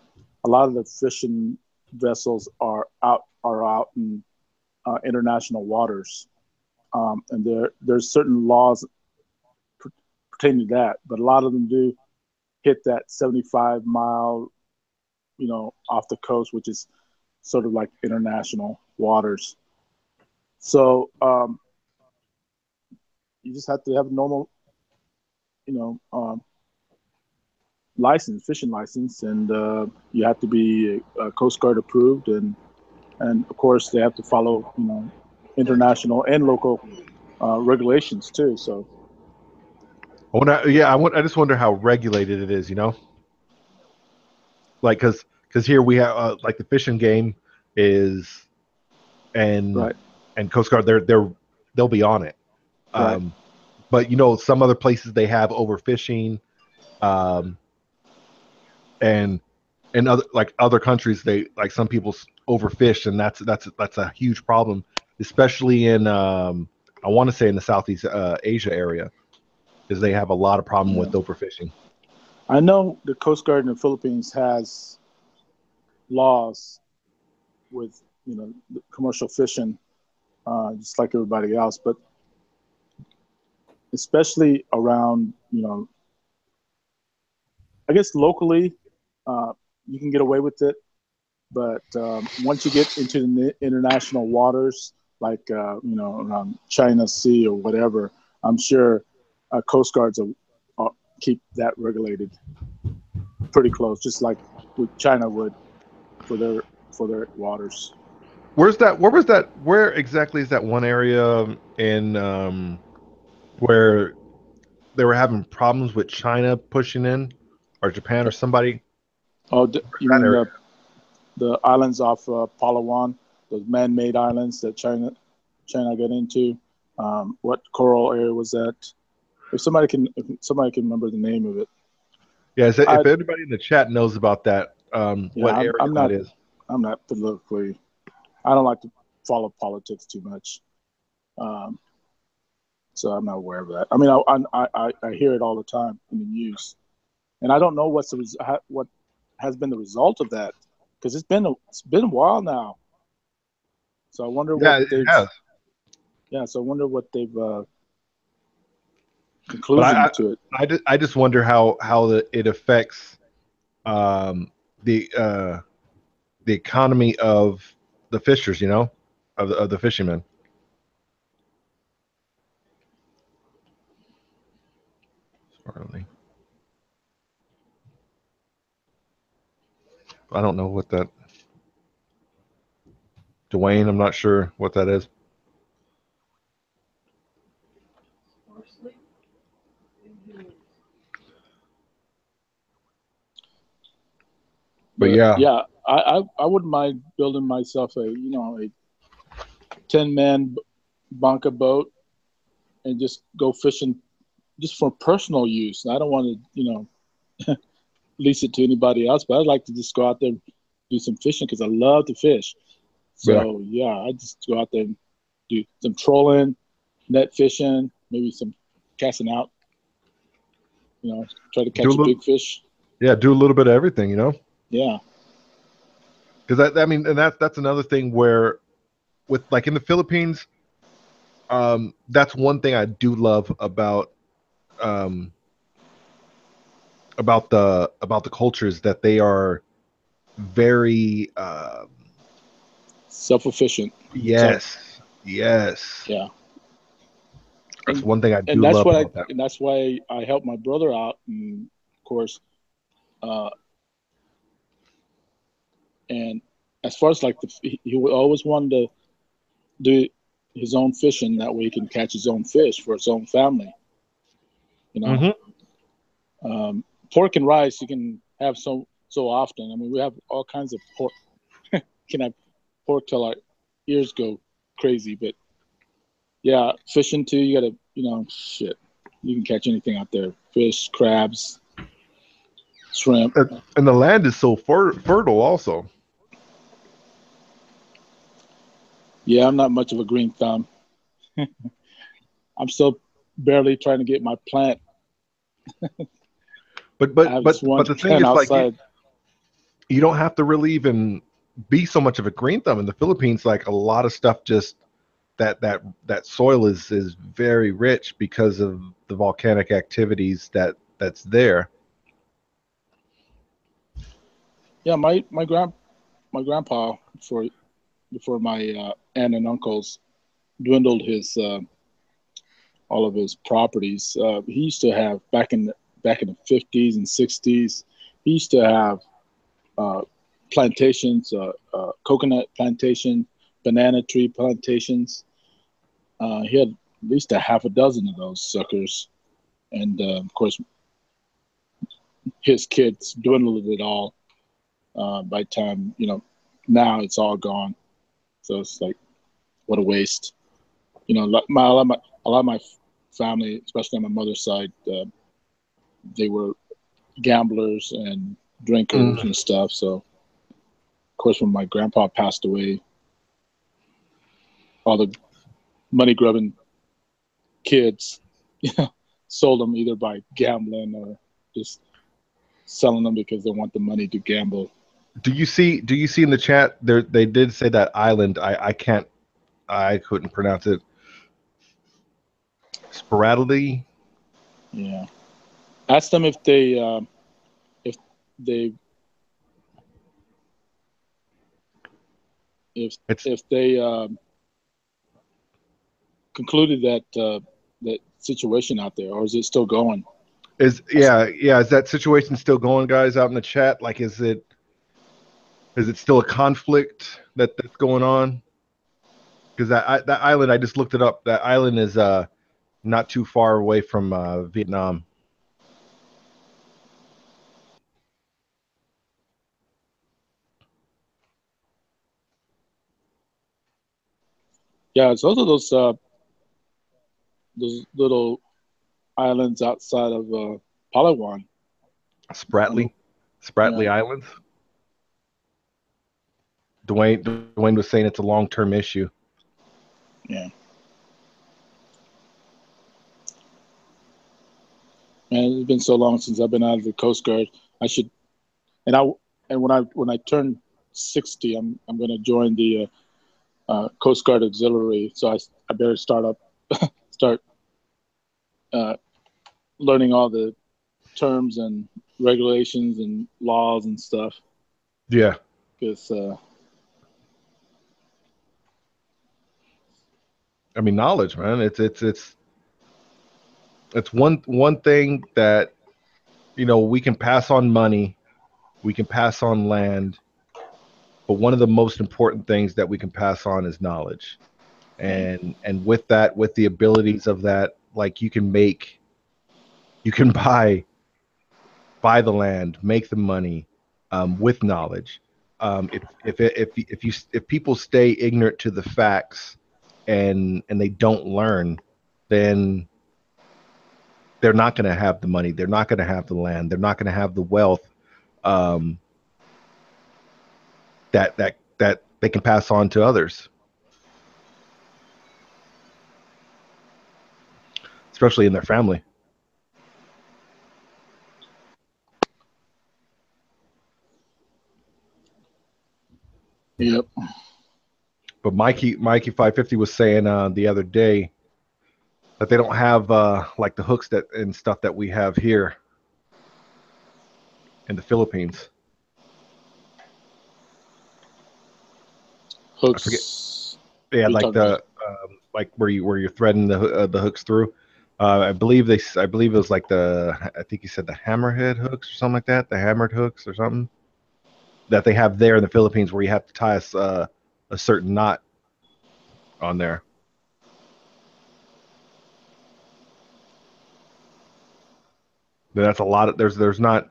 lot of the fishing vessels are out in international waters, and there's certain laws pertaining to that, but a lot of them do hit that 75-mile, off the coast, which is sort of like international waters. So you just have to have a normal, fishing license, and you have to be Coast Guard approved, and of course they have to follow, international and local regulations too. So I just wonder how regulated it is, like because here we have like the fishing game is, and right. and Coast Guard they'll be on it. Right. But some other places they have overfishing, and other countries they like some people overfish, and that's a huge problem, especially in I want to say in the Southeast Asia area, because they have a lot of problem with overfishing. I know the Coast Guard in the Philippines has laws with commercial fishing, just like everybody else, but especially around I guess locally you can get away with it, but once you get into the international waters, like around China Sea or whatever, I'm sure Coast Guards will keep that regulated pretty close, just like China would for their waters. Where exactly is that one area in where they were having problems with China pushing in, or Japan or somebody. Oh, you That mean area. the islands off Palawan, those man-made islands that China got into? What coral area was that? If somebody can remember the name of it. Yeah, if anybody in the chat knows about that, what area that is. I'm not politically. I don't like to follow politics too much, so I'm not aware of that. I mean, I hear it all the time in the news, and I don't know what has been the result of that, because it's been a while now. So I wonder what they've. Has. Yeah, so I wonder what they've conclusion to it. I just wonder how it affects the economy of the fishers, of the fishermen. I don't know what that. Dwayne, I'm not sure what that is. But yeah, I wouldn't mind building myself a 10-man bunker boat and just go fishing, just for personal use. I don't want to lease it to anybody else, but I'd like to just go out there and do some fishing because I love to fish. So I just go out there and do some trolling, net fishing, maybe some casting out. Try to catch a big fish. Yeah, do a little bit of everything, Yeah. Because I mean, and that's another thing where, with like in the Philippines, that's one thing I do love about the culture is that they are very self-efficient. Yes. Yeah. That's one thing I do love about that. And that's why I helped my brother out, and of course, and as far as like he always wanted to do his own fishing, that way he can catch his own fish for his own family. Pork and rice you can have so often. I mean, we have all kinds of pork. Can have pork till our ears go crazy, but yeah, fishing too. You gotta, you can catch anything out there: fish, crabs, shrimp. And the land is so fertile, also. Yeah, I'm not much of a green thumb. I'm still barely trying to get my plant. but the thing is, outside. Like, you don't have to really even be so much of a green thumb in the Philippines. Like, a lot of stuff, just that soil is very rich because of the volcanic activities that's there. Yeah, my grandpa before my aunt and uncles dwindled his all of his properties. He used to have back in the 50s and 60s. He used to have plantations, coconut plantation, banana tree plantations. He had at least a half a dozen of those suckers, and of course, his kids dwindled it all. By the time now it's all gone. So it's like, what a waste. A lot of my family, especially on my mother's side, they were gamblers and drinkers and stuff. So, of course, when my grandpa passed away, all the money grubbing kids sold them either by gambling or just selling them because they want the money to gamble. Do you see in the chat there? They did say that island. I couldn't pronounce it. Sporadically. Yeah. Ask them if they concluded that situation out there, or is it still going? Is that situation still going, guys, out in the chat? Like, is it still a conflict that's going on? Because that island, I just looked it up. That island is not too far away from Vietnam. Yeah, it's also those little islands outside of Palawan. Spratly Yeah. Islands. Dwayne was saying it's a long-term issue. Yeah. Man, it's been so long since I've been out of the Coast Guard. I should, and when I turn 60, I'm going to join the Coast Guard Auxiliary. So I better start learning all the terms and regulations and laws and stuff. Yeah. Because I mean, knowledge, man. It's one thing that, you know, we can pass on money, we can pass on land, but one of the most important things that we can pass on is knowledge. And with that, with the abilities of that, like you can buy the land, make the money with knowledge. If people stay ignorant to the facts and they don't learn, then they're not going to have the money. They're not going to have the land. They're not going to have the wealth that they can pass on to others, especially in their family. Yep. But Mikey 550 was saying the other day that they don't have like the hooks that and stuff that we have here in the Philippines. Hooks. Yeah, like the like where you're threading the hooks through. I believe it was like I think he said the hammerhead hooks or something like that, the hammered hooks or something that they have there in the Philippines, where you have to tie a certain knot on there. But that's a lot of there's not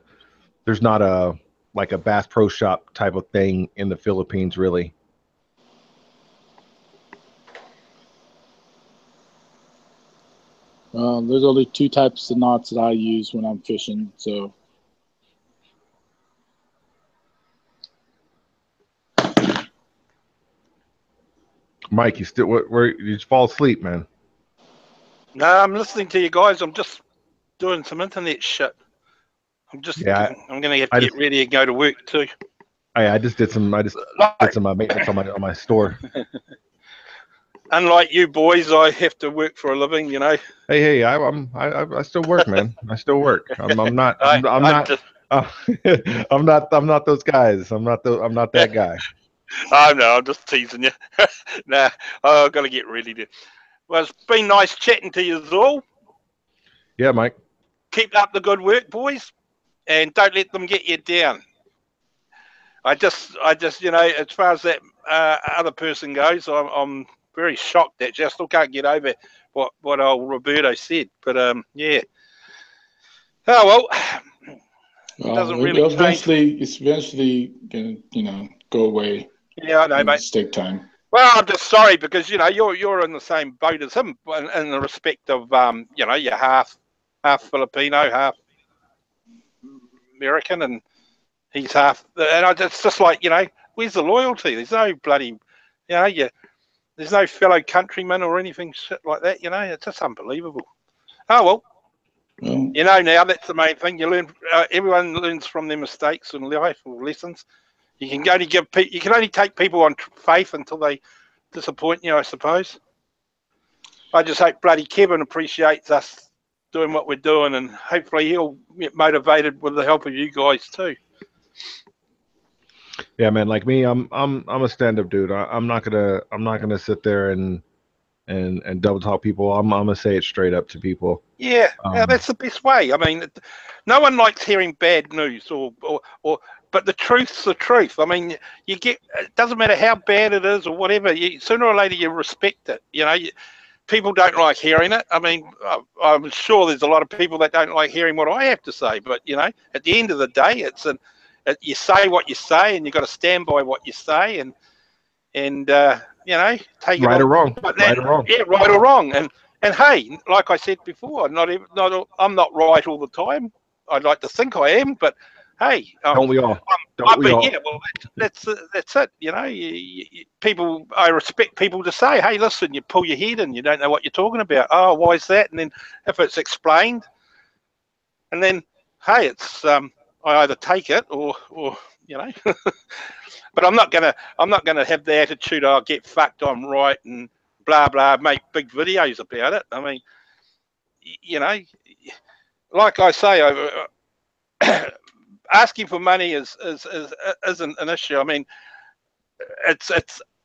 a like a Bass Pro Shop type of thing in the Philippines, really. There's only two types of knots that I use when I'm fishing. So, Mike, you still where you just fall asleep, man? No, I'm listening to you guys. I'm just doing some internet shit. I'm going to have to get ready and go to work too. I just did some maintenance on my store. Unlike you boys, I have to work for a living, you know. Hey, I still work, man. I still work. I'm not those guys. I'm not that guy. Oh no, I'm just teasing you. Nah, I've got to get ready to. Well, it's been nice chatting to you all. Yeah, Mike. Keep up the good work, boys, and don't let them get you down. I just, you know, as far as that other person goes, I'm very shocked that I still can't get over what old Roberto said. But yeah. Oh well. It doesn't really it's eventually gonna go away. Yeah, I know, mate. It's take time. Well, I'm just sorry because you know you're in the same boat as him in the respect of you know, you're half Filipino, half American, and he's half. And it's just like, you know, where's the loyalty? There's no bloody, you know, there's no fellow countryman or anything shit like that. You know, it's just unbelievable. Oh well. You know, now that's the main thing. You learn. Everyone learns from their mistakes and life or lessons. You can only take people on faith until they disappoint you, I suppose. I just hope bloody Kevin appreciates us doing what we're doing, and hopefully he'll get motivated with the help of you guys too. Yeah, man. Like me, I'm a stand-up dude. I'm not gonna sit there and double talk people. I'm gonna say it straight up to people. Yeah, that's the best way. I mean, no one likes hearing bad news but the truth's the truth. I mean, it doesn't matter how bad it is or whatever. Sooner or later you respect it. You know, people don't like hearing it. I mean, I'm sure there's a lot of people that don't like hearing what I have to say. But at the end of the day, you say what you say, and you've got to stand by what you say, and take it Right or on. wrong. But Right or wrong. Yeah, right or wrong. And hey, like I said before, I'm not right all the time. I'd like to think I am, but hey, Don't we all? Don't we all? Yeah, well, that's it. People, I respect people to say, hey, listen, you pull your head and you don't know what you're talking about. Oh, why is that? And then if it's explained, and then hey, it's I either take it or but I'm not gonna have the attitude, oh, get fucked, I'm right, and blah blah, make big videos about it. I mean, like I say, asking for money isn't an issue. I mean, it's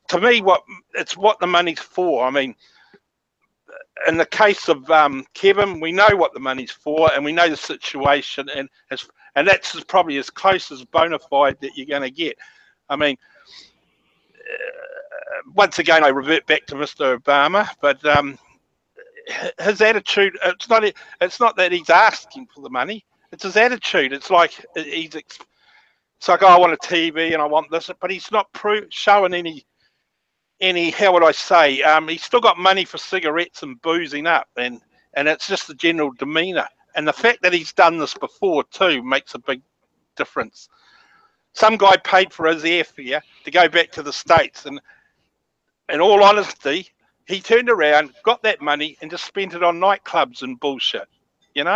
to me what the money's for. I mean, in the case of Kevin, we know what the money's for, and we know the situation, and that's probably as close as bona fide that you're going to get. I mean, once again, I revert back to Mr. Obama, but his attitude, it's not that he's asking for the money, it's his attitude. It's like it's like, oh, I want a TV and I want this, but he's not showing any, how would I say, he's still got money for cigarettes and boozing up, and it's just the general demeanour. And the fact that he's done this before too makes a big difference. Some guy paid for his airfare to go back to the States, and in all honesty, he turned around, got that money, and just spent it on nightclubs and bullshit, And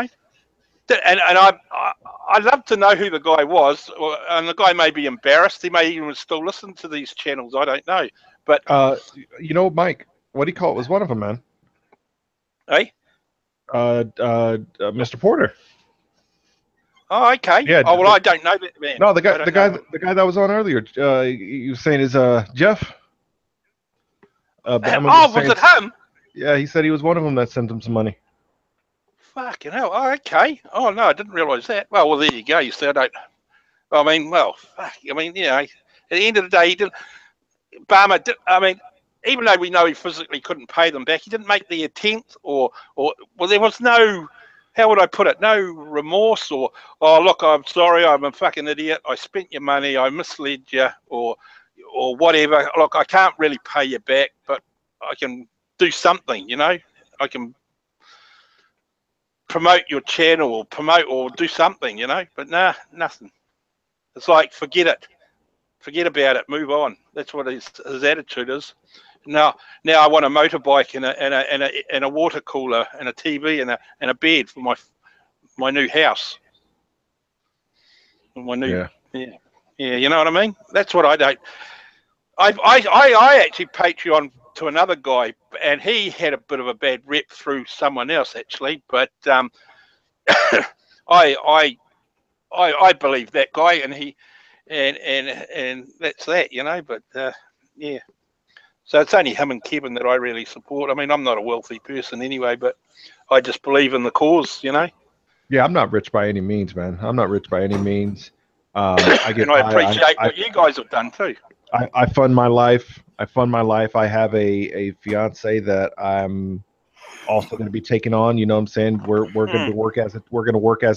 I'd love to know who the guy was, and the guy may be embarrassed. He may even still listen to these channels. I don't know. But Mike, what do you call it? Was one of them, man? Hey, Mr. Porter. Oh, okay. Yeah. Oh, well, I don't know that man. No, the guy that was on earlier. You were saying is Jeff. Was it him? Yeah, he said he was one of them that sent him some money. Fucking hell. Oh, okay. Oh, no, I didn't realise that. Well, there you go. You see, fuck. At the end of the day, he didn't. Obama did. I mean, even though we know he physically couldn't pay them back, he didn't make the attempt, or there was no. How would I put it? No remorse, or, oh, look, I'm sorry, I'm a fucking idiot. I spent your money, I misled you, or whatever. Look, I can't really pay you back, but I can do something, I can promote your channel or do something, but nah, nothing. It's like, forget it. Forget about it, move on. That's what his attitude is. Now I want a motorbike and a water cooler and a TV and a bed for my new house. My new yeah, you know what I mean? That's what I don't. I actually Patreon to another guy, and he had a bit of a bad rep through someone else actually, but I believe that guy, and he and that's that, but yeah. So it's only him and Kevin that I really support. I mean, I'm not a wealthy person anyway, but I just believe in the cause, Yeah, I'm not rich by any means, man. I'm not rich by any means. And I appreciate what you guys have done too. I fund my life. I have a fiance that I'm also going to be taking on. You know what I'm saying? We're going to work as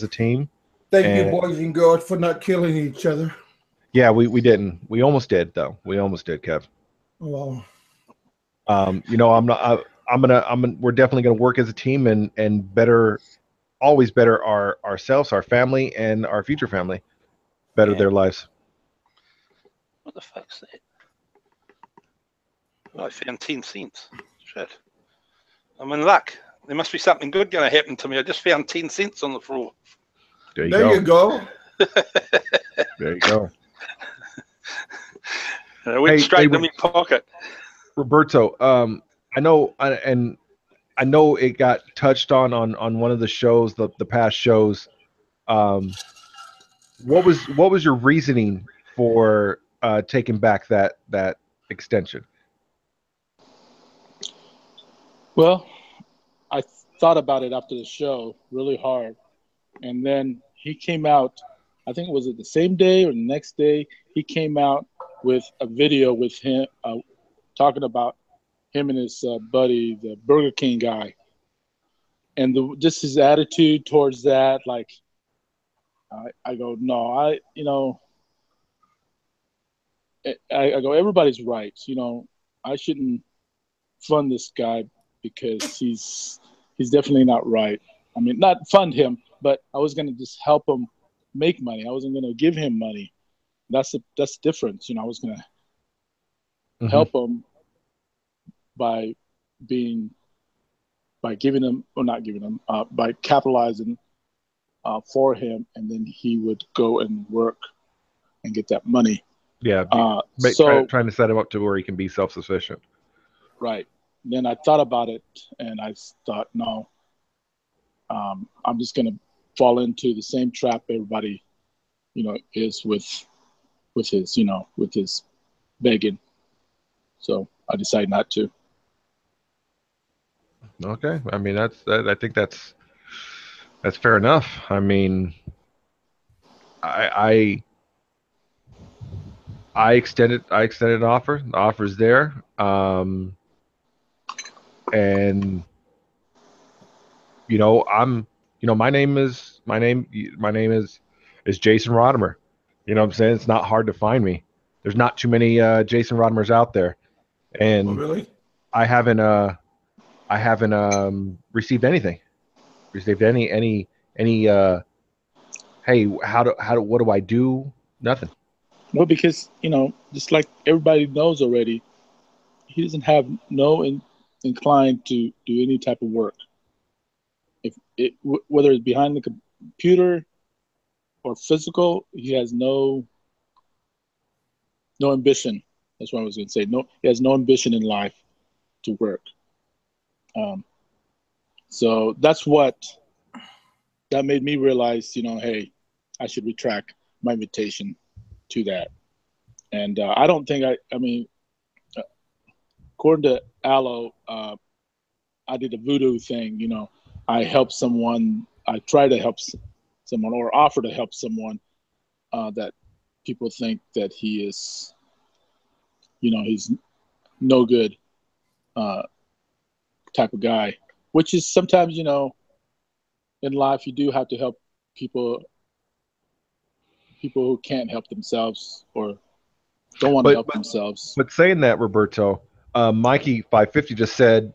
a team. Thank you, boys and girls, for not killing each other. Yeah, we didn't. We almost did though. We almost did, Kev. Well. We're definitely going to work as a team and always better ourselves, our family, and our future family, better their lives. What the fuck's that? Oh, I found 10 cents. Shit. I'm in luck. There must be something good going to happen to me. I just found 10 cents on the floor. There you go. There you go. I went straight into my pocket. Roberto, I know it got touched on one of the shows, the past shows. What was your reasoning for taking back that extension? Well, I thought about it after the show really hard, and then he came out. I think it was the same day or the next day. He came out with a video with him talking about him and his buddy, the Burger King guy, and just his attitude towards that, like, I go, no, I go, everybody's right. I shouldn't fund this guy because he's definitely not right. I mean, not fund him, but I was going to just help him make money. I wasn't going to give him money. That's the difference. I was going to help him by giving him, or not giving him, by capitalizing for him, and then he would go and work and get that money. Yeah. Trying to set him up to where he can be self-sufficient. Right. Then I thought about it, and I thought, no, I'm just going to fall into the same trap everybody, is with his begging. So I decided not to. Okay. I mean, I think that's fair enough. I mean, I extended an offer. The offer's there. And my name is Jason Rodimer. You know what I'm saying? It's not hard to find me. There's not too many Jason Rodimers out there. And really? I haven't received anything. Received any hey, what do I do? Nothing. Well, because, just like everybody knows already, he doesn't have no inclined to do any type of work. Whether it's behind the computer or physical, he has no ambition. That's what I was going to say. No, he has no ambition in life to work. So that made me realize, hey, I should retract my invitation to that. And I don't think according to Aloe, I did a voodoo thing. I helped someone. I try to help someone, or offer to help someone that people think that he is, he's no good type of guy. Which is sometimes, in life, you do have to help people who can't help themselves or don't want to help themselves. But saying that, Roberto, Mikey 550 just said,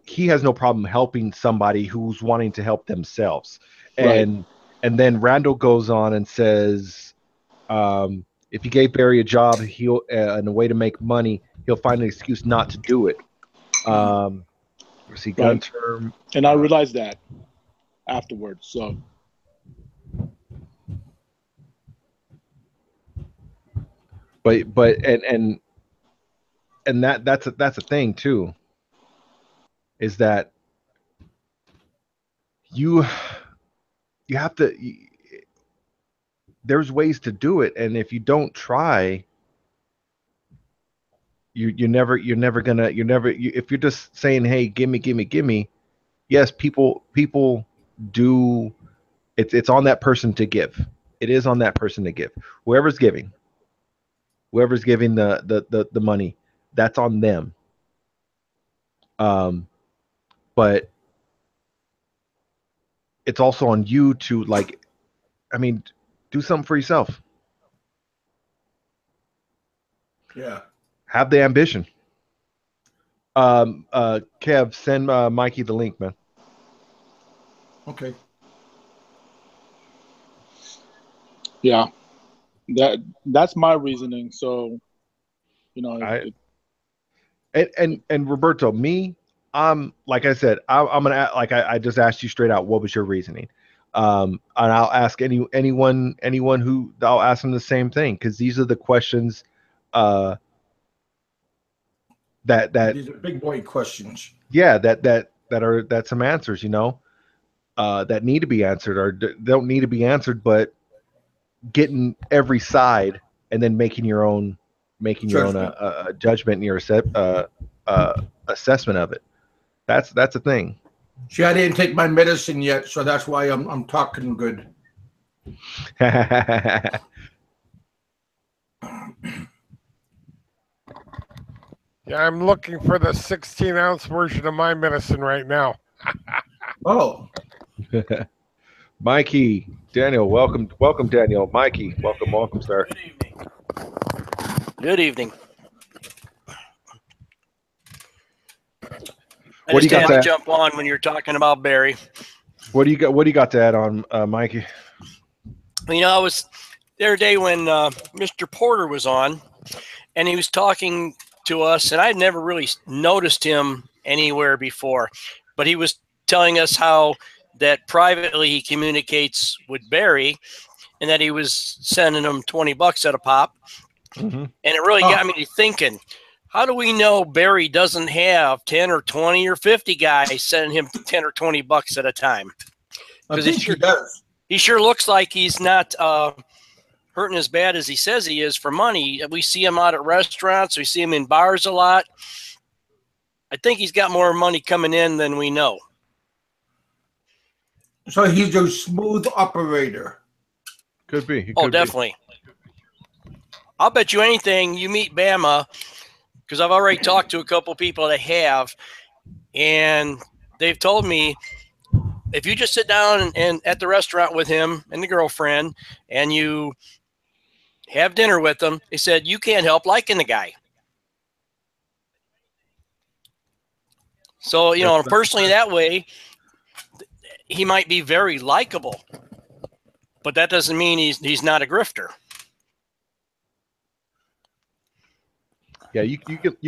he has no problem helping somebody who's wanting to help themselves. And then Randall goes on and says, if he gave Barry a job, he'll and a way to make money, he'll find an excuse not to do it. See, gun term. And I realized that afterwards. So. But that's a thing too. Is that you have to. There's ways to do it, and if you don't try, you're never gonna. If you're just saying, "Hey, give me," yes, people do. It's on that person to give. It is on that person to give. Whoever's giving the money, that's on them. But it's also on you to do something for yourself. Yeah. Have the ambition. Kev, send Mikey the link, man. Okay. Yeah. That's my reasoning. So, and Roberto, me, like I said, I'm gonna, like I just asked you straight out, what was your reasoning? And I'll ask anyone who, I'll ask them the same thing, because these are the questions that these are big boy questions. Yeah, that some answers, that need to be answered, or don't need to be answered, but getting every side and then making your own judgment and your assessment of it. That's a thing. See, I didn't take my medicine yet, so that's why I'm talking good. Yeah, I'm looking for the 16-ounce version of my medicine right now. Oh, Mikey, Daniel, welcome, Daniel. Mikey, welcome, sir. Good evening. Good evening. I What do you just got had to to add? jump on when you're talking about Barry. What do you got to add on, Mikey? You know, I was the other day when Mr. Porter was on, and he was talking to us, and I'd never really noticed him anywhere before, but he was telling us how that privately he communicates with Barry, and that he was sending him $20 at a pop, Mm-hmm. and it really got me thinking. How do we know Barry doesn't have 10 or 20 or 50 guys sending him 10 or 20 bucks at a time? I think he does. He sure looks like he's not hurting as bad as he says he is for money. We see him out at restaurants. We see him in bars a lot. I think he's got more money coming in than we know. So he's a smooth operator. Could be. Oh, definitely. I'll bet you anything you meet Bama, because I've already talked to a couple people that have, and they've told me if you just sit down and at the restaurant with him and the girlfriend and you have dinner with them, they said you can't help liking the guy. So, you know, personally that way, he might be very likable, but that doesn't mean he's not a grifter. Yeah, you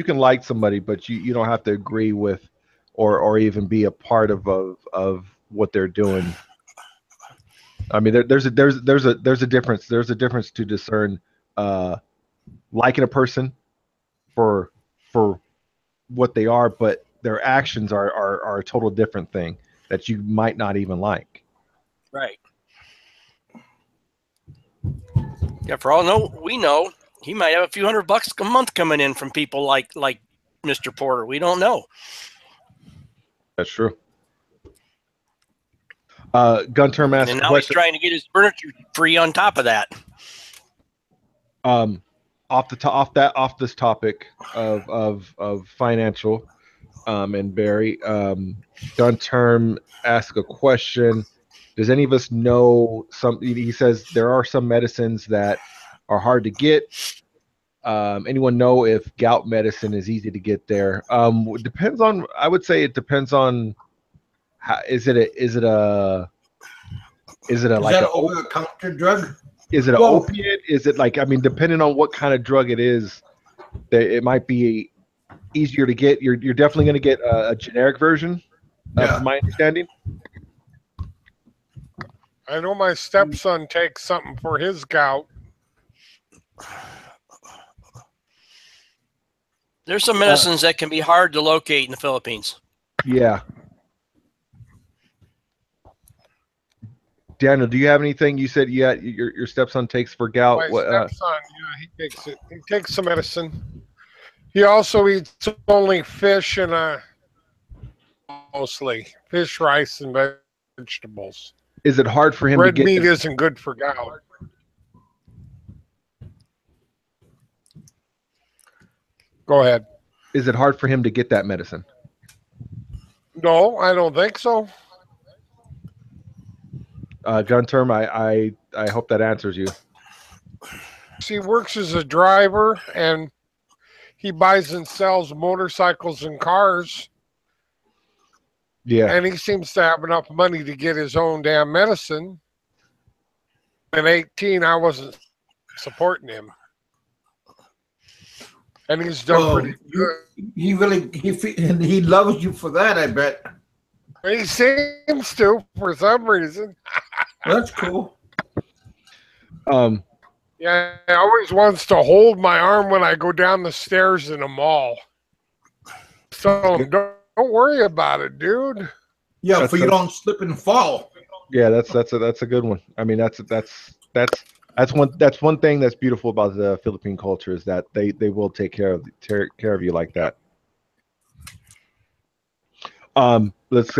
can like somebody, but you don't have to agree with or even be a part of what they're doing. I mean, there's a difference. There's a difference to discern liking a person for what they are, but their actions are a total different thing that you might not even like. Right. Yeah, for all we know, he might have a few $100 a month coming in from people like Mr. Porter. We don't know. That's true. Gun Term asked and a now question. He's trying to get his furniture free on top of that. Off this topic of financial, and Barry, Gun Term asked a question. Does any of us know some? He says there are some medicines that are hard to get. Anyone know if gout medicine is easy to get there? Depends on. I would say it depends on. Is it a like an over-the-counter drug? Is it an opiate? Is it like, I mean, depending on what kind of drug it is, it might be easier to get. You're definitely going to get a generic version, from my understanding. I know my stepson takes something for his gout. There's some medicines that can be hard to locate in the Philippines. Yeah. Daniel, do you have anything? You said your stepson takes for gout. My stepson, he takes it. He takes some medicine. He also eats only fish and mostly fish, rice, and vegetables. Is it hard for him Red to get meat isn't good for gout. Go ahead. Is it hard for him to get that medicine? No, I don't think so. Gun Term, I hope that answers you. He works as a driver, and he buys and sells motorcycles and cars. Yeah. And he seems to have enough money to get his own damn medicine. At 18, I wasn't supporting him. And he's done pretty good. He loves you for that, I bet. He seems to, for some reason. That's cool. Yeah, he always wants to hold my arm when I go down the stairs in a mall. So don't worry about it, dude. Yeah, you don't slip and fall. Yeah, that's a good one. I mean, that's one thing that's beautiful about the Philippine culture is that they will take care of you like that. Let's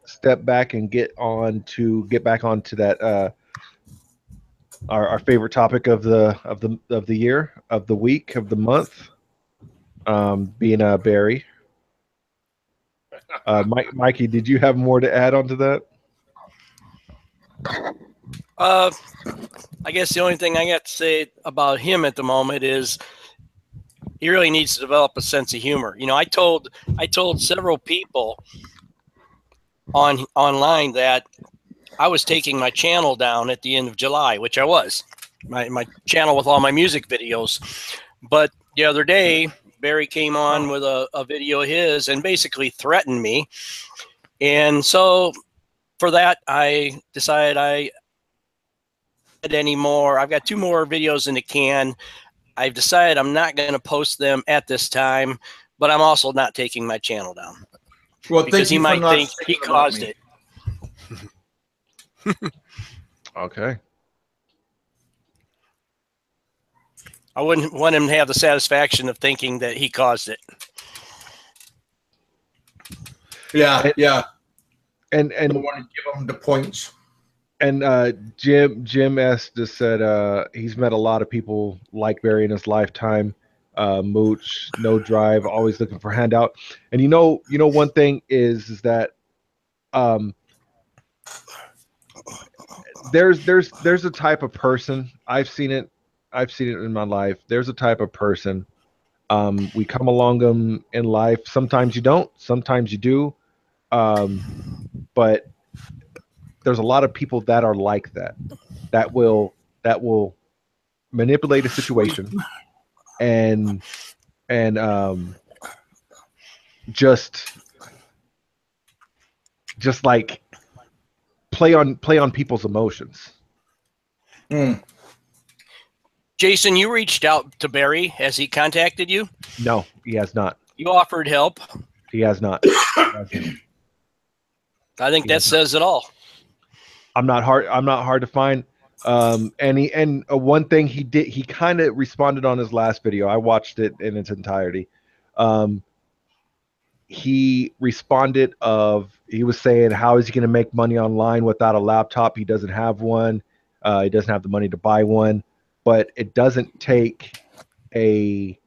step back and get back onto that our favorite topic of the year, of the week, of the month. being Barry. Mikey, did you have more to add on to that? I guess the only thing I got to say about him at the moment is he really needs to develop a sense of humor. You know, I told several people online that I was taking my channel down at the end of July, which I was, my channel with all my music videos. But the other day, Barry came on with a video of his and basically threatened me. And so for that, I decided I anymore. I've got 2 more videos in the can. I've decided I'm not going to post them at this time, but I'm also not taking my channel down. Well, because he might think he caused it. Okay. I wouldn't want him to have the satisfaction of thinking that he caused it. Yeah. And I don't want to give him the points. And Jim S just said he's met a lot of people like Barry in his lifetime. Mooch, no drive, always looking for handout. And you know one thing is that there's a type of person, I've seen it in my life. There's a type of person, we come along them in life. Sometimes you don't, sometimes you do, but there's a lot of people that are like that will manipulate a situation and just like play on people's emotions. Jason, you reached out to Barry. Has he contacted you? No, he has not. You offered help? He has not. I think that says it all. I'm not hard to find. And one thing he did, he kind of responded on his last video. I watched it in its entirety. He responded he was saying, how is he going to make money online without a laptop? He doesn't have one. He doesn't have the money to buy one. But it doesn't take a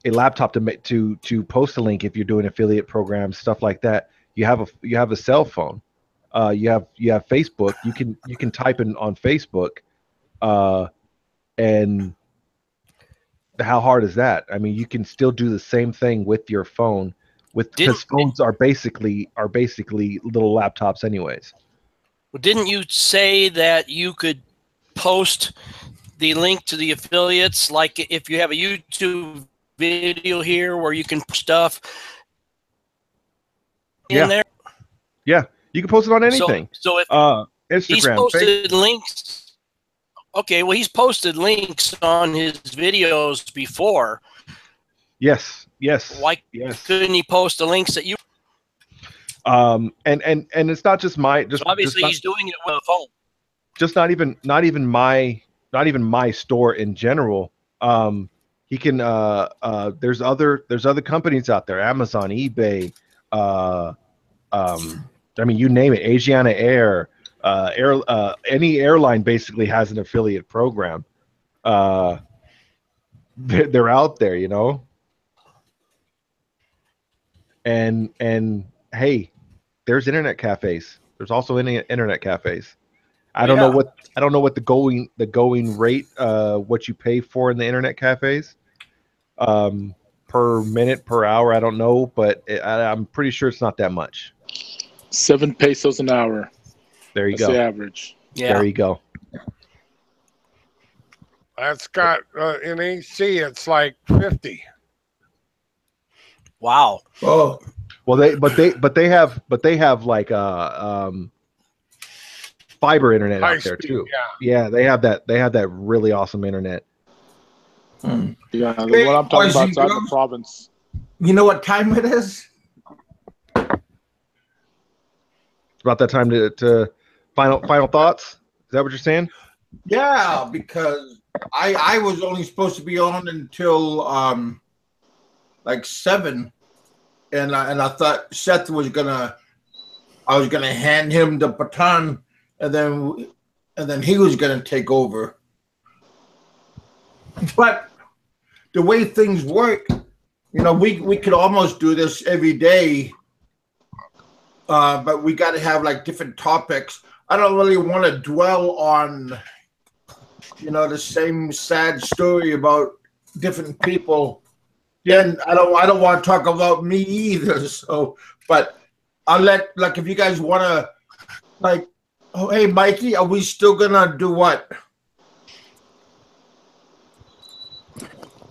laptop to post a link if you're doing affiliate programs, stuff like that. You have a cell phone. You have Facebook. You can type in on Facebook, and how hard is that? I mean, you can still do the same thing with your phone, because phones are basically little laptops, anyways. Well, didn't you say that you could post the link to the affiliates, like if you have a YouTube video here where you can put stuff in there? Yeah, you can post it on anything. So if Instagram, he's posted links, okay, well, he's posted links on his videos before. Yes. Why couldn't he post the links that you? And it's not just my so obviously he's doing it with a phone. Just not even my store in general. He can there's other companies out there, Amazon, eBay, I mean, you name it, Asiana Air, any airline basically has an affiliate program. They're out there, you know. And hey, there's internet cafes. There's also internet cafes. I don't know what the going rate, what you pay for in the internet cafes, per minute, per hour. I don't know, but I'm pretty sure it's not that much. 7 pesos an hour. There you That's go. the average. Yeah. There you go. That's got in AC. It's like 50. Wow. Oh. Well, they have like fiber internet High out there speed, too. yeah. Yeah, they have that really awesome internet. Yeah, what I'm talking about is out of the province. You know what time it is? It's about that time to final thoughts. Is that what you're saying? Yeah, because I was only supposed to be on until like 7, and I thought Seth was I was gonna hand him the baton, and then he was gonna take over. But the way things work, we could almost do this every day, but we got to have like different topics. I don't really want to dwell on, the same sad story about different people. And I don't want to talk about me either. So, but I'll let, like, if you guys want to, like, oh, hey, Mikey, are we still gonna do what?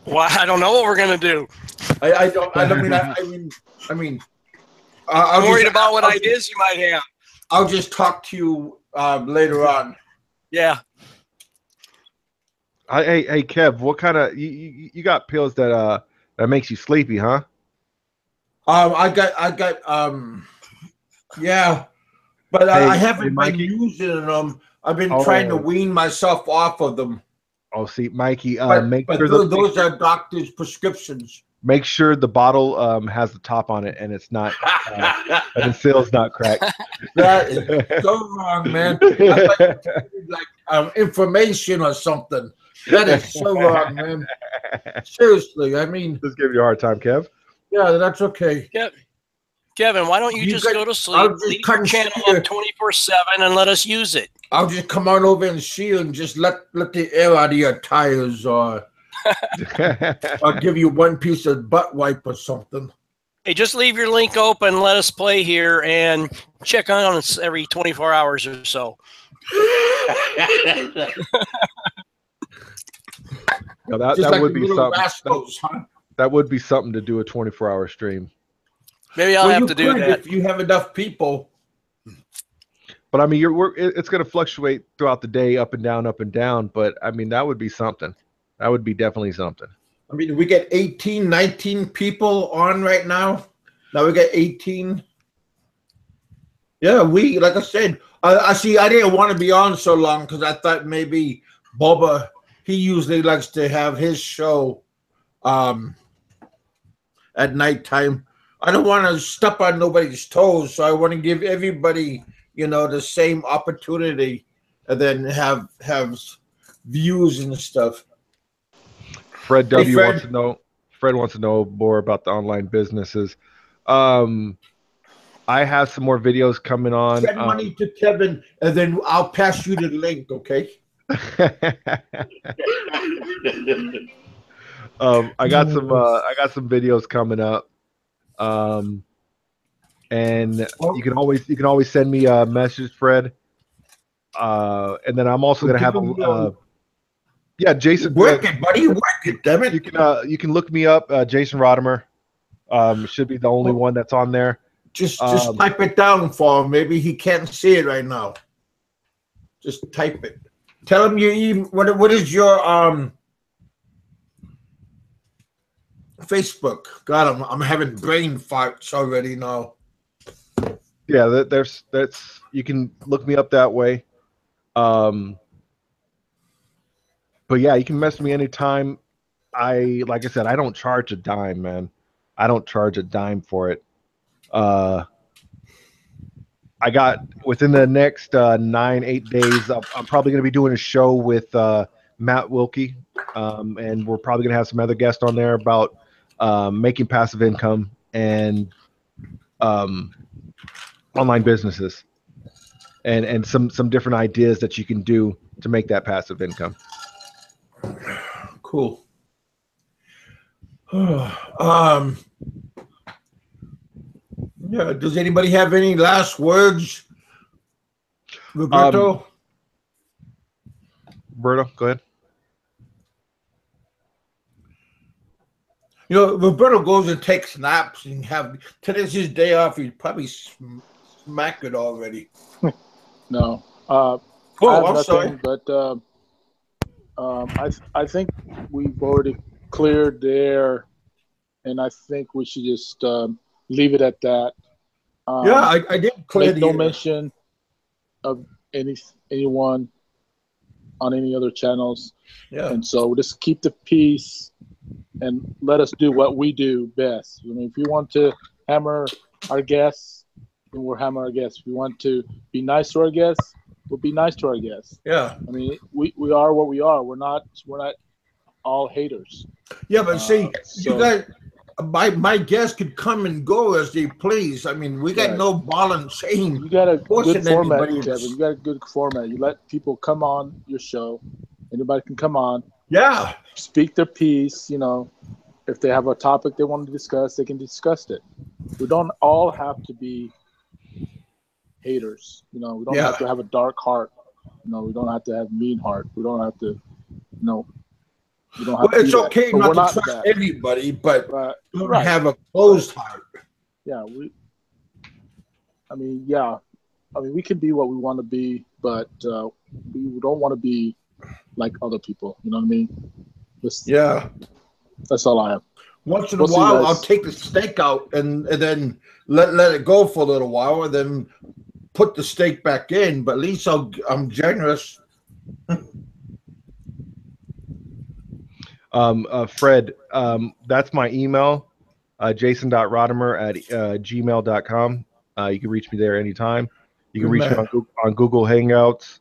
Well, I don't know what we're gonna do. I mean, I'm worried about what ideas you might have. I'll just talk to you later on. Yeah. Hey, Kev, what kind of you got pills that makes you sleepy, huh? I got yeah, but I haven't been using them. I've been trying to wean myself off of them. Oh, see, Mikey, but those are doctor's prescriptions. Make sure the bottle has the top on it and it's not and the seal's not cracked. That is so wrong, man. Like information or something. That is so wrong, man. Seriously, I mean, just give you a hard time, Kev. Yeah, that's okay. Kevin, why don't you just go to sleep, leave your channel up 24/7, and let us use it? I'll just come on over and see you and just let the air out of your tires, or I'll give you one piece of butt wipe or something. Hey, just leave your link open, let us play here, and check on us every 24 hours or so. No, that would be something. That would be something to do a 24-hour stream. Maybe I'll have to do that if you have enough people. But I mean, it's going to fluctuate throughout the day, up and down. But I mean, that would be something. That would be definitely something. I mean, we get 18, 19 people on right now. Now we got 18. Yeah, like I said, I didn't want to be on so long because I thought maybe Boba, he usually likes to have his show at nighttime. I don't want to step on nobody's toes, so I want to give everybody, the same opportunity, and then have views and stuff. Fred W wants to know. Fred wants to know more about the online businesses. I have some more videos coming on. Send money to Kevin, and then I'll pass you the link. Okay. I got some videos coming up. And you can always send me a message, Fred. And then I'm also gonna have Jason. Work it, buddy. Work it, damn it. You can look me up, Jason Rodimer. Should be the only one that's on there. Just type it down for him. Maybe he can't see it right now. Just type it. Tell him your email. What is your Facebook? God, I'm having brain farts already now. Yeah, that's you can look me up that way. But yeah, you can message me anytime. Like I said, I don't charge a dime, man. I don't charge a dime for it. I got within the next 9-8 days, I'm probably going to be doing a show with Matt Wilkie, and we're probably going to have some other guests on there about making passive income and online businesses, and some different ideas that you can do to make that passive income. Cool. Yeah. Does anybody have any last words? Roberto? Roberto, go ahead. Roberto goes and takes naps and today's his day off. He's probably smacked it already. No. I'm sorry. But I think we've already cleared there, and I think we should just leave it at that. I did clear. Make no mention of anyone on any other channels. Yeah. And so we'll just keep the peace and let us do what we do best. I mean, if you want to hammer our guests, then we'll hammer our guests. If you want to be nice to our guests, we'll be nice to our guests. Yeah. I mean, we are what we are. We're not all haters. Yeah, but see, So- you guys, my guests could come and go as they please. I mean, we got Right. no ball and chain. You got a forcing good format, anybody to- Kevin. You got a good format. You let people come on your show. Anybody can come on, Yeah, speak their piece. You know, if they have a topic they want to discuss, they can discuss it. We don't all have to be haters. You know, we don't Yeah. have to have a dark heart. You know, we don't have to have mean heart. We don't have to, you know, we don't have well, to it's do that. okay But we're not not to trust that. anybody, but Right. don't Right. have a closed heart. Yeah, we can be what we want to be, but we don't want to be like other people. You know what I mean? Yeah. That's all I have. Once in We'll a see, while, guys. I'll take the steak out and then let it go for a little while, and then put the steak back in. But at least I'm generous. Fred, that's my email, jason.rodimer@gmail.com. You can reach me there anytime. You can Good reach me man. on Google Hangouts.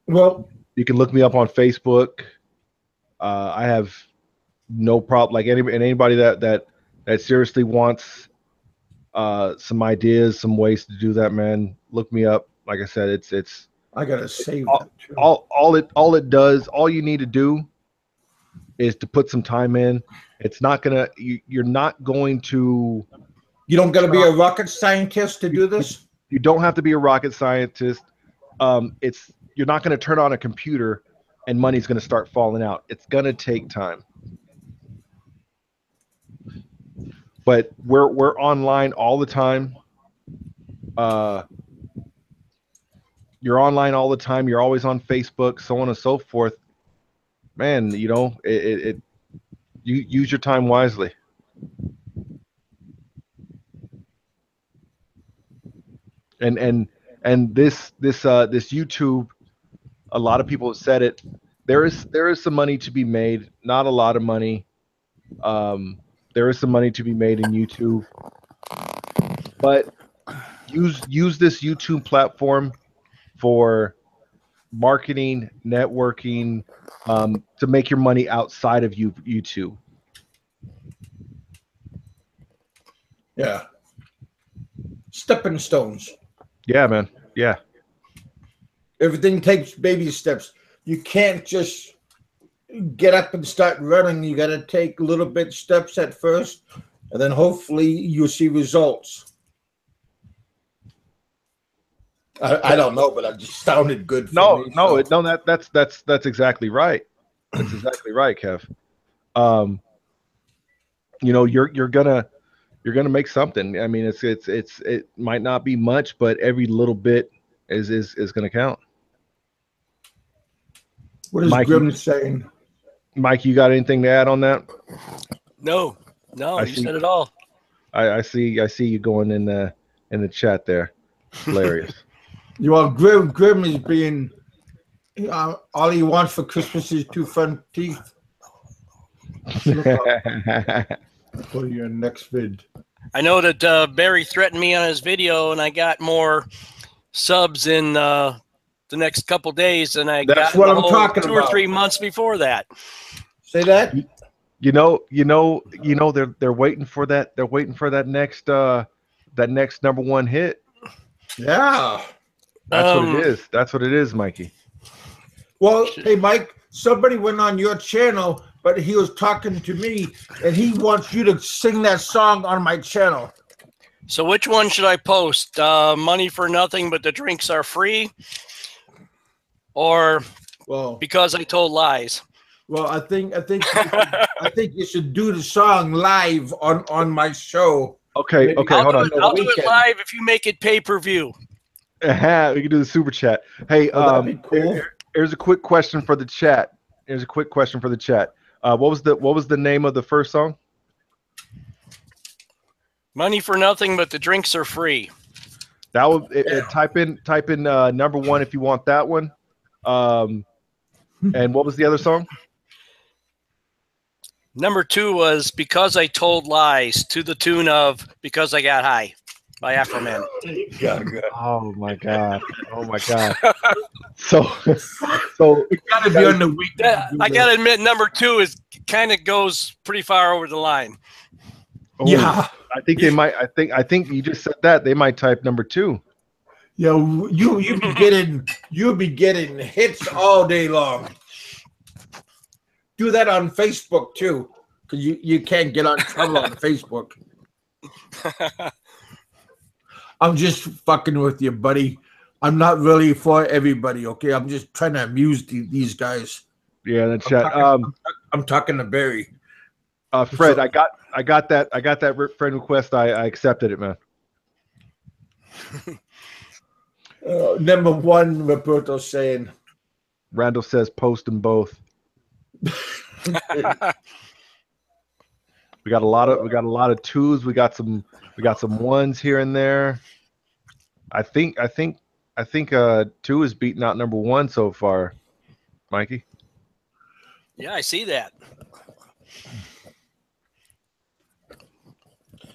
Well, You can look me up on Facebook. I have no problem. Like anybody that seriously wants some ideas, some ways to do that, man, look me up. Like I said, it's I gotta save all, that too. all it does. All you need to do is to put some time in. It's not gonna. You're not going to. You don't gotta be a rocket scientist to do this. You don't have to be a rocket scientist. You're not going to turn on a computer and money's going to start falling out. It's going to take time. But we're online all the time. You're online all the time. You're always on Facebook, so on and so forth. Man, you know, you use your time wisely. And this YouTube, a lot of people have said it. There is some money to be made. Not a lot of money. There is some money to be made in YouTube, but use this YouTube platform for marketing, networking, to make your money outside of YouTube. Yeah. Stepping stones. Yeah, man. Yeah. Everything takes baby steps. You can't just get up and start running. You got to take little bit steps at first, and then hopefully you'll see results. I don't know, but it just sounded good. For me, so. That's exactly right. That's exactly right, Kev. You know, you're gonna make something. I mean, it might not be much, but every little bit is gonna count. What is Mike, Grim saying? Mike, you got anything to add on that? No, you said it all. I see you going in the chat there. Hilarious. Well, Grim is being all he wants for Christmas is 2 front teeth. For your next vid. I know that Barry threatened me on his video, and I got more subs in the next couple days than I That's got what in the I'm whole talking 2 about. or 3 months before that. Say that? You know, they're waiting for that. They're waiting for that next #1 hit. Yeah. That's what it is. That's what it is, Mikey. Well, hey, Mike, somebody went on your channel, but he was talking to me, and he wants you to sing that song on my channel. So which one should I post? Money for nothing, but the drinks are free? Or because I told lies? Well, I think you should do the song live on my show. Okay, hold on. I'll do it live if you make it pay-per-view. We can do the super chat. Hey, that'd be cool. Here's a quick question for the chat. What was the name of the first song? Money for nothing, but the drinks are free. That was type in #1 if you want that one. And what was the other song? Number 2 was Because I Told Lies, to the tune of Because I Got High. by Afro Men. Oh my god! Oh my god! So It gotta be on the week. I gotta admit, number 2 is kind of goes pretty far over the line. oh, Yeah. I think they might. I think you just said that they might type number 2. Yeah, you'll be getting hits all day long. Do that on Facebook too, because you can't get on trouble on Facebook. I'm just fucking with you, buddy. I'm not really for everybody, okay? I'm just trying to amuse these guys. Yeah, that's chat. I'm talking to Barry. Fred, I got that friend request. I accepted it, man. Number 1, Roberto's saying. Randall says post them both. We got a lot of 2s. We got some 1s here and there. I think 2 is beating out number 1 so far, Mikey. Yeah, I see that.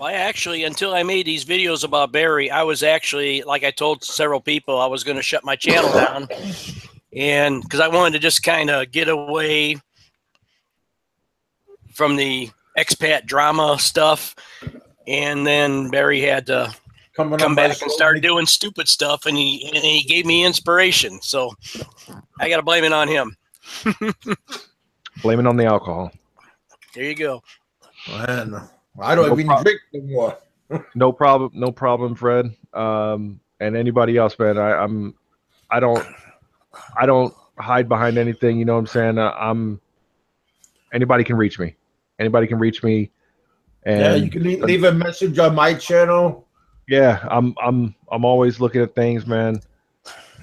Well, actually, until I made these videos about Barry, I was actually, like I told several people, I was going to shut my channel down, and because I wanted to just kind of get away from the expat drama stuff, and then Barry had to come back and start doing stupid stuff, and he gave me inspiration. So I got to blame it on him. Blame it on the alcohol. There you go. Man, I don't even drink anymore. No problem, Fred. And anybody else, man. I don't hide behind anything. You know what I'm saying? Anybody can reach me. Anybody can reach me. And yeah, you can leave a message on my channel. Yeah, I'm always looking at things, man.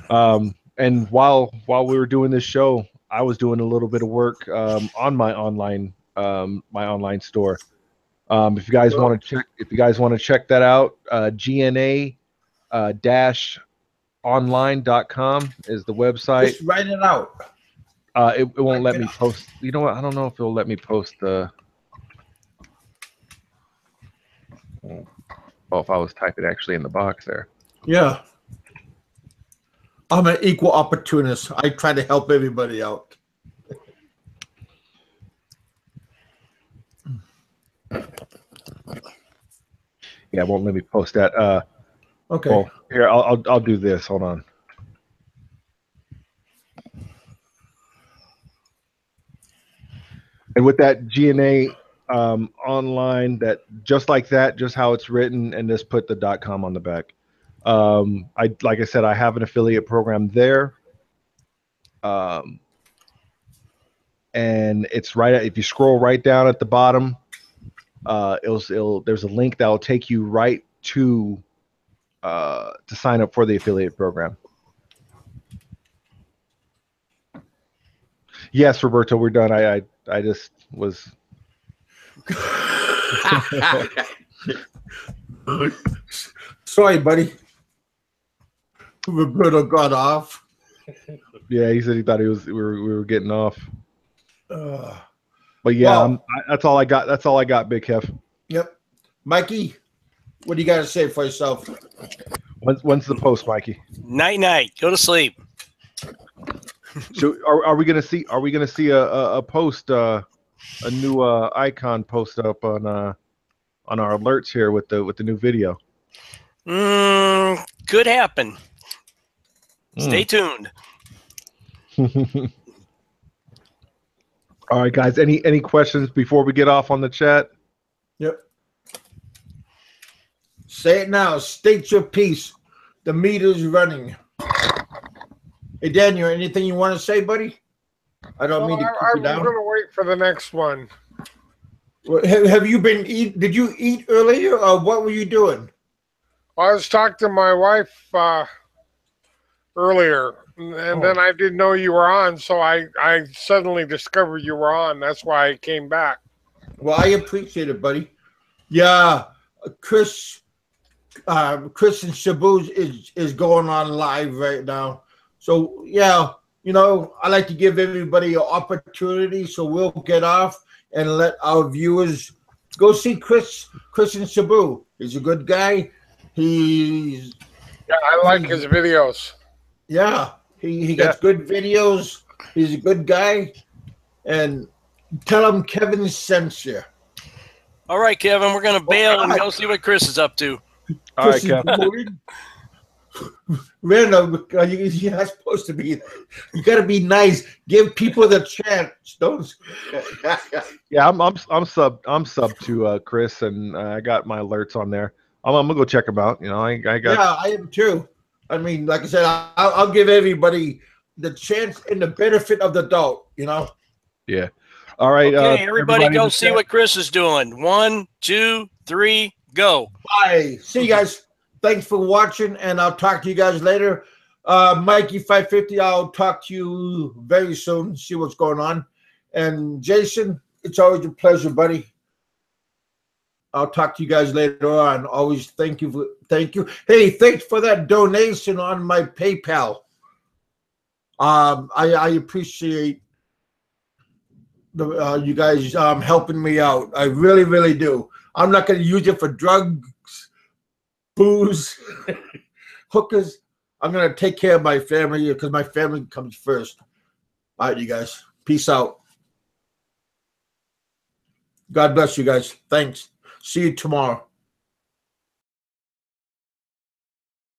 And while we were doing this show, I was doing a little bit of work on my online store. If you guys want to check that out, gna-online.com is the website. Just write it out. It won't let me post. You know what? I don't know if it'll let me post the. Oh, if I was typing actually in the box there. Yeah. I'm an equal opportunist. I try to help everybody out. Yeah, it won't let me post that. Okay. Well, here I'll do this. Hold on. And with that GNA online, that just like that, just how it's written, and just put the .com on the back. Like I said, I have an affiliate program there. And it's right if you scroll right down at the bottom, there's a link that will take you right to sign up for the affiliate program. Yes, Roberto, we're done. I just was. Sorry, buddy. Roberto got off. Yeah, he said he thought we were getting off. But yeah, that's all I got. That's all I got, Big Kev. Yep, Mikey, what do you got to say for yourself? When's the post, Mikey? Night. Go to sleep. So are we gonna see a post, a new icon post up on our alerts here with the new video? Could happen. Stay tuned. All right, guys. Any questions before we get off on the chat? Yep. Say it now. State your piece. The meter's running. Hey, Daniel, anything you want to say, buddy? I don't mean to keep you down. I'm going to wait for the next one. Have you been eat? Did you eat earlier, or what were you doing? I was talking to my wife earlier, and then I didn't know you were on, so I suddenly discovered you were on. That's why I came back. Well, I appreciate it, buddy. Yeah, Chris and Shaboos is going on live right now. So yeah, I like to give everybody an opportunity. So we'll get off and let our viewers go see Chris and Shabu. He's a good guy. He's Yeah, I like his videos. yeah. He gets good videos. He's a good guy, and tell him Kevin sent you. All right, Kevin, we're going to bail and go see what Chris is up to. All right, Chris is Kev. promoting. Random, you're not supposed to be. You got to be nice. Give people the chance. Don't. Yeah, I'm sub to Chris, and I got my alerts on there. I'm gonna go check them out. You know, I got. Yeah, I am too. I mean, like I said, I'll give everybody the chance and the benefit of the doubt. You know. Yeah. All right. Okay, everybody go in the see chat. what Chris is doing. 1, 2, 3, go. Bye. See you guys. Thanks for watching, and I'll talk to you guys later. Mikey 550, I'll talk to you very soon. See what's going on. And Jason, it's always a pleasure, buddy. I'll talk to you guys later on. Always thank you. Hey, thanks for that donation on my PayPal. I appreciate you guys helping me out. I really, really do. I'm not going to use it for drugs, booze, hookers. I'm going to take care of my family because my family comes first. All right, you guys. Peace out. God bless you guys. Thanks. See you tomorrow.